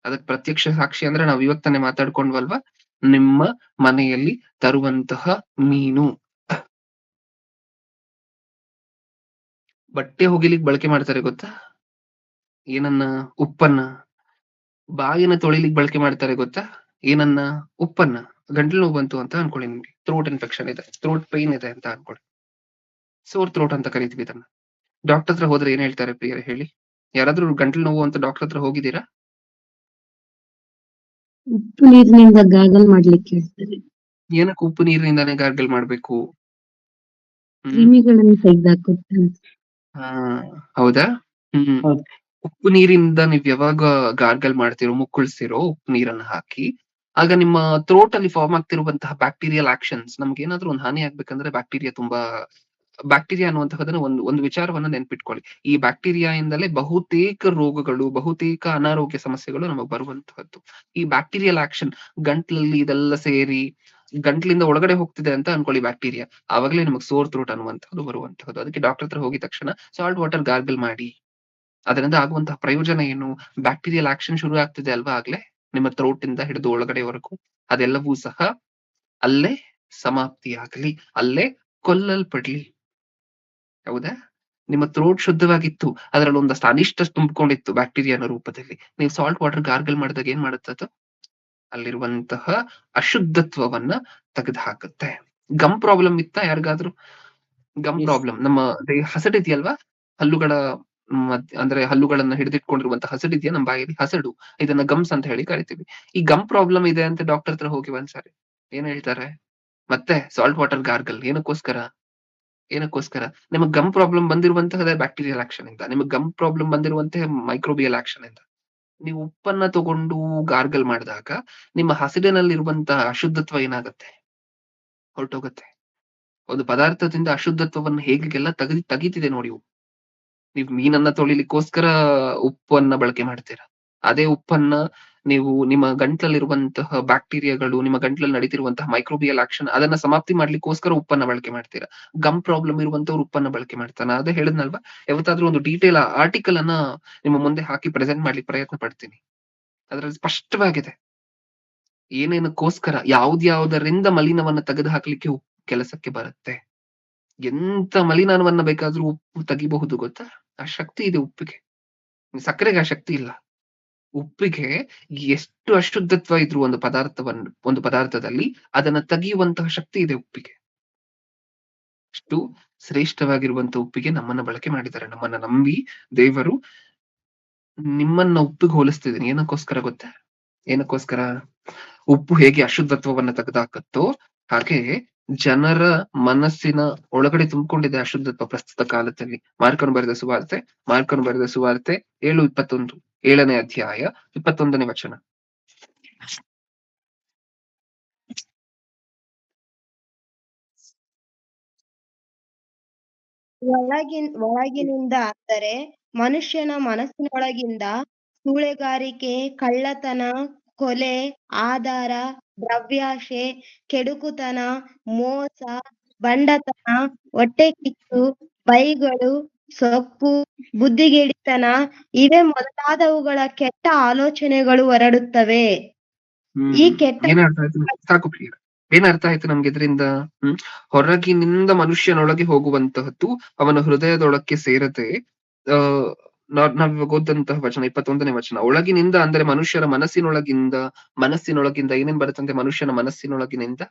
ಅದಕ್ಕೆ ಪ್ರತ್ಯಕ್ಷ ಸಾಕ್ಷಿ ಅಂದ್ರೆ ನಾವ್ ಇವಾಗ ತಾನೇ ಮಾತಾಡ್ಕೊಂಡ್ವಲ್ವಾ, ನಿಮ್ಮ ಮನೆಯಲ್ಲಿ ತರುವಂತಹ ಮೀನು. ಬಟ್ಟೆ ಒಗಿಲಿಕ್ಕೆ ಬಳಕೆ ಮಾಡ್ತಾರೆ ಗೊತ್ತಾ? ಏನನ್ನ? ಉಪ್ಪನ್ನ. ಬಾಯಿನ ತೊಳಿಲಿಕ್ಕೆ ಬಳಕೆ ಮಾಡ್ತಾರೆ ಗೊತ್ತಾ? ಏನನ್ನ? ಉಪ್ಪನ್ನ. ಗಂಟ್ಲು ನೋವು ಬಂತು ಅಂತ ಅನ್ಕೊಳ್ಳಿ, ನಿಮ್ಗೆ ಥ್ರೋಟ್ ಇನ್ಫೆಕ್ಷನ್ ಇದೆ, ಥ್ರೋಟ್ ಪೈನ್ ಇದೆ ಅಂತ ಅನ್ಕೊಳ್ಳಿ, ಸೋರ್ ಥ್ರೋಟ್ ಅಂತ ಕರಿತೀವಿ ಇದನ್ನ. ಡಾಕ್ಟರ್ ಹತ್ರ ಹೋದ್ರೆ ಏನ್ ಹೇಳ್ತಾರೆ ಪ್ರಿಯರೇ ಹೇಳಿ? ಯಾರಾದ್ರೂ ಗಂಟ್ಲು ನೋವು ಅಂತ ಡಾಕ್ಟರ್ ಹತ್ರ ಹೋಗಿದ್ದೀರಾ? ಉಪ್ಪು ನೀರಿನಿಂದ ಗಾರ್ಗಲ್ ಮಾಡ್ಲಿಕ್ಕೆ ಹೇಳ್ತಾರೆ. ಏನಕ್ಕೆ ಉಪ್ಪು ನೀರಿನಿಂದಾನೇ ಗಾರ್ಗಲ್ ಮಾಡ್ಬೇಕು? ಕ್ರಿಮಿಗಳನ್ನು ತೆಗೆದಾಕುತ್ತೆ. ಹೌದಾ? ಉಪ್ಪು ನೀರಿಂದ ನೀವ್ ಯಾವಾಗ ಗಾರ್ಗಲ್ ಮಾಡ್ತಿರೋ, ಮುಕ್ಕಳಿಸ್ತಿರೋ ಉಪ್ಪು ನೀರನ್ನ ಹಾಕಿ, ಆಗ ನಿಮ್ಮ ಥ್ರೋಟ್ ಅಲ್ಲಿ ಫಾರ್ಮ್ ಆಗ್ತಿರುವಂತಹ ಬ್ಯಾಕ್ಟೀರಿಯಲ್ ಆಕ್ಷನ್ಸ್, ನಮ್ಗೆ ಏನಾದ್ರೂ ಒಂದು ಹಾನಿ ಆಗ್ಬೇಕಂದ್ರೆ ಬ್ಯಾಕ್ಟೀರಿಯಾ ಅನ್ನುವಂತಹದನ್ನ ಒಂದು ವಿಚಾರವನ್ನ ನೆನ್ಪಿಟ್ಕೊಳ್ಳಿ. ಈ ಬ್ಯಾಕ್ಟೀರಿಯಾ ಇಂದಲೇ ಬಹುತೇಕ ರೋಗಗಳು, ಬಹುತೇಕ ಅನಾರೋಗ್ಯ ಸಮಸ್ಯೆಗಳು ನಮಗ್ ಬರುವಂತಹದ್ದು. ಈ ಬ್ಯಾಕ್ಟೀರಿಯಲ್ ಆಕ್ಷನ್ ಗಂಟ್ಲಲ್ಲಿ ಇದೆಲ್ಲ ಸೇರಿ ಗಂಟ್ಲಿಂದ ಒಳಗಡೆ ಹೋಗ್ತಿದೆ ಅಂತ ಅನ್ಕೊಳ್ಳಿ ಬ್ಯಾಕ್ಟೀರಿಯಾ, ಆವಾಗಲೇ ನಮಗ್ ಸೋರ್ ಥ್ರೋಟ್ ಅನ್ನುವಂಥದ್ದು ಬರುವಂತಹದ್ದು. ಅದಕ್ಕೆ ಡಾಕ್ಟರ್ ಹತ್ರ ಹೋಗಿದ ತಕ್ಷಣ ಸಾಲ್ಟ್ ವಾಟರ್ ಗಾರ್ಗಲ್ ಮಾಡಿ. ಅದರಿಂದ ಆಗುವಂತಹ ಪ್ರಯೋಜನ ಏನು? ಬ್ಯಾಕ್ಟೀರಿಯಲ್ ಆಕ್ಷನ್ ಶುರು ಆಗ್ತಿದೆ ಅಲ್ವಾ ಆಗ್ಲೇ, ನಿಮ್ಮ ಥ್ರೋಟ್ ಇಂದ ಹಿಡಿದು ಒಳಗಡೆವರೆಗೂ, ಅದೆಲ್ಲವೂ ಸಹ ಅಲ್ಲೇ ಸಮಾಪ್ತಿಯಾಗಲಿ, ಅಲ್ಲೇ ಕೊಲ್ಲಲ್ಪಡ್ಲಿ. ಹೌದಾ? ನಿಮ್ಮ ಥ್ರೋಟ್ ಶುದ್ಧವಾಗಿತ್ತು, ಅದರಲ್ಲಿ ಒಂದಷ್ಟು ಅನಿಷ್ಟ ತುಂಬಿಕೊಂಡಿತ್ತು ಬ್ಯಾಕ್ಟೀರಿಯಾನ ರೂಪದಲ್ಲಿ. ನೀವು ಸಾಲ್ಟ್ ವಾಟರ್ ಗಾರ್ಗಲ್ ಮಾಡಿದಾಗ ಏನ್ ಮಾಡುತ್ತದು? ಅಲ್ಲಿರುವಂತಹ ಅಶುದ್ಧತ್ವವನ್ನ ತೆಗೆದು ಹಾಕುತ್ತೆ. ಗಮ್ ಪ್ರಾಬ್ಲಮ್ ಇತ್ತಾ ಯಾರಿಗಾದ್ರೂ? ಗಮ್ ಪ್ರಾಬ್ಲಮ್, ನಮ್ಮ ಹಸಡಿದೆಯಲ್ವಾ, ಹಲ್ಲುಗಳ ಅಂದ್ರೆ ಹಲ್ಲುಗಳನ್ನ ಹಿಡಿದಿಟ್ಕೊಂಡಿರುವಂತಹ ಹಸಡಿದೆಯಾ ನಮ್ಮ ಬಾಯಲ್ಲಿ, ಹಸಡು, ಇದನ್ನ ಗಮ್ಸ್ ಅಂತ ಹೇಳಿ ಕರಿತೀವಿ. ಈ ಗಮ್ ಪ್ರಾಬ್ಲಮ್ ಇದೆ ಅಂತ ಡಾಕ್ಟರ್ ಹತ್ರ ಹೋಗಿ ಒಂದ್ಸಾರಿ ಏನ್ ಹೇಳ್ತಾರೆ? ಮತ್ತೆ ಸಾಲ್ಟ್ ವಾಟರ್ ಗಾರ್ಗಲ್ ಏನಕ್ಕೋಸ್ಕರ? ನಿಮಗ್ ಗಮ್ ಪ್ರಾಬ್ಲಮ್ ಬಂದಿರುವಂತಹದೇ ಬ್ಯಾಕ್ಟೀರಿಯಲ್ ಆಕ್ಷನ್ ಇಂದ, ನಿಮಗ್ ಗಮ್ ಪ್ರಾಬ್ಲಮ್ ಬಂದಿರುವಂತಹ ಮೈಕ್ರೋಬಿಯಲ್ ಆಕ್ಷನ್ ಇಂದ. ನೀವು ಉಪ್ಪನ್ನ ತಗೊಂಡು ಗಾರ್ಗಲ್ ಮಾಡಿದಾಗ ನಿಮ್ಮ ಹಸಿರಿನಲ್ಲಿರುವಂತಹ ಅಶುದ್ಧತ್ವ ಏನಾಗುತ್ತೆ? ಹೊರಟೋಗುತ್ತೆ. ಒಂದು ಪದಾರ್ಥದಿಂದ ಅಶುದ್ಧತ್ವವನ್ನು ಹೇಗೆಲ್ಲ ತೆಗಿತಿದೆ ನೋಡಿ ಉಪ್ಪು. ನೀವು ಮೀನನ್ನ ತೊಳಿಲಿಕ್ಕೋಸ್ಕರ ಉಪ್ಪನ್ನ ಬಳಕೆ ಮಾಡ್ತೀರಾ. ಅದೇ ಉಪ್ಪನ್ನ ನೀವು ನಿಮ್ಮ ಗಂಟ್ಲಲ್ಲಿರುವಂತಹ ಬ್ಯಾಕ್ಟೀರಿಯಾಗಳು, ನಿಮ್ಮ ಗಂಟ್ಲಲ್ಲಿ ನಡೀತಿರುವಂತಹ ಮೈಕ್ರೋಬಿಯಲ್ ಆಕ್ಷನ್ ಅದನ್ನ ಸಮಾಪ್ತಿ ಮಾಡ್ಲಿಕ್ಕೋಸ್ಕರ ಉಪ್ಪನ್ನ ಬಳಕೆ ಮಾಡ್ತೀರಾ. ಗಮ್ ಪ್ರಾಬ್ಲಮ್ ಇರುವಂತವ್ರು ಉಪ್ಪನ್ನ ಬಳಕೆ ಮಾಡ್ತಾರ. ಅದೇ ಹೇಳಿದ್ನಲ್ವಾ, ಯಾವತ್ತಾದ್ರೂ ಒಂದು ಡೀಟೇಲ್ ಆರ್ಟಿಕಲ್ ಅನ್ನ ನಿಮ್ಮ ಮುಂದೆ ಹಾಕಿ ಪ್ರೆಸೆಂಟ್ ಮಾಡ್ಲಿಕ್ಕೆ ಪ್ರಯತ್ನ ಪಡ್ತೀನಿ. ಅದ್ರಲ್ಲಿ ಸ್ಪಷ್ಟವಾಗಿದೆ ಏನೇನಕ್ಕೋಸ್ಕರ ಯಾವ್ದ್ಯಾವ್ದರಿಂದ ಮಲಿನವನ್ನ ತೆಗೆದು ಹಾಕ್ಲಿಕ್ಕೆ ಉಪ್ಪು ಕೆಲಸಕ್ಕೆ ಬರುತ್ತೆ. ಎಂತ ಮಲಿನವನ್ನ ಬೇಕಾದ್ರೂ ಉಪ್ಪು ತೆಗಿಬಹುದು ಗೊತ್ತಾ? ಆ ಶಕ್ತಿ ಇದೆ ಉಪ್ಪಿಗೆ. ಸಕ್ಕರೆಗೆ ಆ ಶಕ್ತಿ ಇಲ್ಲ. ಉಪ್ಪಿಗೆ ಎಷ್ಟು ಅಶುದ್ಧತ್ವ ಇದ್ರು ಒಂದು ಪದಾರ್ಥದಲ್ಲಿ ಅದನ್ನ ತೆಗೆಯುವಂತಹ ಶಕ್ತಿ ಇದೆ ಉಪ್ಪಿಗೆ. ಅಷ್ಟು ಶ್ರೇಷ್ಠವಾಗಿರುವಂತಹ ಉಪ್ಪಿಗೆ ನಮ್ಮನ್ನ ಬಳಕೆ ಮಾಡಿದ್ದಾರೆ. ನಮ್ಮನ್ನ ನಂಬಿ ದೇವರು ನಿಮ್ಮನ್ನ ಉಪ್ಪಿಗೆ ಹೋಲಿಸ್ತಿದ್ದೀನಿ. ಏನಕ್ಕೋಸ್ಕರ ಗೊತ್ತಾ? ಏನಕ್ಕೋಸ್ಕರ? ಉಪ್ಪು ಹೇಗೆ ಅಶುದ್ಧತ್ವವನ್ನ ತೆಗೆದುಹಾಕತ್ತೋ ಹಾಗೆ ಜನರ ಮನಸ್ಸಿನ ಒಳಗಡೆ ತುಂಬಿಕೊಂಡಿದೆ ಅಶುದ್ಧತ್ವ ಪ್ರಸ್ತುತ ಕಾಲದಲ್ಲಿ. ಮಾರ್ಕನು ಬರೆದ ಸುವಾರ್ತೆ 7:21, 7ನೇ ಅಧ್ಯಾಯ 21ನೇ ವಚನ. ಒಳಗಿನಿಂದ ಅಂದರೆ ಮನುಷ್ಯನ ಮನಸ್ಸಿನೊಳಗಿಂದ ಸೂಳೆಗಾರಿಕೆ, ಕಳ್ಳತನ, ಕೊಲೆ, ಆಧಾರ, ದ್ರವ್ಯಾಶೆ, ಕೆಡುಕುತನ, ಮೋಸ, ಬಂಡತನ, ಹೊಟ್ಟೆಕಿಚ್ಚು, ಬೈಗಳು, ಸೊಕ್ಕು, ಬುದ್ಧಿಗೇಡಿತನ ಇವೇ ಮೊದಲಾದವುಗಳ ಕೆಟ್ಟ ಆಲೋಚನೆಗಳು ಹೊರಡುತ್ತವೆ. ಈ ಕೆಟ್ಟ ಏನರ್ಥ ಆಯ್ತು? ಸಾಕು ಪ್ರಿಯ. ಏನರ್ಥ ಆಯ್ತು ನಮ್ಗೆ ಇದರಿಂದ? ಹೊರಗಿನಿಂದ ಮನುಷ್ಯನೊಳಗೆ ಹೋಗುವಂತಹದ್ದು ಅವನ ಹೃದಯದೊಳಕ್ಕೆ ಸೇರದೆ ನಾವಿವಾಗ ಓದಂತಹ ವಚನ 21ನೇ ವಚನ. ಒಳಗಿನಿಂದ ಅಂದ್ರೆ ಮನುಷ್ಯರ ಮನಸ್ಸಿನೊಳಗಿಂದ ಏನೇನ್ ಬರುತ್ತಂತೆ? ಮನುಷ್ಯನ ಮನಸ್ಸಿನೊಳಗಿನಿಂದ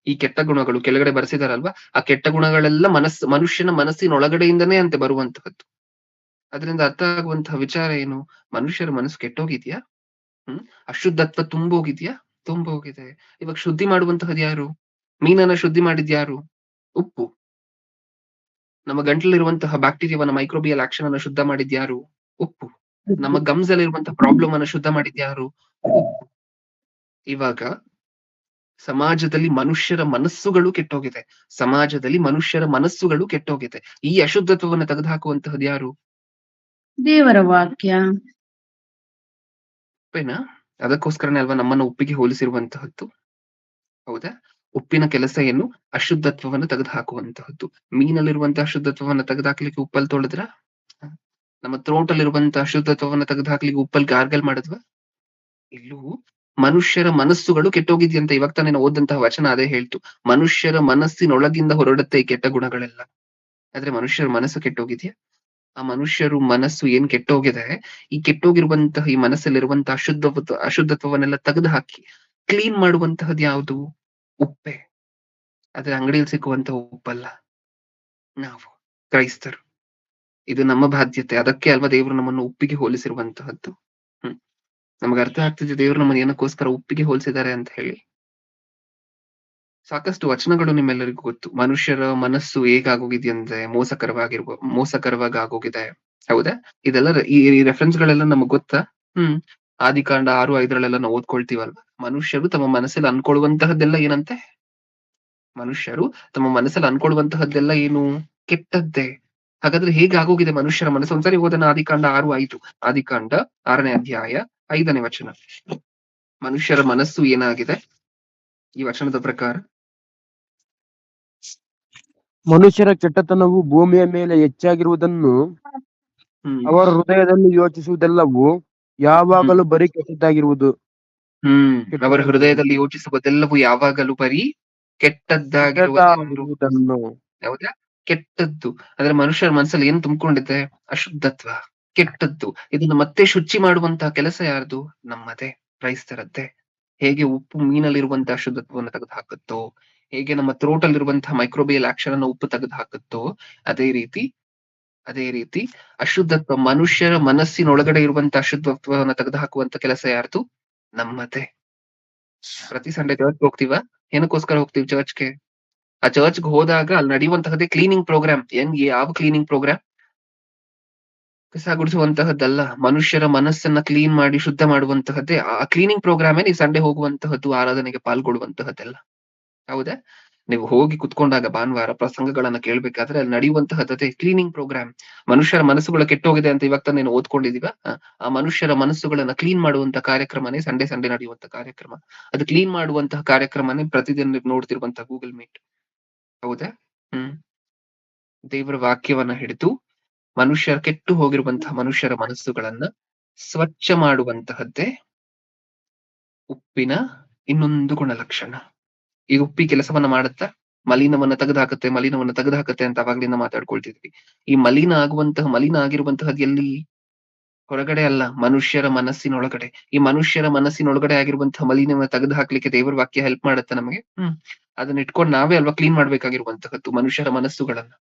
ಈ ಕೆಟ್ಟ ಗುಣಗಳು ಕೆಳಗಡೆ ಬರ್ಸಿದಾರಲ್ವಾ, ಆ ಕೆಟ್ಟ ಗುಣಗಳೆಲ್ಲ ಮನುಷ್ಯನ ಮನಸ್ಸಿನೊಳಗಡೆಯಿಂದನೇ ಅಂತೆ ಬರುವಂತಹದ್ದು. ಅದರಿಂದ ಅರ್ಥ ಆಗುವಂತಹ ವಿಚಾರ ಏನು? ಮನುಷ್ಯರ ಮನಸ್ಸು ಕೆಟ್ಟೋಗಿದ್ಯಾ? ಅಶುದ್ಧತ್ವ ತುಂಬೋಗಿದೆ. ಇವಾಗ ಶುದ್ಧಿ ಮಾಡುವಂತಹದ್ದು ಯಾರು? ಮೀನನ್ನ ಶುದ್ಧಿ ಮಾಡಿದ್ಯಾರು? ಉಪ್ಪು. ನಮ್ಮ ಗಂಟ್ಲಲ್ಲಿರುವಂತಹ ಬ್ಯಾಕ್ಟೀರಿಯಾವನ್ನ ಮೈಕ್ರೋಬಿಯಲ್ ಆಕ್ಷನ್ ಅನ್ನ ಶುದ್ಧ ಮಾಡಿದ್ಯಾರು? ಉಪ್ಪು. ನಮ್ಮ ಗಮ್ಸ್ ಅಲ್ಲಿ ಇರುವಂತಹ ಪ್ರಾಬ್ಲಮ್ ಅನ್ನ ಶುದ್ಧ ಮಾಡಿದ್ಯಾರು? ಉಪ್ಪು. ಇವಾಗ ಸಮಾಜದಲ್ಲಿ ಮನುಷ್ಯರ ಮನಸ್ಸುಗಳು ಕೆಟ್ಟೋಗಿದೆ. ಈ ಅಶುದ್ಧತ್ವವನ್ನು ತೆಗೆದುಹಾಕುವಂತಹದ್ದು ಯಾರು? ದೇವರ ವಾಕ್ಯ. ಉಪ್ಪೇನಾ? ಅದಕ್ಕೋಸ್ಕರನೇ ಅಲ್ವಾ ನಮ್ಮನ್ನ ಉಪ್ಪಿಗೆ ಹೋಲಿಸಿರುವಂತಹದ್ದು. ಹೌದಾ? ಉಪ್ಪಿನ ಕೆಲಸ ಏನು? ಅಶುದ್ಧತ್ವವನ್ನು ತೆಗೆದುಹಾಕುವಂತಹದ್ದು. ಮೀನಲ್ಲಿರುವಂತಹ ಅಶುದ್ಧತ್ವವನ್ನು ತೆಗೆದುಹಾಕ್ಲಿಕ್ಕೆ ಉಪ್ಪಲ್ಲಿ ತೊಳೆದ್ರ? ನಮ್ಮ ಥ್ರೋಟಲ್ಲಿರುವಂತಹ ಅಶುದ್ಧತ್ವವನ್ನು ತೆಗೆದುಹಾಕ್ಲಿಕ್ಕೆ ಉಪ್ಪಲ್ಲಿ ಗಾರ್ಗಲ್ ಮಾಡಿದ್ವಾ? ಇಲ್ಲೂ ಮನುಷ್ಯರ ಮನಸ್ಸುಗಳು ಕೆಟ್ಟೋಗಿದ್ಯಂತ. ಇವಾಗ ತಾನೇ ನಾವು ಓದಂತಹ ವಚನ ಅದೇ ಹೇಳ್ತು. ಮನುಷ್ಯರ ಮನಸ್ಸಿನೊಳಗಿಂದ ಹೊರಡುತ್ತೆ ಈ ಕೆಟ್ಟ ಗುಣಗಳೆಲ್ಲ. ಆದ್ರೆ ಮನುಷ್ಯರ ಮನಸ್ಸು ಕೆಟ್ಟೋಗಿದ್ಯಾ? ಆ ಮನುಷ್ಯರು ಮನಸ್ಸು ಏನ್ ಕೆಟ್ಟೋಗಿದೆ, ಈ ಕೆಟ್ಟೋಗಿರುವಂತಹ ಈ ಮನಸ್ಸಲ್ಲಿರುವಂತಹ ಅಶುದ್ಧತ್ವವನ್ನೆಲ್ಲ ತೆಗೆದು ಹಾಕಿ ಕ್ಲೀನ್ ಮಾಡುವಂತಹದ್ದು ಯಾವುದು? ಉಪ್ಪೆ. ಆದ್ರೆ ಅಂಗಡಿಯಲ್ಲಿ ಸಿಕ್ಕುವಂತಹ ಉಪ್ಪಲ್ಲ. ನಾವು ಕ್ರೈಸ್ತರು, ಇದು ನಮ್ಮ ಬಾಧ್ಯತೆ. ಅದಕ್ಕೆ ಅಲ್ವಾ ದೇವರು ನಮ್ಮನ್ನು ಉಪ್ಪಿಗೆ ಹೋಲಿಸಿರುವಂತಹದ್ದು. ನಮ್ಗೆ ಅರ್ಥ ಆಗ್ತಿದೆ ದೇವರು ನಮ್ಮನ್ನು ಏನಕ್ಕೋಸ್ಕರ ಉಪ್ಪಿಗೆ ಹೋಲಿಸಿದ್ದಾರೆ ಅಂತ ಹೇಳಿ. ಸಾಕಷ್ಟು ವಚನಗಳು ನಿಮ್ಮೆಲ್ಲರಿಗೂ ಗೊತ್ತು. ಮನುಷ್ಯರ ಮನಸ್ಸು ಹೇಗಾಗೋಗಿದೆಯಂದ್ರೆ ಮೋಸಕರವಾಗಿ ಆಗೋಗಿದೆ. ಹೌದಾ? ಇದೆಲ್ಲ ಈ ರೆಫರೆನ್ಸ್ ಗಳೆಲ್ಲ ನಮಗ್ ಗೊತ್ತಾ? ಆದಿಕಾಂಡ 6:5 ನಾವು ಓದ್ಕೊಳ್ತೀವಲ್ವಾ. ಮನುಷ್ಯರು ತಮ್ಮ ಮನಸ್ಸಲ್ಲಿ ಅನ್ಕೊಳ್ಳುವಂತಹದ್ದೆಲ್ಲ ಏನಂತೆ? ಮನುಷ್ಯರು ತಮ್ಮ ಮನಸ್ಸಲ್ಲಿ ಅನ್ಕೊಳ್ಳುವಂತಹದ್ದೆಲ್ಲ ಏನು? ಕೆಟ್ಟದ್ದೇ. ಹಾಗಾದ್ರೆ ಹೇಗಾಗೋಗಿದೆ ಮನುಷ್ಯರ ಮನಸ್ಸು? ಒಂದ್ಸರಿ ಓದೋಣ. ಆದಿಕಾಂಡ 6:5. ಆದಿಕಾಂಡ 6ನೇ ಅಧ್ಯಾಯ 5ನೇ ವಚನ. ಮನುಷ್ಯರ ಮನಸ್ಸು ಏನಾಗಿದೆ ಈ ವಚನದ ಪ್ರಕಾರ? ಮನುಷ್ಯರ ಕೆಟ್ಟತನವು ಭೂಮಿಯ ಮೇಲೆ ಹೆಚ್ಚಾಗಿರುವುದನ್ನು ಅವರ ಹೃದಯದಲ್ಲಿ ಯೋಚಿಸುವುದೆಲ್ಲವೂ ಯಾವಾಗಲೂ ಬರೀ ಕೆಟ್ಟದ್ದಾಗಿರುವುದು. ಅವರ ಹೃದಯದಲ್ಲಿ ಯೋಚಿಸುವುದೆಲ್ಲವೂ ಯಾವಾಗಲೂ ಬರೀ ಕೆಟ್ಟದ್ದಾಗಿರುವುದನ್ನು. ಹೌದಾ? ಕೆಟ್ಟದ್ದು ಅಂದ್ರೆ ಮನುಷ್ಯರ ಮನಸ್ಸಲ್ಲಿ ಏನ್ ತುಂಬಿಕೊಂಡಿದೆ? ಅಶುದ್ಧತ್ವ, ಕೆಟ್ಟದ್ದು. ಇದನ್ನ ಮತ್ತೆ ಶುಚಿ ಮಾಡುವಂತಹ ಕೆಲಸ ಯಾರ್ದು? ನಮ್ಮದೇ, ಕ್ರೈಸ್ತರದ್ದೇ. ಹೇಗೆ ಉಪ್ಪು ಮೀನಲ್ಲಿರುವಂತಹ ಅಶುದ್ಧತ್ವವನ್ನು ತೆಗೆದು ಹಾಕುತ್ತೋ, ಹೇಗೆ ನಮ್ಮ ಥ್ರೋಟಲ್ಲಿರುವಂತಹ ಮೈಕ್ರೋಬಿಯಲ್ ಆಕ್ಷನ್ ಅನ್ನು ಉಪ್ಪು ತೆಗೆದು ಹಾಕುತ್ತೋ, ಅದೇ ರೀತಿ ಅಶುದ್ಧತ್ವ, ಮನುಷ್ಯರ ಮನಸ್ಸಿನೊಳಗಡೆ ಇರುವಂತಹ ಅಶುದ್ಧತ್ವವನ್ನು ತೆಗೆದು ಹಾಕುವಂತ ಕೆಲಸ ಯಾರ್ದು? ನಮ್ಮದೇ. ಪ್ರತಿ ಸಂಡೆ ಚರ್ಚ್ ಹೋಗ್ತೀವ? ಏನಕ್ಕೋಸ್ಕರ ಹೋಗ್ತೀವಿ ಚರ್ಚ್ಗೆ? ಆ ಚರ್ಚ್ಗೆ ಹೋದಾಗ ಅಲ್ಲಿ ನಡೆಯುವಂತಹದ್ದೇ ಕ್ಲೀನಿಂಗ್ ಪ್ರೋಗ್ರಾಮ್. ಯಾವ ಕ್ಲೀನಿಂಗ್ ಪ್ರೋಗ್ರಾಮ್? ಕಸ ಗುಡಿಸುವಂತಹದ್ದಲ್ಲ, ಮನುಷ್ಯರ ಮನಸ್ಸನ್ನ ಕ್ಲೀನ್ ಮಾಡಿ ಶುದ್ಧ ಮಾಡುವಂತಹದ್ದೇ ಆ ಕ್ಲೀನಿಂಗ್ ಪ್ರೋಗ್ರಾಮೇ ನೀವು ಸಂಡೆ ಹೋಗುವಂತಹದ್ದು, ಆರಾಧನೆಗೆ ಪಾಲ್ಗೊಳ್ಳುವಂತಹದ್ದೆಲ್ಲ. ಹೌದಾ? ನೀವು ಹೋಗಿ ಕುತ್ಕೊಂಡಾಗ ಭಾನುವಾರ ಪ್ರಸಂಗಗಳನ್ನ ಕೇಳ್ಬೇಕಾದ್ರೆ ಅಲ್ಲಿ ನಡೆಯುವಂತಹದ್ದೇ ಕ್ಲೀನಿಂಗ್ ಪ್ರೋಗ್ರಾಮ್. ಮನುಷ್ಯರ ಮನಸ್ಸುಗಳು ಕೆಟ್ಟೋಗಿದೆ ಅಂತ ಇವಾಗ ತಾನೇ ಓದ್ಕೊಂಡಿದೀವ. ಆ ಮನುಷ್ಯರ ಮನಸ್ಸುಗಳನ್ನ ಕ್ಲೀನ್ ಮಾಡುವಂತ ಕಾರ್ಯಕ್ರಮನೇ ಸಂಡೆ ನಡೆಯುವಂತ ಕಾರ್ಯಕ್ರಮ. ಅದು ಕ್ಲೀನ್ ಮಾಡುವಂತಹ ಕಾರ್ಯಕ್ರಮನೇ ಪ್ರತಿದಿನ ನೀವು ನೋಡ್ತಿರುವಂತಹ ಗೂಗಲ್ ಮೀಟ್. ಹೌದಾ? ದೇವರ ವಾಕ್ಯವನ್ನ ಹಿಡಿದು ಕೆಟ್ಟು ಹೋಗಿರುವಂತಹ ಮನುಷ್ಯರ ಮನಸ್ಸುಗಳನ್ನ ಸ್ವಚ್ಛ ಮಾಡುವಂತಹದ್ದೇ ಉಪ್ಪಿನ ಇನ್ನೊಂದು ಗುಣಲಕ್ಷಣ. ಈ ಉಪ್ಪಿ ಕೆಲಸವನ್ನ ಮಾಡುತ್ತಾ ಮಲಿನವನ್ನ ತೆಗೆದುಹಾಕತ್ತೆ ಅಂತ ಅವಾಗ್ಲಿಂದ ಮಾತಾಡ್ಕೊಳ್ತಿದ್ವಿ. ಈ ಮಲಿನ ಆಗಿರುವಂತಹದ್ದು ಎಲ್ಲಿ? ಹೊರಗಡೆ ಅಲ್ಲ, ಮನುಷ್ಯರ ಮನಸ್ಸಿನೊಳಗಡೆ. ಈ ಮನುಷ್ಯರ ಮನಸ್ಸಿನೊಳಗಡೆ ಆಗಿರುವಂತಹ ಮಲಿನವನ್ನ ತೆಗೆದು ಹಾಕ್ಲಿಕ್ಕೆ ದೇವರ ವಾಕ್ಯ ಹೆಲ್ಪ್ ಮಾಡುತ್ತೆ ನಮಗೆ. ಅದನ್ನ ಇಟ್ಕೊಂಡು ನಾವೇ ಅಲ್ವಾ ಕ್ಲೀನ್ ಮಾಡ್ಬೇಕಾಗಿರುವಂತಹದ್ದು ಮನುಷ್ಯರ ಮನಸ್ಸುಗಳನ್ನ.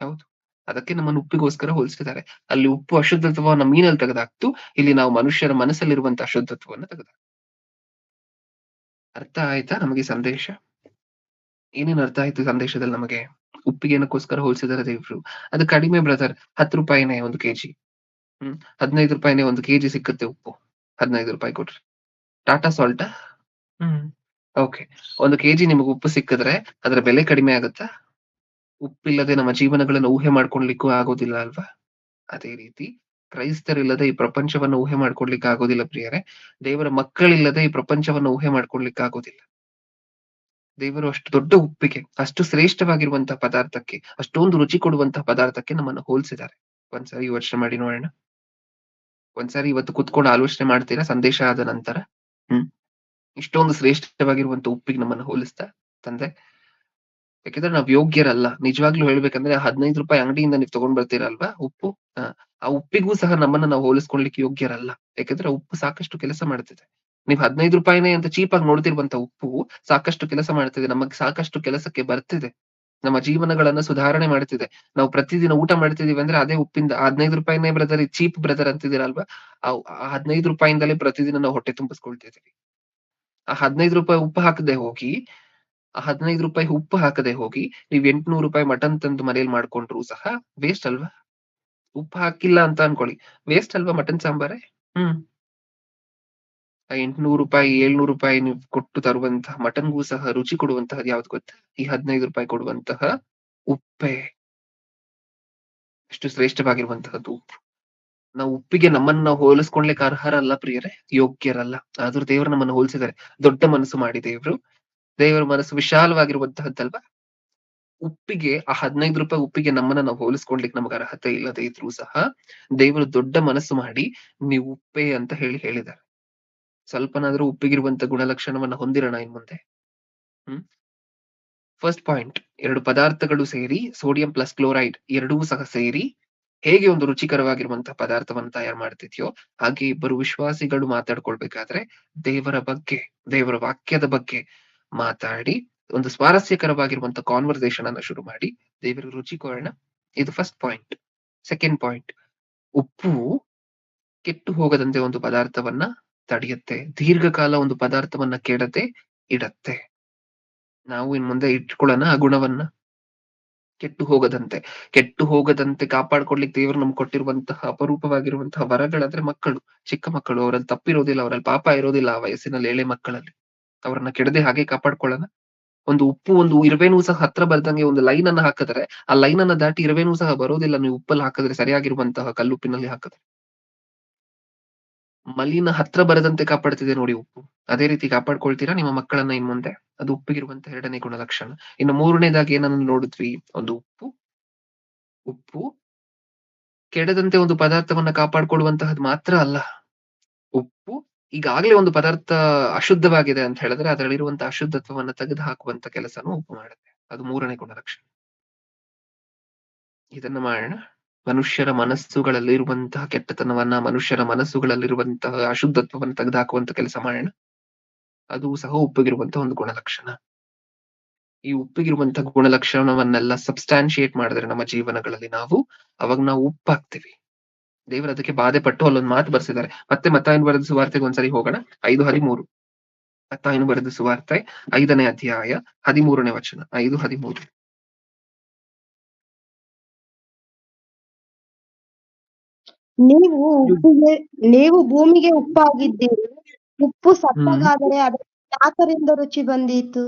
ಹೌದು, ಅದಕ್ಕೆ ನಮ್ಮನ್ನು ಉಪ್ಪಿಗೋಸ್ಕರ ಹೋಲಿಸಿದ್ದಾರೆ. ಅಲ್ಲಿ ಉಪ್ಪು ಅಶುದ್ಧತ್ವವನ್ನ ಮೀನಲ್ಲಿ ತೆಗೆದಾಕ್ತು, ಇಲ್ಲಿ ನಾವು ಮನುಷ್ಯರ ಮನಸ್ಸಲ್ಲಿರುವಂತ ಅಶುದ್ಧತ್ವವನ್ನ ತೆಗೆದಾಕ್ತು. ಅರ್ಥ ಆಯ್ತಾ ನಮಗೆ ಸಂದೇಶ? ಏನೇನ್ ಅರ್ಥ ಆಯ್ತು ಸಂದೇಶದಲ್ಲಿ ನಮಗೆ? ಉಪ್ಪಿಗೆ ಏನಕ್ಕೋಸ್ಕರ ಹೋಲಿಸಿದಾರೆ ದೇವ್ರು? ಅದು ಕಡಿಮೆ ಬ್ರದರ್, 10 ರೂಪಾಯಿನೇ 1 kg. 15 ರೂಪಾಯಿನೇ 1 kg ಸಿಕ್ಕುತ್ತೆ ಉಪ್ಪು. 15 ರೂಪಾಯಿ ಕೊಟ್ರೆ ಟಾಟಾ ಸಾಲ್ಟ್. ಓಕೆ, 1 kg ನಿಮಗೆ ಉಪ್ಪು ಸಿಕ್ಕಿದ್ರೆ ಅದರ ಬೆಲೆ ಕಡಿಮೆ ಆಗುತ್ತಾ? ಉಪ್ಪಿಲ್ಲದೆ ನಮ್ಮ ಜೀವನಗಳನ್ನು ಊಹೆ ಮಾಡ್ಕೊಳ್ಲಿಕ್ಕೂ ಆಗೋದಿಲ್ಲ ಅಲ್ವಾ? ಅದೇ ರೀತಿ ಕ್ರೈಸ್ತರಿಲ್ಲದೆ ಈ ಪ್ರಪಂಚವನ್ನ ಊಹೆ ಮಾಡ್ಕೊಳ್ಲಿಕ್ಕೆ ಆಗೋದಿಲ್ಲ ಪ್ರಿಯರೇ. ದೇವರ ಮಕ್ಕಳಿಲ್ಲದೆ ಈ ಪ್ರಪಂಚವನ್ನ ಊಹೆ ಮಾಡ್ಕೊಳ್ಲಿಕ್ಕೆ ಆಗೋದಿಲ್ಲ. ದೇವರು ಅಷ್ಟು ದೊಡ್ಡ ಉಪ್ಪಿಗೆ, ಅಷ್ಟು ಶ್ರೇಷ್ಠವಾಗಿರುವಂತಹ ಪದಾರ್ಥಕ್ಕೆ, ಅಷ್ಟೊಂದು ರುಚಿ ಕೊಡುವಂತಹ ಪದಾರ್ಥಕ್ಕೆ ನಮ್ಮನ್ನು ಹೋಲಿಸಿದ್ದಾರೆ. ಒಂದ್ಸರಿ ಯೋಚನೆ ಮಾಡಿ ನೋಡೋಣ. ಒಂದ್ಸರಿ ಇವತ್ತು ಕುತ್ಕೊಂಡು ಆಲೋಚನೆ ಮಾಡ್ತೀರಾ ಸಂದೇಶ ಆದ ನಂತರ? ಇಷ್ಟೊಂದು ಶ್ರೇಷ್ಠವಾಗಿರುವಂತ ಉಪ್ಪಿಗೆ ನಮ್ಮನ್ನು ಹೋಲಿಸ್ತಾ ತಂದೆ? ಯಾಕಂದ್ರೆ ನಾವ್ ಯೋಗ್ಯರಲ್ಲ. ನಿಜವಾಗ್ಲೂ ಹೇಳ್ಬೇಕಂದ್ರೆ 15 ರೂಪಾಯಿ ಅಂಗಡಿಯಿಂದ ನೀವು ತಗೊಂಡ್ ಬರ್ತೀರಲ್ವಾ ಉಪ್ಪು, ಆ ಉಪ್ಪಿಗೂ ಸಹ ನಮ್ಮನ್ನ ನಾವು ಹೋಲಿಸ್ಕೊಳ್ಲಿಕ್ಕೆ ಯೋಗ್ಯರಲ್ಲ. ಯಾಕಂದ್ರೆ ಉಪ್ಪು ಸಾಕಷ್ಟು ಕೆಲಸ ಮಾಡ್ತಿದೆ. ನೀವು 15 ರೂಪಾಯಿನೇ ಅಂತ ಚೀಪ್ ಆಗಿ ನೋಡ್ತಿರುವಂತ ಉಪ್ಪು ಸಾಕಷ್ಟು ಕೆಲಸ ಮಾಡ್ತಿದೆ, ನಮಗ್ ಸಾಕಷ್ಟು ಕೆಲಸಕ್ಕೆ ಬರ್ತಿದೆ, ನಮ್ಮ ಜೀವನಗಳನ್ನ ಸುಧಾರಣೆ ಮಾಡ್ತಿದೆ. ನಾವು ಪ್ರತಿದಿನ ಊಟ ಮಾಡ್ತಿದೀವಿ ಅಂದ್ರೆ ಅದೇ ಉಪ್ಪಿಂದ. 15 ರೂಪಾಯಿನೇ ಬ್ರದರ್, ಚೀಪ್ ಬ್ರದರ್ ಅಂತಿದ್ದೀರಲ್ವಾ? ಆ 15 ರೂಪಾಯಿಂದಲೇ ಪ್ರತಿದಿನ ನಾವು ಹೊಟ್ಟೆ ತುಂಬಿಸ್ಕೊಳ್ತಿದೀವಿ. ಆ 15 ರೂಪಾಯಿ ಉಪ್ಪು ಹಾಕದೆ ಹೋಗಿ, ಆ 15 ರೂಪಾಯಿ ಉಪ್ಪು ಹಾಕದೆ ಹೋಗಿ ನೀವ್ 800 ರೂಪಾಯಿ ಮಟನ್ ತಂದು ಮನೇಲಿ ಮಾಡ್ಕೊಂಡ್ರು ಸಹ ವೇಸ್ಟ್ ಅಲ್ವಾ? ಉಪ್ಪು ಹಾಕಿಲ್ಲ ಅಂತ ಅನ್ಕೊಳ್ಳಿ, ವೇಸ್ಟ್ ಅಲ್ವಾ ಮಟನ್ ಸಾಂಬಾರೇ? ಆ 800 ರೂಪಾಯಿ 700 ರೂಪಾಯಿ ನೀವು ಕೊಟ್ಟು ತರುವಂತಹ ಮಟನ್ಗೂ ಸಹ ರುಚಿ ಕೊಡುವಂತಹದ್ದು ಯಾವ್ದು ಗೊತ್ತಾ? ಈ 15 ರೂಪಾಯಿ ಕೊಡುವಂತಹ ಉಪ್ಪೇ. ಅಷ್ಟು ಶ್ರೇಷ್ಠವಾಗಿರುವಂತಹದ್ದು ಉಪ್ಪು. ನಾವು ಉಪ್ಪಿಗೆ ನಮ್ಮನ್ನ ಹೋಲಿಸ್ಕೊಳ್ಲಿಕ್ಕೆ ಅರ್ಹರಲ್ಲ ಪ್ರಿಯರೇ, ಯೋಗ್ಯರಲ್ಲ. ಆದ್ರೂ ದೇವರು ನಮ್ಮನ್ನು ಹೋಲಿಸಿದ್ದಾರೆ. ದೊಡ್ಡ ಮನಸ್ಸು ಮಾಡಿ ದೇವರ ಮನಸ್ಸು ವಿಶಾಲವಾಗಿರುವಂತಹದ್ದಲ್ವಾ? ಉಪ್ಪಿಗೆ, ಆ 15 ರೂಪಾಯಿ ಉಪ್ಪಿಗೆ ನಮ್ಮನ್ನ ನಾವು ಹೋಲಿಸ್ಕೊಳ್ಲಿಕ್ಕೆ ನಮಗೆ ಅರ್ಹತೆ ಇಲ್ಲದೆ ಇದ್ರೂ ಸಹ ದೇವರು ದೊಡ್ಡ ಮನಸ್ಸು ಮಾಡಿ ನೀವು ಉಪ್ಪೇ ಅಂತ ಹೇಳಿದ್ದಾರೆ. ಸ್ವಲ್ಪನಾದ್ರೂ ಉಪ್ಪಿಗಿರುವಂತ ಗುಣಲಕ್ಷಣವನ್ನ ಹೊಂದಿರೋಣ ಇನ್ ಮುಂದೆ. ಫಸ್ಟ್ ಪಾಯಿಂಟ್, 2 ಪದಾರ್ಥಗಳು ಸೇರಿ, ಸೋಡಿಯಂ ಪ್ಲಸ್ ಕ್ಲೋರೈಡ್ ಎರಡೂ ಸಹ ಸೇರಿ ಹೇಗೆ ಒಂದು ರುಚಿಕರವಾಗಿರುವಂತಹ ಪದಾರ್ಥವನ್ನು ತಯಾರು ಮಾಡ್ತಿದ್ಯೋ ಹಾಗೆ ಇಬ್ಬರು ವಿಶ್ವಾಸಿಗಳು ಮಾತಾಡ್ಕೊಳ್ಬೇಕಾದ್ರೆ ದೇವರ ಬಗ್ಗೆ, ದೇವರ ವಾಕ್ಯದ ಬಗ್ಗೆ ಮಾತಾಡಿ ಒಂದು ಸ್ವಾರಸ್ಯಕರವಾಗಿರುವಂತಹ ಕಾನ್ವರ್ಸೇಷನ್ ಅನ್ನ ಶುರು ಮಾಡಿ ದೇವರ ರುಚಿ ಕೊಡೋಣ. ಇದು ಫಸ್ಟ್ ಪಾಯಿಂಟ್. ಸೆಕೆಂಡ್ ಪಾಯಿಂಟ್, ಉಪ್ಪು ಕೆಟ್ಟು ಹೋಗದಂತೆ ಒಂದು ಪದಾರ್ಥವನ್ನ ತಡೆಯುತ್ತೆ, ದೀರ್ಘಕಾಲ ಒಂದು ಪದಾರ್ಥವನ್ನ ಕೆಡದೆ ಇಡತ್ತೆ. ನಾವು ಇನ್ ಮುಂದೆ ಇಟ್ಕೊಳ್ಳೋಣ ಆ ಗುಣವನ್ನ. ಕೆಟ್ಟು ಹೋಗದಂತೆ ಕಾಪಾಡ್ಕೊಳ್ಲಿಕ್ಕೆ ದೇವರು ನಮ್ಗೆ ಕೊಟ್ಟಿರುವಂತಹ ಅಪರೂಪವಾಗಿರುವಂತಹ ವರಗಳಾದ್ರೆ ಮಕ್ಕಳು, ಚಿಕ್ಕ ಮಕ್ಕಳು. ಅವರಲ್ಲಿ ತಪ್ಪಿರೋದಿಲ್ಲ, ಅವರಲ್ಲಿ ಪಾಪ ಇರೋದಿಲ್ಲ. ಆ ವಯಸ್ಸಿನಲ್ಲಿ ಎಳೆ ಮಕ್ಕಳಲ್ಲಿ ಅವರನ್ನ ಕೆಡದೆ ಹಾಗೆ ಕಾಪಾಡ್ಕೊಳ್ಳೋಣ. ಒಂದು ಉಪ್ಪು, ಒಂದು ಇರುವೆನೂ ಸಹ ಹತ್ರ ಬರ್ದಂಗೆ ಒಂದು ಲೈನ್ ಅನ್ನ ಹಾಕಿದ್ರೆ ಆ ಲೈನ್ ಅನ್ನ ದಾಟಿ ಇರುವೆನೂ ಸಹ ಬರೋದಿಲ್ಲ. ನೀವು ಉಪ್ಪಲ್ಲಿ ಹಾಕಿದ್ರೆ, ಸರಿಯಾಗಿರುವಂತಹ ಕಲ್ಲುಪ್ಪಿನಲ್ಲಿ ಹಾಕಿದ್ರೆ. ಮಲಿನ ಹತ್ರ ಬರದಂತೆ ಕಾಪಾಡ್ತಿದೆ ನೋಡಿ ಉಪ್ಪು. ಅದೇ ರೀತಿ ಕಾಪಾಡ್ಕೊಳ್ತೀರಾ ನಿಮ್ಮ ಮಕ್ಕಳನ್ನ ಇನ್ ಮುಂದೆ? ಅದು ಉಪ್ಪಿಗಿರುವಂತಹ 2ನೇ ಗುಣಲಕ್ಷಣ. ಇನ್ನು 3ನೇದಾಗಿ ಏನನ್ನು ನೋಡಿದ್ವಿ? ಒಂದು ಉಪ್ಪು ಕೆಡದಂತೆ ಒಂದು ಪದಾರ್ಥವನ್ನ ಕಾಪಾಡ್ಕೊಳ್ಳುವಂತಹದ್ದು ಮಾತ್ರ ಅಲ್ಲ, ಉಪ್ಪು ಈಗಾಗ್ಲೇ ಒಂದು ಪದಾರ್ಥ ಅಶುದ್ಧವಾಗಿದೆ ಅಂತ ಹೇಳಿದ್ರೆ ಅದರಲ್ಲಿರುವಂತಹ ಅಶುದ್ಧತ್ವವನ್ನ ತೆಗೆದು ಹಾಕುವಂತ ಕೆಲಸನೂ ಉಪ್ಪು ಮಾಡುತ್ತೆ. ಅದು 3ನೇ ಗುಣಲಕ್ಷಣ. ಇದನ್ನ ಮಾಡೋಣ. ಮನುಷ್ಯರ ಮನಸ್ಸುಗಳಲ್ಲಿರುವಂತಹ ಕೆಟ್ಟತನವನ್ನ, ಮನುಷ್ಯರ ಮನಸ್ಸುಗಳಲ್ಲಿರುವಂತಹ ಅಶುದ್ಧತ್ವವನ್ನು ತೆಗೆದುಹಾಕುವಂತ ಕೆಲಸ ಮಾಡೋಣ. ಅದು ಸಹ ಉಪ್ಪಿಗಿರುವಂತಹ ಒಂದು ಗುಣಲಕ್ಷಣ. ಈ ಉಪ್ಪಿಗಿರುವಂತಹ ಗುಣಲಕ್ಷಣವನ್ನೆಲ್ಲ ಸಬ್ಸ್ಟಾನ್ಶಿಯೇಟ್ ಮಾಡಿದ್ರೆ ನಮ್ಮ ಜೀವನಗಳಲ್ಲಿ ಅವಾಗ ನಾವು ಉಪ್ಪಾಗ್ತೀವಿ. ದೇವರು ಅದಕ್ಕೆ ಬಾಧೆ ಪಟ್ಟು ಅಲ್ಲೊಂದು ಮಾತು ಬರ್ಸಿದ್ದಾರೆ. ಮತ್ತೆ ಮತ್ತಾಯನ ಬರೆದ ಸುವಾರ್ತೆಗೆ ಒಂದ್ಸರಿ ಹೋಗೋಣ. 5:13 ಮತ್ತಾಯನು ಬರೆದ ಸುವಾರ್ತೆ 5ನೇ ಅಧ್ಯಾಯ 13ನೇ ವಚನ 5:13. ನೀವು ಭೂಮಿಗೆ ಉಪ್ಪಾಗಿದ್ದೀರಿ. ಉಪ್ಪು ಸಪ್ಪಗಾದರೆ ಅದಕ್ಕೆ ಯಾಕರಿಂದ ರುಚಿ ಬಂದೀತು?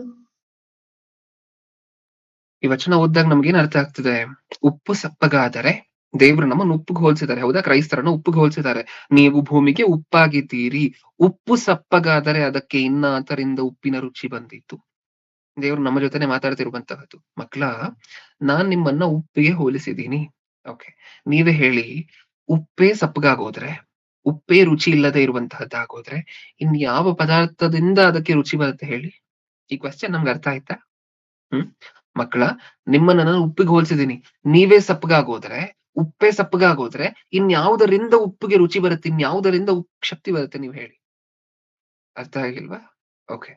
ಈ ವಚನ ಓದಿದಾಗ ನಮ್ಗೇನ್ ಅರ್ಥ ಆಗ್ತದೆ? ಉಪ್ಪು ಸಪ್ಪಗಾದರೆ ದೇವ್ರು ನಮ್ಮನ್ನು ಉಪ್ಪಿಗೆ ಹೋಲಿಸಿದ್ದಾರೆ. ಹೌದಾ? ಕ್ರೈಸ್ತರನ್ನು ಉಪ್ಪಿಗೆ ಹೋಲಿಸಿದ್ದಾರೆ. ನೀವು ಭೂಮಿಗೆ ಉಪ್ಪಾಗಿದ್ದೀರಿ. ಉಪ್ಪು ಸಪ್ಪಗಾದರೆ ಅದಕ್ಕೆ ಇನ್ನಾತರಿಂದ ಉಪ್ಪಿನ ರುಚಿ ಬಂದಿತ್ತು. ದೇವ್ರು ನಮ್ಮ ಜೊತೆನೆ ಮಾತಾಡ್ತಿರುವಂತಹದ್ದು. ಮಕ್ಳ, ನಾನ್ ನಿಮ್ಮನ್ನ ಉಪ್ಪಿಗೆ ಹೋಲಿಸಿದೀನಿ. ಓಕೆ, ನೀವೇ ಹೇಳಿ, ಉಪ್ಪೇ ಸಪ್ಪಗಾಗೋದ್ರೆ, ಉಪ್ಪೇ ರುಚಿ ಇಲ್ಲದೆ ಇರುವಂತಹದ್ದಾಗೋದ್ರೆ ಇನ್ ಯಾವ ಪದಾರ್ಥದಿಂದ ಅದಕ್ಕೆ ರುಚಿ ಬರುತ್ತೆ ಹೇಳಿ? ಈ ಕ್ವೆಶ್ಚನ್ ನಮ್ಗೆ ಅರ್ಥ ಆಯ್ತಾ? ಮಕ್ಕಳ, ನಿಮ್ಮನ್ನ ನಾನು ಉಪ್ಪಿಗೆ ಹೋಲಿಸಿದೀನಿ. ನೀವೇ ಸಪ್ಪಗಾಗೋದ್ರೆ, ಉಪ್ಪೇ ಸಪ್ಪಗಾಗೋದ್ರೆ ಇನ್ಯಾವುದರಿಂದ ಉಪ್ಪಿಗೆ ರುಚಿ ಬರುತ್ತೆ? ಇನ್ಯಾವುದರಿಂದ ಉಪ್ಪು ಶಕ್ತಿ ಬರುತ್ತೆ? ನೀವು ಹೇಳಿ. ಅರ್ಥ ಆಗಿಲ್ವಾ? ಓಕೆ,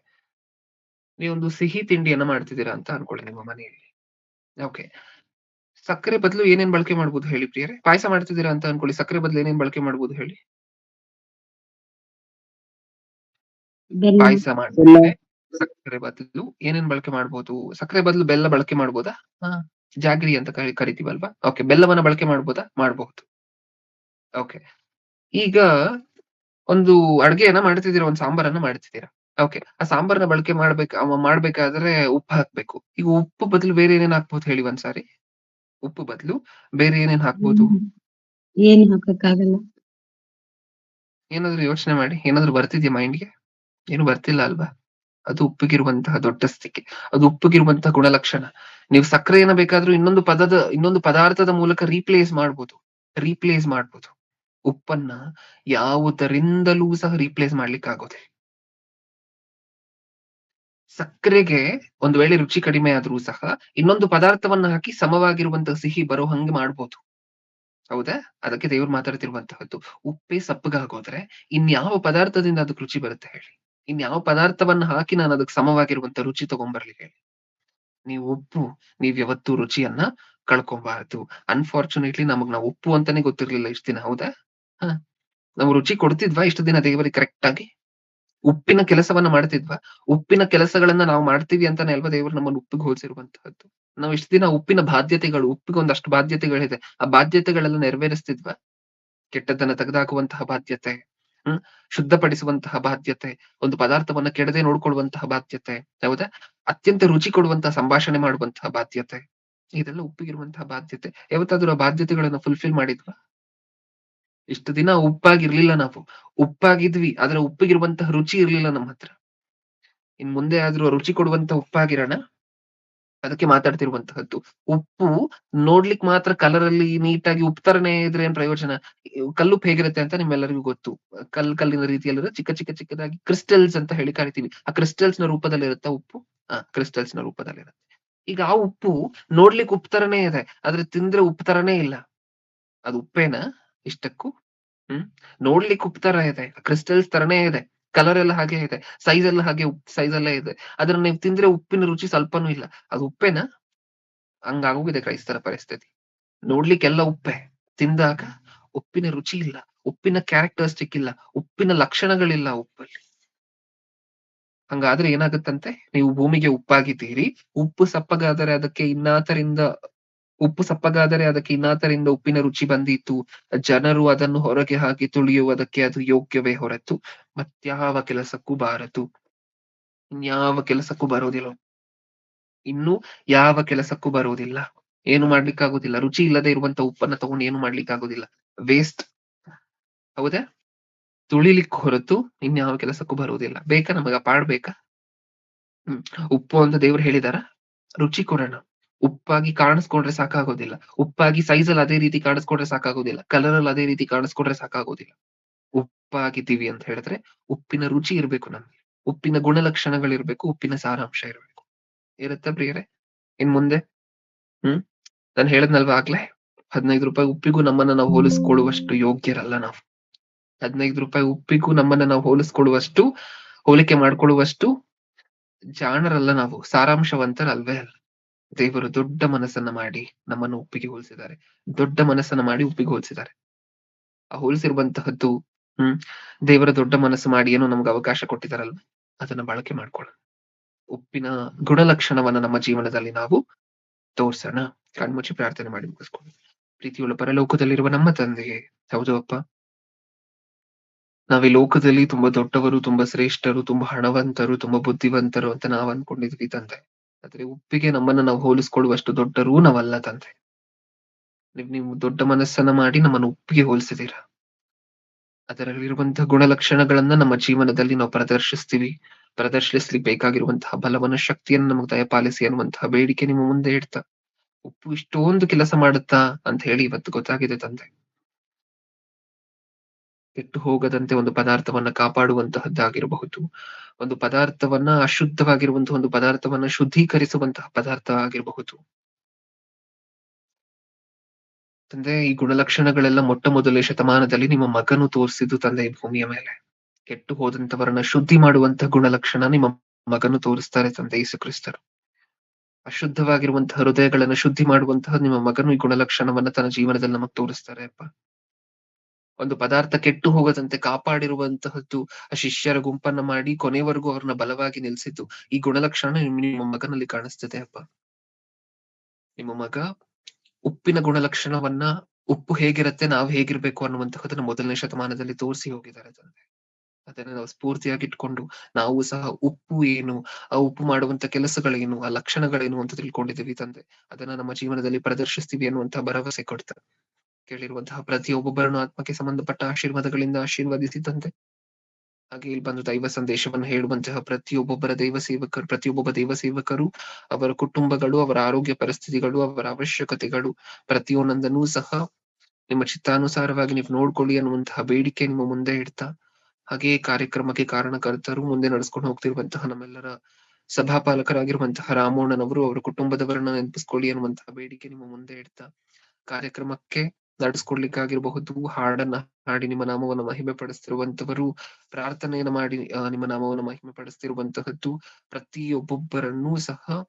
ನೀವೊಂದು ಸಿಹಿ ತಿಂಡಿಯನ್ನ ಮಾಡ್ತಿದ್ದೀರಾ ಅಂತ ಅನ್ಕೊಳ್ಳಿ ನಿಮ್ಮ ಮನೆಯಲ್ಲಿ. ಓಕೆ, ಸಕ್ಕರೆ ಬದಲು ಏನೇನ್ ಬಳಕೆ ಮಾಡ್ಬೋದು ಹೇಳಿ ಪ್ರಿಯರೇ? ಪಾಯಸ ಮಾಡ್ತಿದ್ದೀರಾ ಅಂತ ಅನ್ಕೊಳ್ಳಿ, ಸಕ್ಕರೆ ಬದಲು ಏನೇನ್ ಬಳಕೆ ಮಾಡ್ಬೋದು ಹೇಳಿ? ಪಾಯಸ ಮಾಡ್ತಿದ್ರೆ ಸಕ್ಕರೆ ಬದಲು ಏನೇನ್ ಬಳಕೆ ಮಾಡ್ಬೋದು? ಸಕ್ಕರೆ ಬದಲು ಬೆಲ್ಲ ಬಳಕೆ ಮಾಡ್ಬೋದಾ? ಜಾಗ್ರಿ ಅಂತ ಕರಿತೀವಲ್ವಾ? ಓಕೆ, ಬೆಲ್ಲವನ್ನ ಬಳಕೆ ಮಾಡ್ಬೋದಾ? ಮಾಡಬಹುದು. ಓಕೆ, ಈಗ ಒಂದು ಅಡ್ಗೆಯನ್ನ ಮಾಡ್ತಿದ್ದೀರಾ, ಒಂದು ಸಾಂಬಾರನ್ನ ಮಾಡ್ತಿದ್ದೀರಾ. ಓಕೆ, ಆ ಸಾಂಬಾರನ್ನ ಬಳಕೆ ಮಾಡ್ಬೇಕಾದ್ರೆ ಉಪ್ಪು ಹಾಕ್ಬೇಕು. ಈಗ ಉಪ್ಪು ಬದಲು ಬೇರೆ ಏನೇನ್ ಹಾಕ್ಬೋದು ಹೇಳಿ ಒಂದ್ಸಾರಿ? ಉಪ್ಪು ಬದಲು ಬೇರೆ ಏನೇನ್ ಹಾಕ್ಬೋದು? ಏನು ಹಾಕಕ್ಕಾಗಲ್ಲ. ಏನಾದ್ರು ಯೋಚನೆ ಮಾಡಿ. ಏನಾದ್ರು ಬರ್ತಿದ್ಯಾ ಮೈಂಡ್ಗೆ? ಏನು ಬರ್ತಿಲ್ಲ ಅಲ್ವಾ? ಅದು ಉಪ್ಪಿಗಿರುವಂತಹ ದೊಡ್ಡ ಸ್ಥಿತಿ. ಅದು ಉಪ್ಪಿಗಿರುವಂತಹ ಗುಣಲಕ್ಷಣ. ನೀವು ಸಕ್ಕರೆಯನ್ನ ಬೇಕಾದ್ರೂ ಇನ್ನೊಂದು ಪದಾರ್ಥದ ಮೂಲಕ ರೀಪ್ಲೇಸ್ ಮಾಡ್ಬೋದು. ಉಪ್ಪನ್ನ ಯಾವುದರಿಂದಲೂ ಸಹ ರೀಪ್ಲೇಸ್ ಮಾಡ್ಲಿಕ್ಕೆ ಆಗೋದಿಲ್ಲ. ಸಕ್ಕರೆಗೆ ಒಂದು ವೇಳೆ ರುಚಿ ಕಡಿಮೆ ಆದ್ರೂ ಸಹ ಇನ್ನೊಂದು ಪದಾರ್ಥವನ್ನ ಹಾಕಿ ಸಮವಾಗಿರುವಂತಹ ಸಿಹಿ ಬರೋ ಹಂಗೆ ಮಾಡ್ಬೋದು. ಹೌದಾ? ಅದಕ್ಕೆ ದೇವ್ರು ಮಾತಾಡ್ತಿರುವಂತಹದ್ದು. ಉಪ್ಪೇ ಸಪ್ಪಗಾಗೋದ್ರೆ ಇನ್ಯಾವ ಪದಾರ್ಥದಿಂದ ಅದಕ್ಕೆ ರುಚಿ ಬರುತ್ತೆ ಹೇಳಿ? ಇನ್ಯಾವ ಪದಾರ್ಥವನ್ನ ಹಾಕಿ ನಾನು ಅದಕ್ಕೆ ಸಮವಾಗಿರುವಂತ ರುಚಿ ತಗೊಂಡ್ಬರ್ಲಿ ಹೇಳಿ? ನೀವ್ ಯಾವತ್ತೂ ರುಚಿಯನ್ನ ಕಳ್ಕೊಬಾರ್ದು. ಅನ್ಫಾರ್ಚುನೇಟ್ಲಿ ನಾವು ಉಪ್ಪು ಅಂತಾನೆ ಗೊತ್ತಿರ್ಲಿಲ್ಲ ಇಷ್ಟ ದಿನ. ಹೌದಾ? ನಾವು ರುಚಿ ಕೊಡ್ತಿದ್ವಾ ಇಷ್ಟು ದಿನ ದೇವರಿಗೆ ಕರೆಕ್ಟ್ ಆಗಿ? ಉಪ್ಪಿನ ಕೆಲಸವನ್ನ ಮಾಡ್ತಿದ್ವಾ? ಉಪ್ಪಿನ ಕೆಲಸಗಳನ್ನ ನಾವು ಮಾಡ್ತೀವಿ ಅಂತಾನೆ ಅಲ್ವಾ ದೇವರು ನಮ್ಮನ್ನು ಉಪ್ಪಿಗೆ ಹೋಲಿಸಿರುವಂತಹದ್ದು. ನಾವು ಇಷ್ಟು ದಿನ ಉಪ್ಪಿನ ಬಾಧ್ಯತೆಗಳು, ಉಪ್ಪಿಗೆ ಒಂದಷ್ಟು ಬಾಧ್ಯತೆಗಳಿದೆ, ಆ ಬಾಧ್ಯತೆಗಳೆಲ್ಲ ನೆರವೇರಿಸ್ತಿದ್ವಾ? ಕೆಟ್ಟದ್ದನ್ನ ತೆಗೆದುಹಾಕುವಂತಹ ಬಾಧ್ಯತೆ, ಶುದ್ಧಪಡಿಸುವಂತಹ ಬಾಧ್ಯತೆ, ಒಂದು ಪದಾರ್ಥವನ್ನ ಕೆಡದೆ ನೋಡ್ಕೊಳ್ಳುವಂತಹ ಬಾಧ್ಯತೆ, ಹೌದಾ? ಅತ್ಯಂತ ರುಚಿ ಕೊಡುವಂತಹ ಸಂಭಾಷಣೆ ಮಾಡುವಂತಹ ಬಾಧ್ಯತೆ, ಇದೆಲ್ಲ ಉಪ್ಪಿಗಿರುವಂತಹ ಬಾಧ್ಯತೆ. ಯಾವತ್ತಾದ್ರೂ ಆ ಬಾಧ್ಯತೆಗಳನ್ನ ಫುಲ್ಫಿಲ್ ಮಾಡಿದ್ವಾ? ಇಷ್ಟು ದಿನ ಉಪ್ಪಾಗಿರ್ಲಿಲ್ಲ ನಾವು. ಉಪ್ಪಾಗಿದ್ವಿ, ಆದ್ರೆ ಉಪ್ಪಿಗಿರುವಂತಹ ರುಚಿ ಇರ್ಲಿಲ್ಲ ನಮ್ಮ ಹತ್ರ. ಇನ್ ಮುಂದೆ ಆದ್ರೂ ರುಚಿ ಕೊಡುವಂತ ಉಪ್ಪಾಗಿರೋಣ. ಅದಕ್ಕೆ ಮಾತಾಡ್ತಿರುವಂತಹದ್ದು. ಉಪ್ಪು ನೋಡ್ಲಿಕ್ ಮಾತ್ರ ಕಲರ್ ಅಲ್ಲಿ ನೀಟಾಗಿ ಉಪ್ಪು ತರನೇ ಇದ್ರೆ ಏನ್ ಪ್ರಯೋಜನ? ಕಲ್ಲುಪ್ಪು ಹೇಗಿರುತ್ತೆ ಅಂತ ನಿಮ್ಮೆಲ್ಲರಿಗೂ ಗೊತ್ತು. ಕಲ್ಲಿನ ರೀತಿಯಲ್ಲಿರೋ ಚಿಕ್ಕದಾಗಿ ಕ್ರಿಸ್ಟಲ್ಸ್ ಅಂತ ಹೇಳಿ ಕರಿತೀವಿ. ಆ ಕ್ರಿಸ್ಟಲ್ಸ್ ನ ರೂಪದಲ್ಲಿ ಇರುತ್ತಾ ಉಪ್ಪು? ಕ್ರಿಸ್ಟಲ್ಸ್ ನ ರೂಪದಲ್ಲಿರುತ್ತೆ. ಈಗ ಆ ಉಪ್ಪು ನೋಡ್ಲಿಕ್ಕೆ ಉಪ್ಪು ತರನೇ ಇದೆ, ಆದ್ರೆ ತಿಂದ್ರೆ ಉಪ್ಪು ತರನೇ ಇಲ್ಲ. ಅದು ಉಪ್ಪೇನಾ ಇಷ್ಟಕ್ಕೂ? ನೋಡ್ಲಿಕ್ಕೆ ಉಪ್ಪು ತರ ಇದೆ, ಕ್ರಿಸ್ಟಲ್ಸ್ ತರನೇ ಇದೆ, ಕಲರ್ ಎಲ್ಲ ಹಾಗೆ ಇದೆ, ಸೈಜ್ ಎಲ್ಲ ಹಾಗೆ ಸೈಜ್ ಅಲ್ಲೇ ಇದೆ. ಅದ್ರ ನೀವು ತಿಂದ್ರೆ ಉಪ್ಪಿನ ರುಚಿ ಸ್ವಲ್ಪನೂ ಇಲ್ಲ. ಅದು ಉಪ್ಪೇನಾ? ಹಂಗಾಗೋಗಿದೆ ಕ್ರೈಸ್ತರ ಪರಿಸ್ಥಿತಿ. ನೋಡ್ಲಿಕ್ಕೆಲ್ಲ ಉಪ್ಪೆ, ತಿಂದಾಗ ಉಪ್ಪಿನ ರುಚಿ ಇಲ್ಲ, ಉಪ್ಪಿನ ಕ್ಯಾರೆಕ್ಟರಿಸ್ಟಿಕ್ ಇಲ್ಲ, ಉಪ್ಪಿನ ಲಕ್ಷಣಗಳಿಲ್ಲ ಉಪ್ಪಲ್ಲಿ. ಹಂಗಾದ್ರೆ ಏನಾಗುತ್ತಂತೆ? ನೀವು ಭೂಮಿಗೆ ಉಪ್ಪಾಗಿದ್ದೀರಿ. ಉಪ್ಪು ಸಪ್ಪಗಾದರೆ ಅದಕ್ಕೆ ಇನ್ನಾತರಿಂದ ಉಪ್ಪಿನ ರುಚಿ ಬಂದಿತ್ತು. ಜನರು ಅದನ್ನು ಹೊರಗೆ ಹಾಕಿ ತುಳಿಯುವುದಕ್ಕೆ ಅದು ಯೋಗ್ಯವೇ ಹೊರತು ಮತ್ಯಾವ ಕೆಲಸಕ್ಕೂ ಬಾರದು. ಇನ್ಯಾವ ಕೆಲಸಕ್ಕೂ ಬರೋದಿಲ್ಲ. ಇನ್ನು ಯಾವ ಕೆಲಸಕ್ಕೂ ಬರೋದಿಲ್ಲ. ಏನು ಮಾಡ್ಲಿಕ್ಕಾಗೋದಿಲ್ಲ. ರುಚಿ ಇಲ್ಲದೆ ಇರುವಂತ ಉಪ್ಪನ್ನ ತಗೊಂಡು ಏನು ಮಾಡ್ಲಿಕ್ಕಾಗೋದಿಲ್ಲ. ವೇಸ್ಟ್. ಹೌದಾ? ತುಳಿಲಿಕ್ಕೆ ಹೊರತು ಇನ್ಯಾವ ಕೆಲಸಕ್ಕೂ ಬರುವುದಿಲ್ಲ. ಬೇಕಾ ನಮಗ ಪಾಡ್ಬೇಕಾ? ಉಪ್ಪು ಅಂತ ದೇವ್ರು ಹೇಳಿದಾರ? ರುಚಿ ಕೊಡೋಣ. ಉಪ್ಪಾಗಿ ಕಾಣಿಸ್ಕೊಂಡ್ರೆ ಸಾಕಾಗೋದಿಲ್ಲ. ಉಪ್ಪಾಗಿ ಸೈಜ್ ಅಲ್ಲಿ ಅದೇ ರೀತಿ ಕಾಣಿಸ್ಕೊಂಡ್ರೆ ಸಾಕಾಗೋದಿಲ್ಲ. ಕಲರ್ ಅಲ್ಲಿ ಅದೇ ರೀತಿ ಕಾಣಿಸ್ಕೊಂಡ್ರೆ ಸಾಕಾಗೋದಿಲ್ಲ. ಉಪ್ಪಾಗಿದ್ದೀವಿ ಅಂತ ಹೇಳಿದ್ರೆ ಉಪ್ಪಿನ ರುಚಿ ಇರ್ಬೇಕು ನಮ್ಗೆ. ಉಪ್ಪಿನ ಗುಣಲಕ್ಷಣಗಳಿರ್ಬೇಕು, ಉಪ್ಪಿನ ಸಾರಾಂಶ ಇರ್ಬೇಕು. ಇರುತ್ತಾ ಪ್ರಿಯರೇ? ಇನ್ ಮುಂದೆ ನಾನು ಹೇಳದ್ನಲ್ವಾ ಆಗ್ಲೇ, 15 ರೂಪಾಯಿ ಉಪ್ಪಿಗೂ ನಮ್ಮನ್ನ ನಾವು ಹೋಲಿಸ್ಕೊಳ್ಳುವಷ್ಟು ಯೋಗ್ಯರಲ್ಲ ನಾವು. 15 ರೂಪಾಯಿ ಉಪ್ಪಿಗೂ ನಮ್ಮನ್ನ ನಾವು ಹೋಲಿಕೆ ಮಾಡ್ಕೊಳ್ಳುವಷ್ಟು ಜಾಣರಲ್ಲ ನಾವು, ಸಾರಾಂಶವಂತರಲ್ವೇ ಅಲ್ಲ. ದೇವರು ದೊಡ್ಡ ಮನಸ್ಸನ್ನ ಮಾಡಿ ನಮ್ಮನ್ನು ಉಪ್ಪಿಗೆ ಹೋಲಿಸಿದ್ದಾರೆ. ದೊಡ್ಡ ಮನಸ್ಸನ್ನ ಮಾಡಿ ಉಪ್ಪಿಗೆ ಹೋಲಿಸಿದ್ದಾರೆ. ಆ ಹೋಲಿಸಿರುವಂತಹದ್ದು ದೇವರ ದೊಡ್ಡ ಮನಸ್ಸು ಮಾಡಿ ಏನೋ ನಮ್ಗೆ ಅವಕಾಶ ಕೊಟ್ಟಿದಾರಲ್ವ, ಅದನ್ನ ಬಳಕೆ ಮಾಡ್ಕೊಳ್ಳೋಣ. ಉಪ್ಪಿನ ಗುಣಲಕ್ಷಣವನ್ನ ನಮ್ಮ ಜೀವನದಲ್ಲಿ ನಾವು ತೋರ್ಸೋಣ. ಕಣ್ಮುಚ್ಚಿ ಪ್ರಾರ್ಥನೆ ಮಾಡಿ ಮುಗಿಸ್ಕೊಂಡು. ಪ್ರೀತಿಯುಳ್ಳ ಪರಲೋಕದಲ್ಲಿರುವ ನಮ್ಮ ತಂದೆಯೇ, ಹೌದು ಅಪ್ಪ, ನಾವ್ ಈ ಲೋಕದಲ್ಲಿ ತುಂಬಾ ದೊಡ್ಡವರು, ತುಂಬಾ ಶ್ರೇಷ್ಠರು, ತುಂಬಾ ಹಣವಂತರು, ತುಂಬಾ ಬುದ್ಧಿವಂತರು ಅಂತ ನಾವ್ ಅನ್ಕೊಂಡಿದ್ವಿ ತಂದೆ. ಆದ್ರೆ ಉಪ್ಪಿಗೆ ನಮ್ಮನ್ನ ನಾವು ಹೋಲಿಸ್ಕೊಳ್ಳುವಷ್ಟು ದೊಡ್ಡರೂ ನಾವಲ್ಲ ತಂದೆ. ನೀವು ದೊಡ್ಡ ಮನಸ್ಸನ್ನ ಮಾಡಿ ನಮ್ಮನ್ನು ಉಪ್ಪಿಗೆ ಹೋಲಿಸಿದೀರ. ಅದರಲ್ಲಿರುವಂತಹ ಗುಣಲಕ್ಷಣಗಳನ್ನ ನಮ್ಮ ಜೀವನದಲ್ಲಿ ನಾವು ಪ್ರದರ್ಶಿಸ್ಲಿಕ್ಕೆ ಬೇಕಾಗಿರುವಂತಹ ಬಲವನ್ನ, ಶಕ್ತಿಯನ್ನು ನಮಗೆ ದಯಪಾಲಿಸಿ ಅನ್ನುವಂತಹ ಬೇಡಿಕೆ ನಿಮ್ಮ ಮುಂದೆ ಇಡ್ತಾ, ಉಪ್ಪು ಇಷ್ಟೊಂದು ಕೆಲಸ ಮಾಡುತ್ತಾ ಅಂತ ಹೇಳಿ ಇವತ್ತು ಗೊತ್ತಾಗಿದೆ ತಂದೆ. ಕೆಟ್ಟು ಹೋಗದಂತೆ ಒಂದು ಪದಾರ್ಥವನ್ನ ಕಾಪಾಡುವಂತಹದ್ದಾಗಿರಬಹುದು, ಒಂದು ಪದಾರ್ಥವನ್ನ ಅಶುದ್ಧವಾಗಿರುವಂತಹ ಒಂದು ಪದಾರ್ಥವನ್ನ ಶುದ್ಧೀಕರಿಸುವಂತಹ ಪದಾರ್ಥ ಆಗಿರಬಹುದು ತಂದೆ. ಈ ಗುಣಲಕ್ಷಣಗಳೆಲ್ಲ ಮೊಟ್ಟ ಮೊದಲನೇ ಶತಮಾನದಲ್ಲಿ ನಿಮ್ಮ ಮಗನು ತೋರಿಸಿದ್ದು ತಂದೆ. ಈ ಭೂಮಿಯ ಮೇಲೆ ಕೆಟ್ಟು ಹೋದಂತವರನ್ನ ಶುದ್ಧಿ ಮಾಡುವಂತಹ ಗುಣಲಕ್ಷಣ ನಿಮ್ಮ ಮಗನು ತೋರಿಸ್ತಾರೆ ತಂದೆ ಯೇಸು ಕ್ರಿಸ್ತರು. ಅಶುದ್ಧವಾಗಿರುವಂತಹ ಹೃದಯಗಳನ್ನ ಶುದ್ಧಿ ಮಾಡುವಂತಹ ನಿಮ್ಮ ಮಗನು ಈ ಗುಣಲಕ್ಷಣವನ್ನ ತನ್ನ ಜೀವನದಲ್ಲಿ ನಮಗ್ ತೋರಿಸ್ತಾರೆ ಅಪ್ಪ. ಒಂದು ಪದಾರ್ಥ ಕೆಟ್ಟು ಹೋಗದಂತೆ ಕಾಪಾಡಿರುವಂತಹದ್ದು ಆ ಶಿಷ್ಯರ ಗುಂಪನ್ನ ಮಾಡಿ ಕೊನೆವರೆಗೂ ಅವ್ರನ್ನ ಬಲವಾಗಿ ನಿಲ್ಸಿದ್ದು ಈ ಗುಣಲಕ್ಷಣ ನಿಮ್ಮ ಮಗನಲ್ಲಿ ಕಾಣಿಸ್ತದೆ ಅಪ್ಪ. ನಿಮ್ಮ ಮಗ ಉಪ್ಪಿನ ಗುಣಲಕ್ಷಣವನ್ನ, ಉಪ್ಪು ಹೇಗಿರತ್ತೆ ನಾವ್ ಹೇಗಿರ್ಬೇಕು ಅನ್ನುವಂತಹದನ್ನ ಮೊದಲನೇ ಶತಮಾನದಲ್ಲಿ ತೋರಿಸಿ ಹೋಗಿದ್ದಾರೆ ತಂದೆ. ಅದನ್ನ ನಾವು ಸ್ಫೂರ್ತಿಯಾಗಿ ಇಟ್ಕೊಂಡು ನಾವು ಸಹ ಉಪ್ಪು ಏನು, ಆ ಉಪ್ಪು ಮಾಡುವಂತ ಕೆಲಸಗಳೇನು, ಆ ಲಕ್ಷಣಗಳೇನು ಅಂತ ತಿಳ್ಕೊಂಡಿದ್ದೀವಿ ತಂದೆ. ಅದನ್ನ ನಮ್ಮ ಜೀವನದಲ್ಲಿ ಪ್ರದರ್ಶಿಸ್ತೀವಿ ಅನ್ನುವಂತಹ ಭರವಸೆ ಕೊಡ್ತಾರೆ. ಕೇಳಿರುವಂತಹ ಪ್ರತಿಯೊಬ್ಬೊಬ್ಬರನ್ನು ಆತ್ಮಕ್ಕೆ ಸಂಬಂಧಪಟ್ಟ ಆಶೀರ್ವಾದಗಳಿಂದ ಆಶೀರ್ವದಿಸಿ ತಂದೆ. ಹಾಗೆ ಇಲ್ಲಿ ಬಂದು ದೈವ ಸಂದೇಶವನ್ನು ಹೇಳುವಂತಹ ಪ್ರತಿಯೊಬ್ಬೊಬ್ಬ ದೈವ ಸೇವಕರು, ಅವರ ಕುಟುಂಬಗಳು, ಅವರ ಆರೋಗ್ಯ ಪರಿಸ್ಥಿತಿಗಳು, ಅವರ ಅವಶ್ಯಕತೆಗಳು ಪ್ರತಿಯೊಂದನ್ನೂ ಸಹ ನಿಮ್ಮ ಚಿತ್ತಾನುಸಾರವಾಗಿ ನೀವು ನೋಡ್ಕೊಳ್ಳಿ ಅನ್ನುವಂತಹ ಬೇಡಿಕೆ ನಿಮ್ಮ ಮುಂದೆ ಇಡ್ತಾ, ಹಾಗೆ ಕಾರ್ಯಕ್ರಮಕ್ಕೆ ಕಾರಣಕರ್ತರು, ಮುಂದೆ ನಡೆಸ್ಕೊಂಡು ಹೋಗ್ತಿರುವಂತಹ ನಮ್ಮೆಲ್ಲರ ಸಭಾಪಾಲಕರಾಗಿರುವಂತಹ ರಾಮೋಣ್ಣನವರು, ಅವರ ಕುಟುಂಬದವರನ್ನ ನೆನಪಿಸ್ಕೊಳ್ಳಿ ಅನ್ನುವಂತಹ ಬೇಡಿಕೆ ನಿಮ್ಮ ಮುಂದೆ ಇಡ್ತಾ, ಕಾರ್ಯಕ್ರಮಕ್ಕೆ ನಡೆಸ್ಕೊಡ್ಲಿಕ್ಕಾಗಿರಬಹುದು, ಹಾಡನ್ನ ಹಾಡಿ ನಿಮ್ಮ ನಾಮವನ್ನು ಮಹಿಮೆ ಪಡಿಸ್ತಿರುವಂತವರು, ಪ್ರಾರ್ಥನೆಯನ್ನ ಮಾಡಿ ನಿಮ್ಮ ನಾಮವನ್ನು ಮಹಿಮೆ ಪಡಿಸ್ತಿರುವಂತಹದ್ದು ಪ್ರತಿಯೊಬ್ಬೊಬ್ಬರನ್ನೂ ಸಹ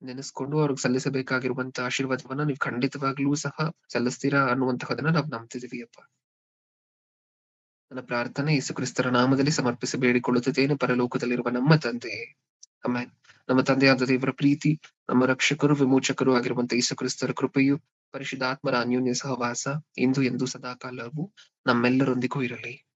ನೆನೆಸ್ಕೊಂಡು ಅವ್ರಿಗೆ ಸಲ್ಲಿಸಬೇಕಾಗಿರುವಂತಹ ಆಶೀರ್ವಾದವನ್ನ ನೀವು ಖಂಡಿತವಾಗ್ಲೂ ಸಹ ಸಲ್ಲಿಸ್ತೀರಾ ಅನ್ನುವಂತಹದನ್ನ ನಾವು ನಂಬ್ತಿದೀವಿ ಅಪ್ಪ. ನನ್ನ ಪ್ರಾರ್ಥನೆ ಯೇಸು ಕ್ರಿಸ್ತರ ನಾಮದಲ್ಲಿ ಸಮರ್ಪಿಸಿ ಬೇಡಿಕೊಳ್ಳುತ್ತೇನೆ ಪರಲೋಕದಲ್ಲಿರುವ ನಮ್ಮ ತಂದೆ. ಆಮೆನ್. ನಮ್ಮ ತಂದೆಯಾದ ದೇವರ ಪ್ರೀತಿ, ನಮ್ಮ ರಕ್ಷಕರು ವಿಮೋಚಕರು ಆಗಿರುವಂತಹ ಯೇಸು ಕ್ರಿಸ್ತರ ಕೃಪೆಯು, ಪರಿಶುದ್ಧಾತ್ಮರ ಅನ್ಯೋನ್ಯ ಸಹವಾಸ ಇಂದು ಎಂದು ಸದಾಕಾಲವೂ ನಮ್ಮೆಲ್ಲರೊಂದಿಗೂ ಇರಲಿ.